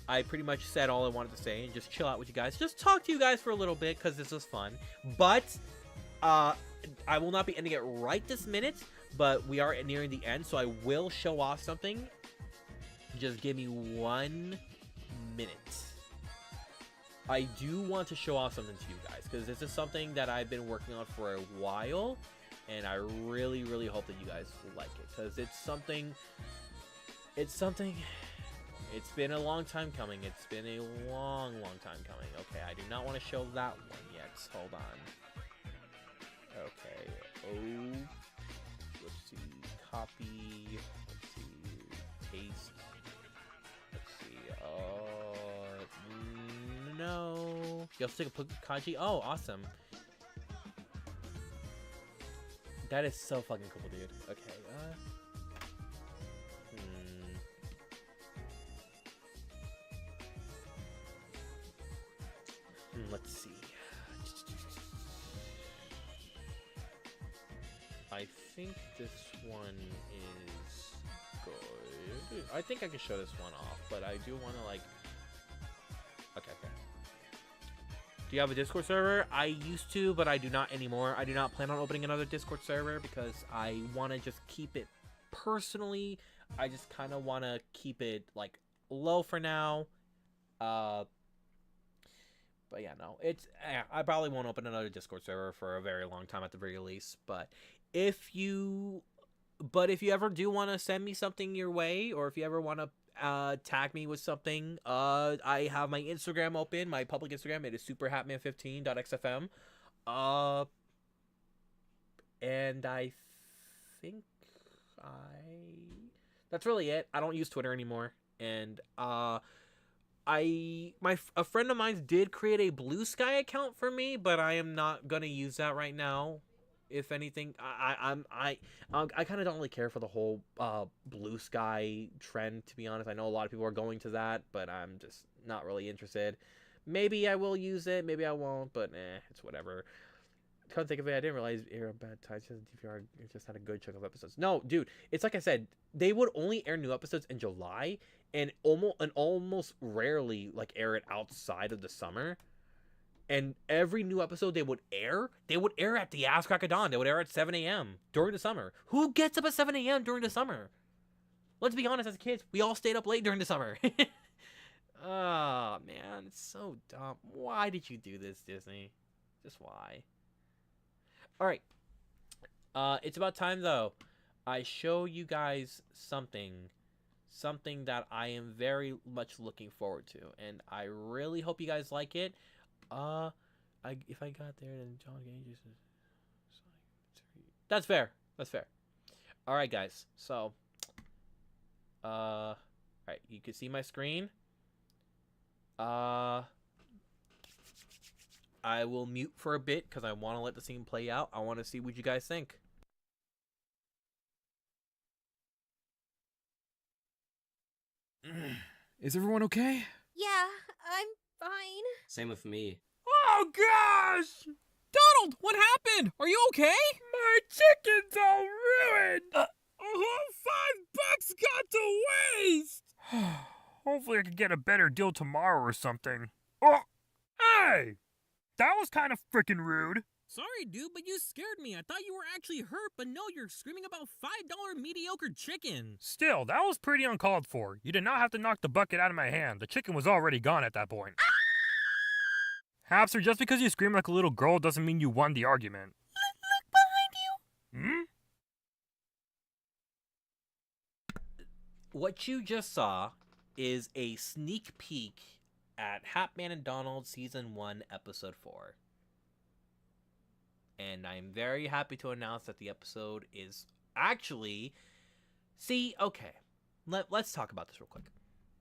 I pretty much said all I wanted to say and just chill out with you guys. Just talk to you guys for a little bit because this was fun. But I will not be ending it right this minute, but we are nearing the end, so I will show off something. Just give me 1 minute. I do want to show off something to you guys because this is something that I've been working on for a while, and I really, really hope that you guys like it because it's something. It's been a long time coming. It's been a long, long time coming. Okay, I do not want to show that one yet. Hold on. Okay. Oh. Let's see. Copy. Let's see. Paste. Let's see. No. You also take a kanji? Oh, awesome. That is so fucking cool, dude. Okay. Let's see. I think this one is good. I think I can show this one off, but I do want to like. Okay. Do you have a Discord server? I used to, but I do not anymore. I do not plan on opening another Discord server because I want to just keep it personally. I just kind of want to keep it like low for now. But yeah, no, I probably won't open another Discord server for a very long time at the very least. But if you ever do want to send me something your way, or if you ever want to tag me with something, I have my Instagram open, my public Instagram. It is superhatman15.xfm. And I think that's really it. I don't use Twitter anymore, and a friend of mine did create a Blue Sky account for me, but I am not gonna use that right now. If anything, I kind of don't really care for the whole Blue Sky trend, to be honest. I know a lot of people are going to that, but I'm just not really interested. Maybe I will use it, maybe I won't, but it's whatever. Come think of it, I didn't realize air bad times in DVR. It just had a good chunk of episodes. No, dude, it's like I said, they would only air new episodes in July, and almost rarely like air it outside of the summer. And every new episode they would air at the ass crack of dawn. They would air at 7 a.m. during the summer. Who gets up at 7 a.m. during the summer? Let's be honest, as kids, we all stayed up late during the summer. Oh, man, it's so dumb. Why did you do this, Disney? Just why? All right. It's about time, though. I show you guys something that I am very much looking forward to, and I really hope you guys like it. If I got there, then John Gage is. That's fair. All right, guys. So, all right, you can see my screen. I will mute for a bit because I want to let the scene play out. I want to see what you guys think. Is everyone okay? Yeah, I'm fine. Same with me. Oh gosh! Donald, what happened? Are you okay? My chicken's all ruined! A whole $5 got to waste! Hopefully I can get a better deal tomorrow or something. Oh, hey! That was kind of freaking rude. Sorry, dude, but you scared me. I thought you were actually hurt, but no, you're screaming about $5 mediocre chicken. Still, that was pretty uncalled for. You did not have to knock the bucket out of my hand. The chicken was already gone at that point. Hamster, just because you scream like a little girl doesn't mean you won the argument. Look behind you. Hmm? What you just saw is a sneak peek at Hatman and Donald Season 1, Episode 4. And I'm very happy to announce that the episode is actually... See, okay. Let's talk about this real quick.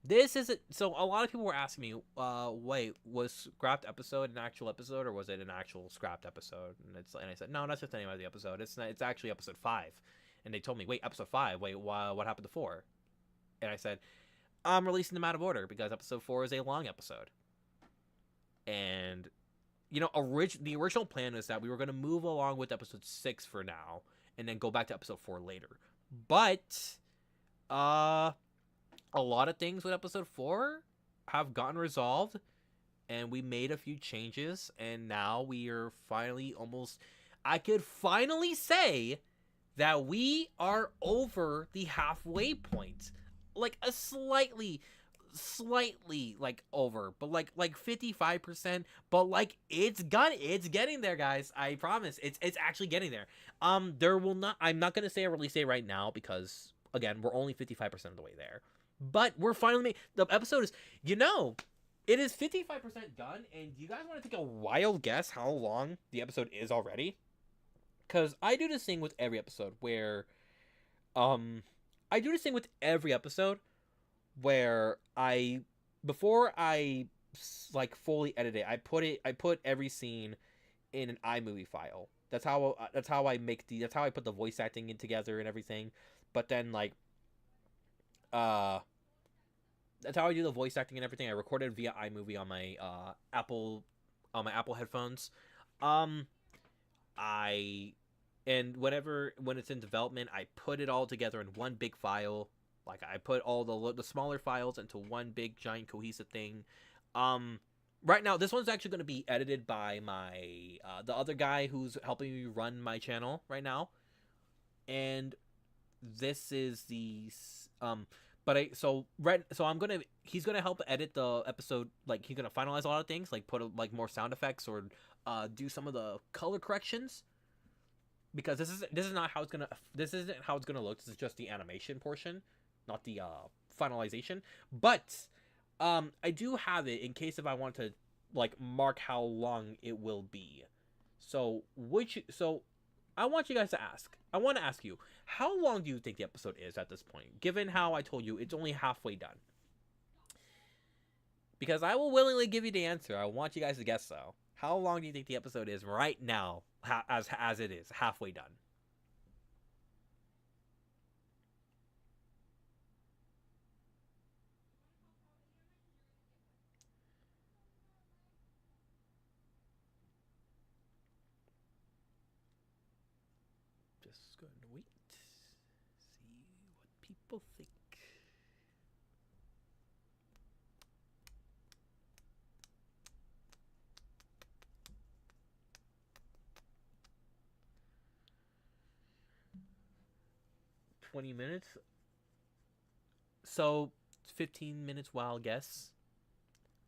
This isn't... So, a lot of people were asking me, wait, was scrapped episode an actual episode, or was it an actual scrapped episode? And I said, no, that's just the name of the episode. It's actually episode 5. And they told me, wait, episode 5? Wait, what happened to 4? And I said, I'm releasing them out of order because episode 4 is a long episode. And, you know, the original plan is that we were going to move along with episode 6 for now and then go back to episode 4 later. But, a lot of things with episode 4 have gotten resolved, and we made a few changes, and now we are finally I could finally say that we are over the halfway point. Like a slightly like over, but like 55%, but like it's getting there, guys. I promise. It's actually getting there. I'm not gonna say a release date right now because again, we're only 55% of the way there. But we're finally the episode is, it is 55% done, and do you guys want to take a wild guess how long the episode is already? Because I do this thing with every episode where before I like fully edit it, I put every scene in an iMovie file. That's how I put the voice acting in together and everything. But then like that's how I do the voice acting and everything. I recorded via iMovie on my Apple headphones. When it's in development, I put it all together in one big file. Like I put all the smaller files into one big giant cohesive thing. Right now, this one's actually going to be edited by my the other guy who's helping me run my channel right now, and this is the he's gonna help edit the episode. Like he's gonna finalize a lot of things, like put more sound effects or do some of the color corrections. Because this isn't how it's gonna look. This is just the animation portion, not the finalization. But I do have it in case if I want to like mark how long it will be. So I want you guys to ask. I want to ask you, how long do you think the episode is at this point? Given how I told you it's only halfway done. Because I will willingly give you the answer. I want you guys to guess though. How long do you think the episode is right now, as it is, halfway done? Just going to wait, see what people think. $20. So 15 minutes wild guess.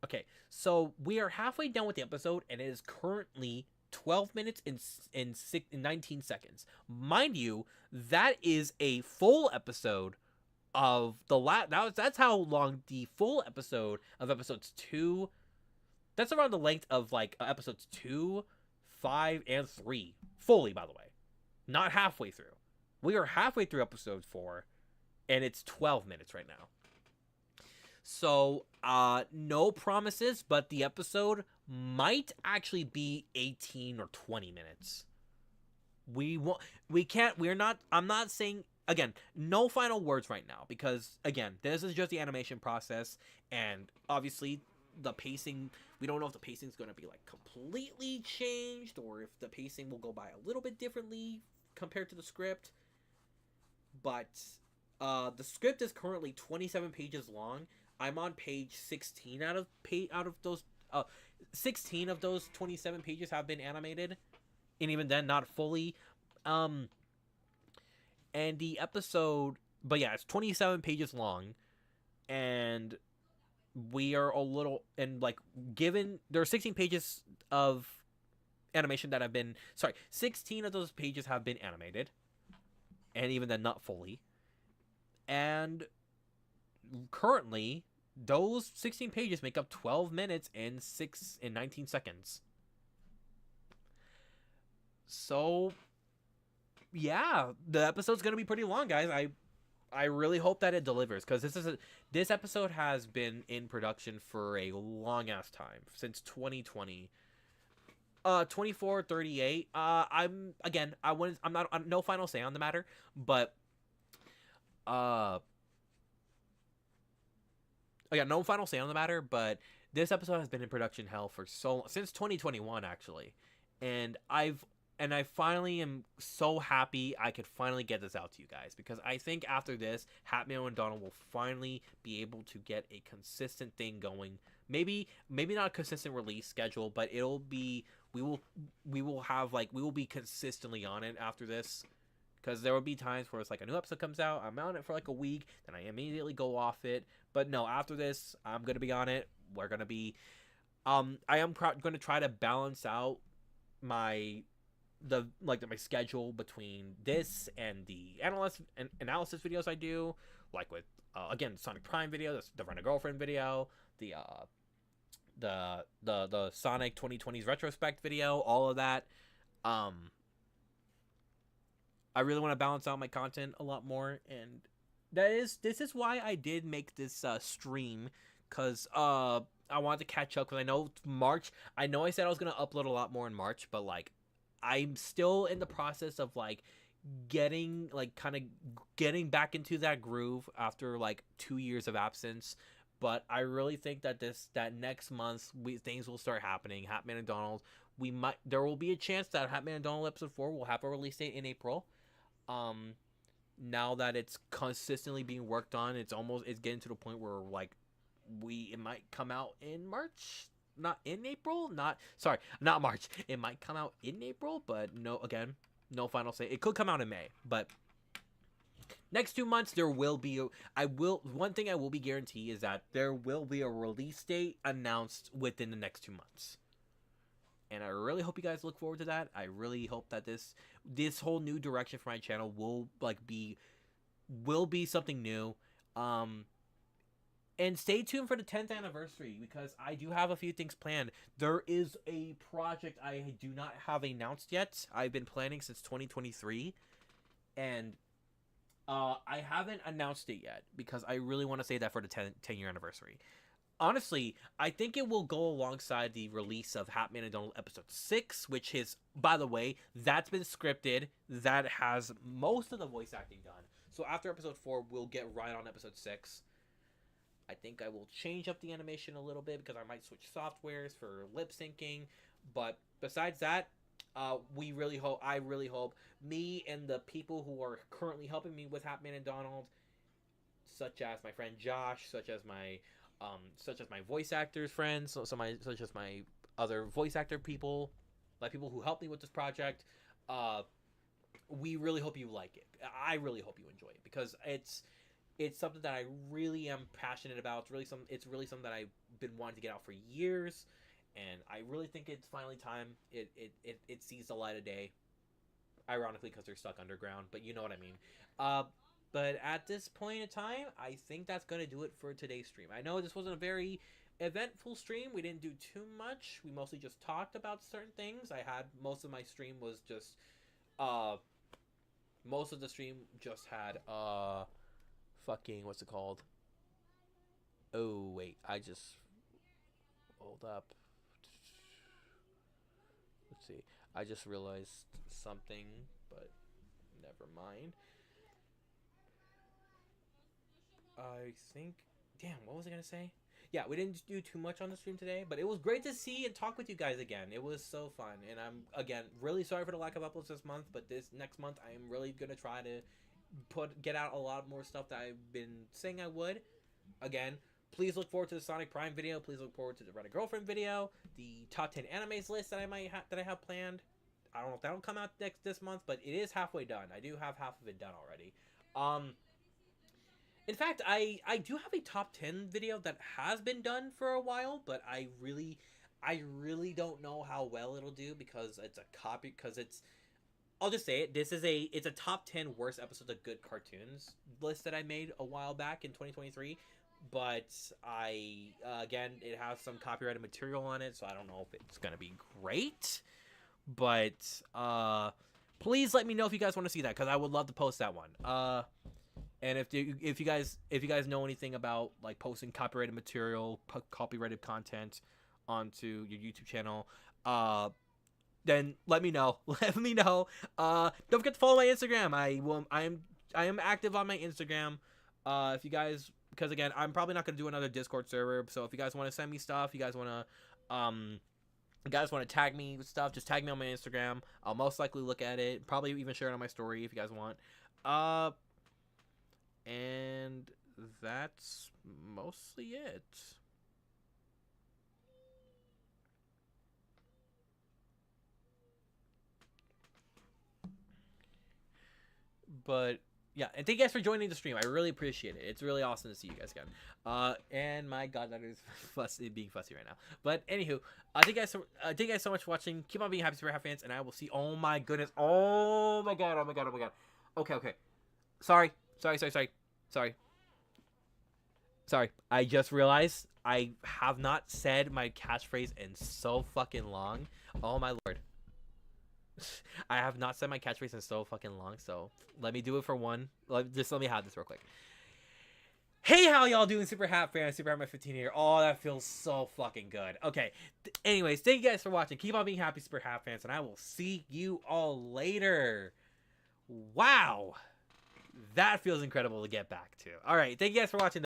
Okay, so we are halfway done with the episode, and it is currently 12 minutes and 19 seconds. Mind you, that is a full episode of that's how long the full episode of episodes 2. That's around the length of like episodes 2, 5, and 3. Fully, by the way. Not halfway through. We are halfway through episode 4, and it's 12 minutes right now. So, no promises, but the episode might actually be 18 or 20 minutes. We're not, I'm not saying, again, no final words right now, because, again, this is just the animation process, and obviously, the pacing, we don't know if the pacing is going to be, like, completely changed, or if the pacing will go by a little bit differently compared to the script, but, the script is currently 27 pages long. I'm on page 16 out of those, 16 of those 27 pages have been animated, and even then, not fully. And the episode, but yeah, it's 27 pages long, and we are a little, and like, given there are 16 pages of animation that have been, 16 of those pages have been animated, and even then, not fully. And currently, those 16 pages make up 12 minutes and 19 seconds. So, yeah, the episode's gonna be pretty long, guys. I really hope that it delivers, because this episode has been in production for a long ass time, since 2020. 2438. I'm no final say on the matter, but again, no final say on the matter, but this episode has been in production hell for since 2021 actually, and I finally am so happy I could finally get this out to you guys, because I think after this, Hatman and Donald will finally be able to get a consistent thing going. Maybe not a consistent release schedule, but it'll be, we will be consistently on it after this. Because there will be times where it's like a new episode comes out, I'm on it for like a week, then I immediately go off it. But no, after this, I'm going to be on it. We're going to be, I am going to try to balance out my schedule between this and the analysis videos I do, like with, again, Sonic Prime video, the Rent a Girlfriend video, the Sonic 2020s retrospect video, all of that. I really want to balance out my content a lot more, and this is why I did make this stream, because I wanted to catch up, because I know March, I know I said I was going to upload a lot more in March, but like, I'm still in the process of like getting back into that groove after like 2 years of absence. But I really think that next month things will start happening. Hatman and Donald, there will be a chance that Hatman and Donald episode 4 will have a release date in April. Now that it's consistently being worked on, it's getting to the point where like it might come out in March, not in April, not March. It might come out in April, but no final say. It could come out in May, but next 2 months there will be one thing I will be guaranteed is that there will be a release date announced within the next 2 months. And I really hope you guys look forward to that. I really hope that this whole new direction for my channel will be something new. And stay tuned for the 10th anniversary, because I do have a few things planned. There is a project I do not have announced yet. I've been planning since 2023, and I haven't announced it yet, because I really want to say that for the 10-year anniversary. Honestly, I think it will go alongside the release of Hatman and Donald episode 6, which is, by the way, that's been scripted. That has most of the voice acting done. So after episode 4, we'll get right on episode 6. I think I will change up the animation a little bit, because I might switch softwares for lip syncing. But besides that, I really hope me and the people who are currently helping me with Hatman and Donald, such as my friend Josh, such as my voice actors friends, such as my other voice actor people, like people who helped me with this project, we really hope you like it. I really hope you enjoy it, because it's something that I really am passionate about. It's really something that I've been wanting to get out for years, and I really think it's finally time it sees the light of day. Ironically, because they're stuck underground, but you know what I mean. But at this point in time, I think that's going to do it for today's stream. I know this wasn't a very eventful stream. We didn't do too much. We mostly just talked about certain things. Most of my stream was just, most of the stream just had, what's it called? Oh, wait. I just... Hold up. Let's see. I just realized something, but never mind. I think... Damn, what was I going to say? Yeah, we didn't do too much on the stream today, but it was great to see and talk with you guys again. It was so fun, and I'm, again, really sorry for the lack of uploads this month, but this next month I am really going to try to get out a lot more stuff that I've been saying I would. Again, please look forward to the Sonic Prime video. Please look forward to the Rent a Girlfriend video, the top 10 animes list that I have planned. I don't know if that'll come out this month, but it is halfway done. I do have half of it done already. In fact, I do have a top 10 video that has been done for a while, but I really don't know how well it'll do because it's a copy. Because I'll just say it. It's a top 10 worst episodes of good cartoons list that I made a while back in 2023. But again, it has some copyrighted material on it, so I don't know if it's gonna be great. But please let me know if you guys want to see that, because I would love to post that one. And if you guys know anything about like posting copyrighted material, copyrighted content onto your YouTube channel, then let me know. Let me know. Don't forget to follow my Instagram. I am active on my Instagram. If you guys, because again, I'm probably not gonna do another Discord server. So if you guys want to send me stuff, you guys want to tag me with stuff, just tag me on my Instagram. I'll most likely look at it. Probably even share it on my story if you guys want. And that's mostly it. But yeah, and thank you guys for joining the stream. I really appreciate it. It's really awesome to see you guys again. And my god, that is being fussy right now. But anywho, thank you guys so much for watching. Keep on being happy, Super Hat fans, and I will see. Oh my goodness. Oh my god. Okay. Sorry. I just realized I have not said my catchphrase in so fucking long. Oh my lord. I have not said my catchphrase in so fucking long, so let me do it for one. Just let me have this real quick. Hey, how y'all doing, Super Hat fans? Super Hat my 15 here. Oh, that feels so fucking good. Okay. Anyways, thank you guys for watching. Keep on being happy, Super Hat fans, and I will see you all later. Wow. That feels incredible to get back to. All right. Thank you guys for watching.